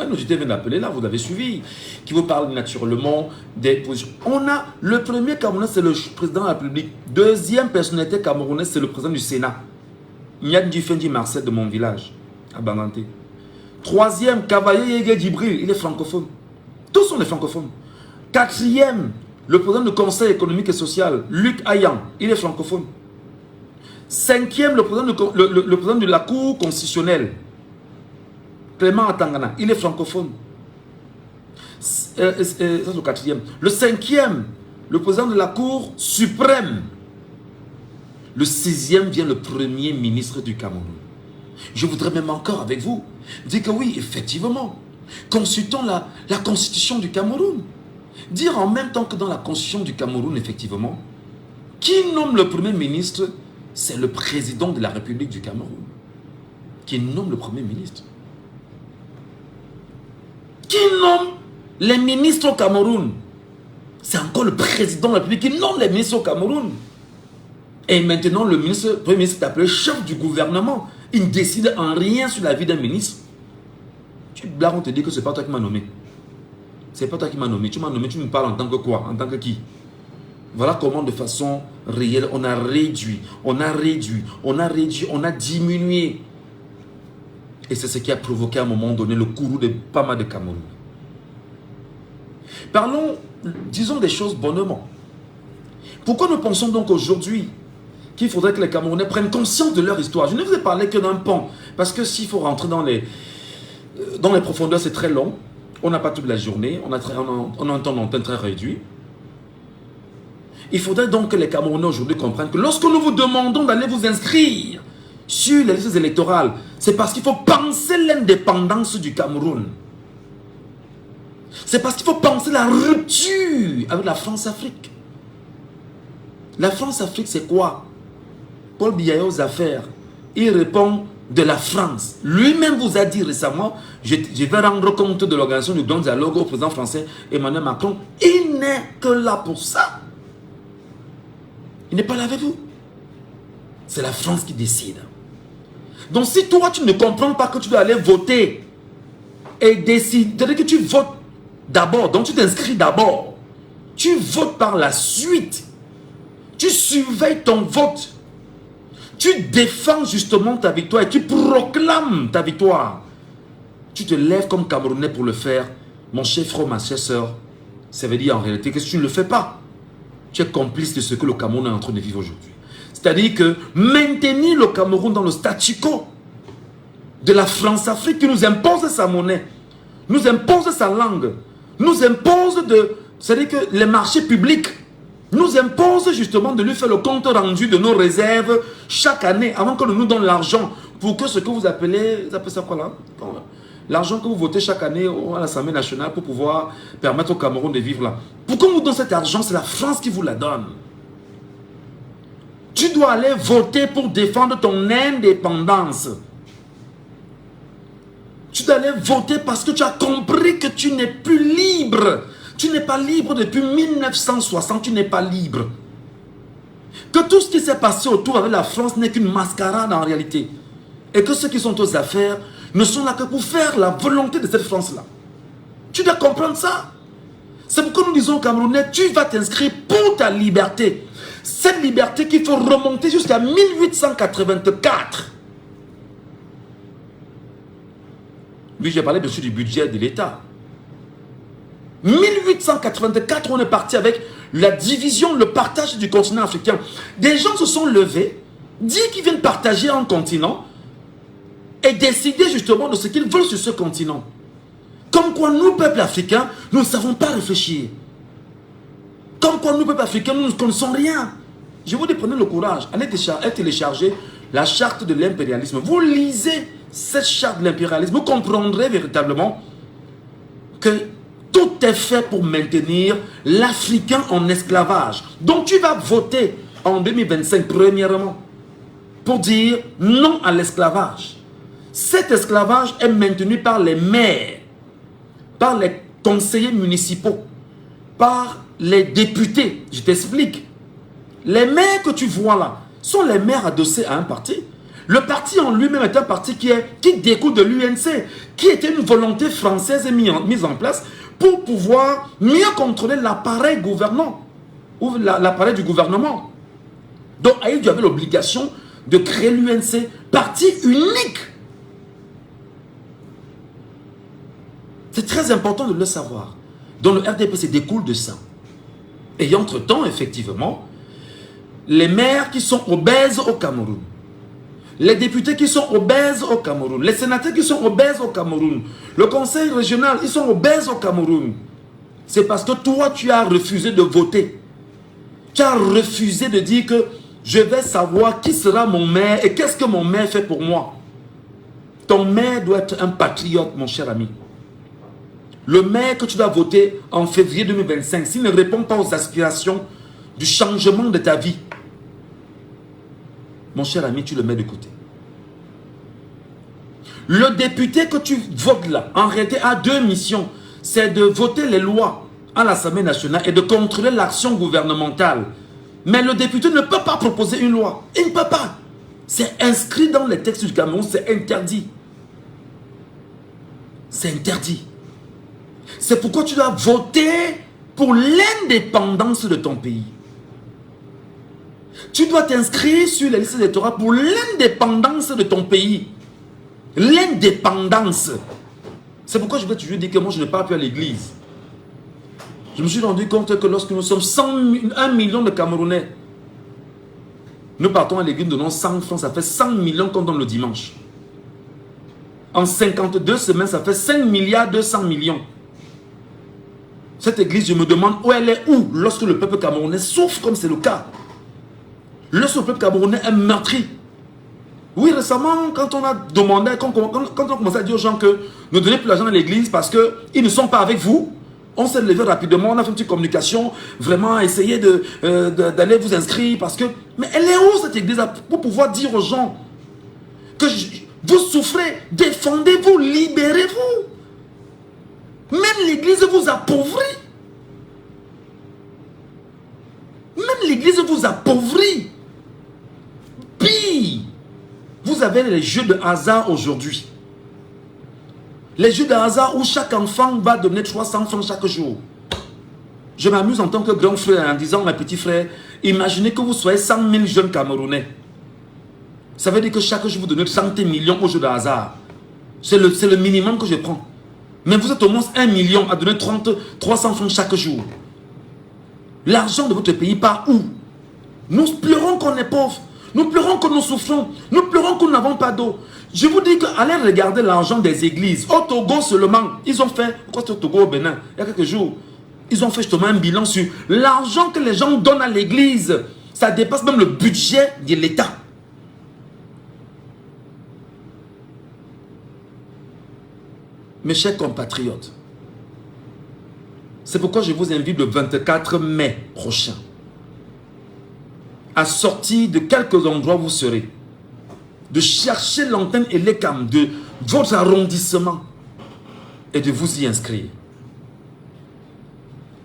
Nous j'étais venu d'appeler là, vous avez suivi, qui vous parle naturellement des positions. On a le premier Camerounais, c'est le président de la République. Deuxième personnalité camerounaise, c'est le président du Sénat. Niad Dufendi Marcel de mon village, à Banganté. Troisième, Cavalier Yege Djibril, il est francophone. Tous sont des francophones. Quatrième, le président du Conseil économique et social, Luc Ayan, il est francophone. Cinquième, le président de la Cour constitutionnelle, Clément Atangana, il est francophone. Ça c'est le quatrième. Le cinquième, le président de la Cour suprême. Le sixième vient le premier ministre du Cameroun. Je voudrais même encore avec vous dire que oui, effectivement, consultons la constitution du Cameroun. Dire en même temps que dans la constitution du Cameroun, effectivement, qui nomme le premier ministre, c'est le président de la République du Cameroun. Qui nomme le premier ministre. Qui nomme les ministres au Cameroun? C'est encore le président de la République qui nomme les ministres au Cameroun. Et maintenant, le premier ministre est appelé chef du gouvernement. Il ne décide en rien sur la vie d'un ministre. Tu blagues, on te dit que ce n'est pas toi qui m'as nommé. C'est pas toi qui m'as nommé. Tu m'as nommé, tu me parles en tant que quoi? En tant que qui? Voilà comment de façon réelle on a réduit, on a diminué. Et c'est ce qui a provoqué à un moment donné le courroux de pas mal de Cameroun. Parlons, disons des choses bonnement. Pourquoi nous pensons donc aujourd'hui qu'il faudrait que les Camerounais prennent conscience de leur histoire? Je ne vous ai parlé que d'un pan, parce que s'il faut rentrer dans les profondeurs, c'est très long. On n'a pas toute la journée, on a un temps d'antenne très réduit. Il faudrait donc que les Camerounais aujourd'hui comprennent que lorsque nous vous demandons d'aller vous inscrire sur les listes électorales, c'est parce qu'il faut penser l'indépendance du Cameroun. C'est parce qu'il faut penser la rupture avec la France-Afrique. La France-Afrique, c'est quoi? Paul Biya aux affaires, il répond de la France. Lui-même vous a dit récemment, je vais rendre compte de l'organisation du grand dialogue au président français Emmanuel Macron. Il n'est que là pour ça. Il n'est pas là avec vous. C'est la France qui décide. Donc si toi tu ne comprends pas que tu dois aller voter et décider, c'est-à-dire que tu votes d'abord, donc tu t'inscris d'abord, tu votes par la suite, tu surveilles ton vote, tu défends justement ta victoire et tu proclames ta victoire. Tu te lèves comme Camerounais pour le faire, mon cher frère, ma chère soeur. Ça veut dire en réalité que si tu ne le fais pas, tu es complice de ce que le Cameroun est en train de vivre aujourd'hui. C'est-à-dire que maintenir le Cameroun dans le statu quo de la France-Afrique qui nous impose sa monnaie, nous impose sa langue, nous impose de... C'est-à-dire que les marchés publics nous imposent justement de lui faire le compte rendu de nos réserves chaque année avant qu'on nous donne l'argent pour que ce que vous appelez ça quoi là? L'argent que vous votez chaque année à l'Assemblée nationale pour pouvoir permettre au Cameroun de vivre là. Pourquoi on vous donne cet argent? C'est la France qui vous la donne. Tu dois aller voter pour défendre ton indépendance. Tu dois aller voter parce que tu as compris que tu n'es plus libre. Tu n'es pas libre depuis 1960, tu n'es pas libre. Que tout ce qui s'est passé autour avec la France n'est qu'une mascarade en réalité. Et que ceux qui sont aux affaires ne sont là que pour faire la volonté de cette France-là. Tu dois comprendre ça. C'est pourquoi nous disons aux Camerounais, tu vas t'inscrire pour ta liberté. Cette liberté qu'il faut remonter jusqu'à 1884. Oui, j'ai parlé bien sûr du budget de l'État. 1884, on est parti avec la division, le partage du continent africain. Des gens se sont levés, dit qu'ils viennent partager un continent et décider justement de ce qu'ils veulent sur ce continent. Comme quoi nous, peuple africain, nous ne savons pas réfléchir. Comme quoi nous, peuple africain, nous ne connaissons rien. Je vous dis, prenez le courage, allez télécharger la charte de l'impérialisme. Vous lisez cette charte de l'impérialisme, vous comprendrez véritablement que tout est fait pour maintenir l'Africain en esclavage. Donc tu vas voter en 2025, premièrement, pour dire non à l'esclavage. Cet esclavage est maintenu par les maires, par les conseillers municipaux, par les députés. Je t'explique. Les maires que tu vois là sont les maires adossés à un parti. Le parti en lui-même est un parti qui découle de l'UNC, qui était une volonté française mise en place pour pouvoir mieux contrôler l'appareil gouvernant, ou l'appareil du gouvernement. Donc Aïdjo avait l'obligation de créer l'UNC, parti unique. C'est très important de le savoir. Donc le RDPC découle de ça. Et entre-temps, effectivement, les maires qui sont obèses au Cameroun, les députés qui sont obèses au Cameroun, les sénateurs qui sont obèses au Cameroun, le conseil régional, ils sont obèses au Cameroun. C'est parce que toi, tu as refusé de voter. Tu as refusé de dire que je vais savoir qui sera mon maire et qu'est-ce que mon maire fait pour moi. Ton maire doit être un patriote, mon cher ami. Le maire que tu dois voter en février 2025, s'il ne répond pas aux aspirations du changement de ta vie, mon cher ami, tu le mets de côté. Le député que tu votes là, en réalité, a deux missions. C'est de voter les lois à l'Assemblée nationale et de contrôler l'action gouvernementale. Mais le député ne peut pas proposer une loi. Il ne peut pas. C'est inscrit dans les textes du Cameroun, c'est interdit. C'est interdit. C'est pourquoi tu dois voter pour l'indépendance de ton pays. Tu dois t'inscrire sur la liste électorale pour l'indépendance de ton pays. L'indépendance. C'est pourquoi je vais toujours dire que moi je ne parle plus à l'église. Je me suis rendu compte que lorsque nous sommes 1 million de Camerounais, nous partons à l'église, nous donnons 100 francs, ça fait 100 millions qu'on donne le dimanche. En 52 semaines, ça fait 5 milliards 200 millions. Cette église, je me demande où elle est où lorsque le peuple camerounais souffre comme c'est le cas. Lorsque le peuple camerounais est meurtri. Oui, récemment, quand on a demandé, quand on commençait à dire aux gens que ne donnez plus l'argent à l'église parce qu'ils ne sont pas avec vous, on s'est levé rapidement, on a fait une petite communication, vraiment essayer d'aller vous inscrire parce que... Mais elle est où cette église pour pouvoir dire aux gens que vous souffrez, défendez-vous, libérez-vous. Même l'église vous appauvrit. Même l'église vous appauvrit. Pire, vous avez les jeux de hasard aujourd'hui. Les jeux de hasard où chaque enfant va donner 300 francs chaque jour. Je m'amuse en tant que grand frère en disant, mes petits frères, imaginez que vous soyez 100 000 jeunes Camerounais. Ça veut dire que chaque jour vous donnez 100 millions aux jeux de hasard. C'est le minimum que je prends. Mais vous êtes au moins 1 million à donner 300 francs chaque jour. L'argent de votre pays part où? Nous pleurons qu'on est pauvres. Nous pleurons que nous souffrons. Nous pleurons que nous n'avons pas d'eau. Je vous dis qu'allez regarder l'argent des églises. Au Togo seulement, ils ont fait, pourquoi c'est au Togo au Bénin, il y a quelques jours, ils ont fait justement un bilan sur l'argent que les gens donnent à l'église. Ça dépasse même le budget de l'État. Mes chers compatriotes, c'est pourquoi je vous invite le 24 mai prochain à sortir de quelques endroits où vous serez, de chercher l'antenne et l'écam de votre arrondissement et de vous y inscrire.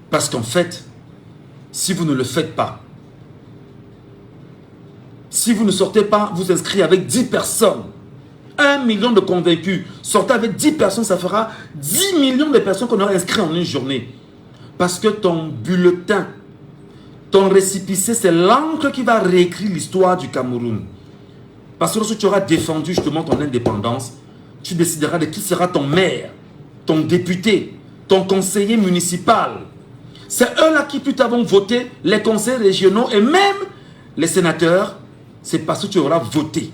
Parce qu'en fait, si vous ne le faites pas, si vous ne sortez pas vous inscrire avec 10 personnes, 1 million de convaincus, sortez avec 10 personnes, ça fera 10 millions de personnes qu'on aura inscrites en une journée. Parce que ton bulletin, ton récépissé, c'est l'encre qui va réécrire l'histoire du Cameroun. Parce que lorsque tu auras défendu justement ton indépendance, tu décideras de qui sera ton maire, ton député, ton conseiller municipal. C'est eux-là qui plus tard vont voter, les conseils régionaux et même les sénateurs. C'est parce que tu auras voté.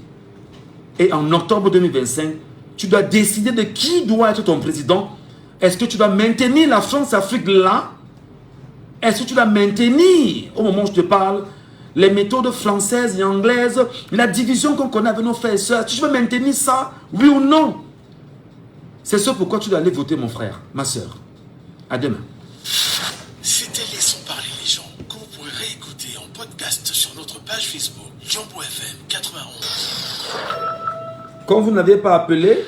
Et en octobre 2025, tu dois décider de qui doit être ton président. Est-ce que tu dois maintenir la France-Afrique là? Est-ce que tu dois maintenir, au moment où je te parle, les méthodes françaises et anglaises, la division qu'on connaît avec nos frères et sœurs? Tu veux maintenir ça, oui ou non? C'est ce pourquoi tu dois aller voter, mon frère, ma soeur. À demain. C'était Laissons parler les gens, que vous pourrez réécouter en podcast sur notre page Facebook, Jambo FM 91. Quand vous n'avez pas appelé,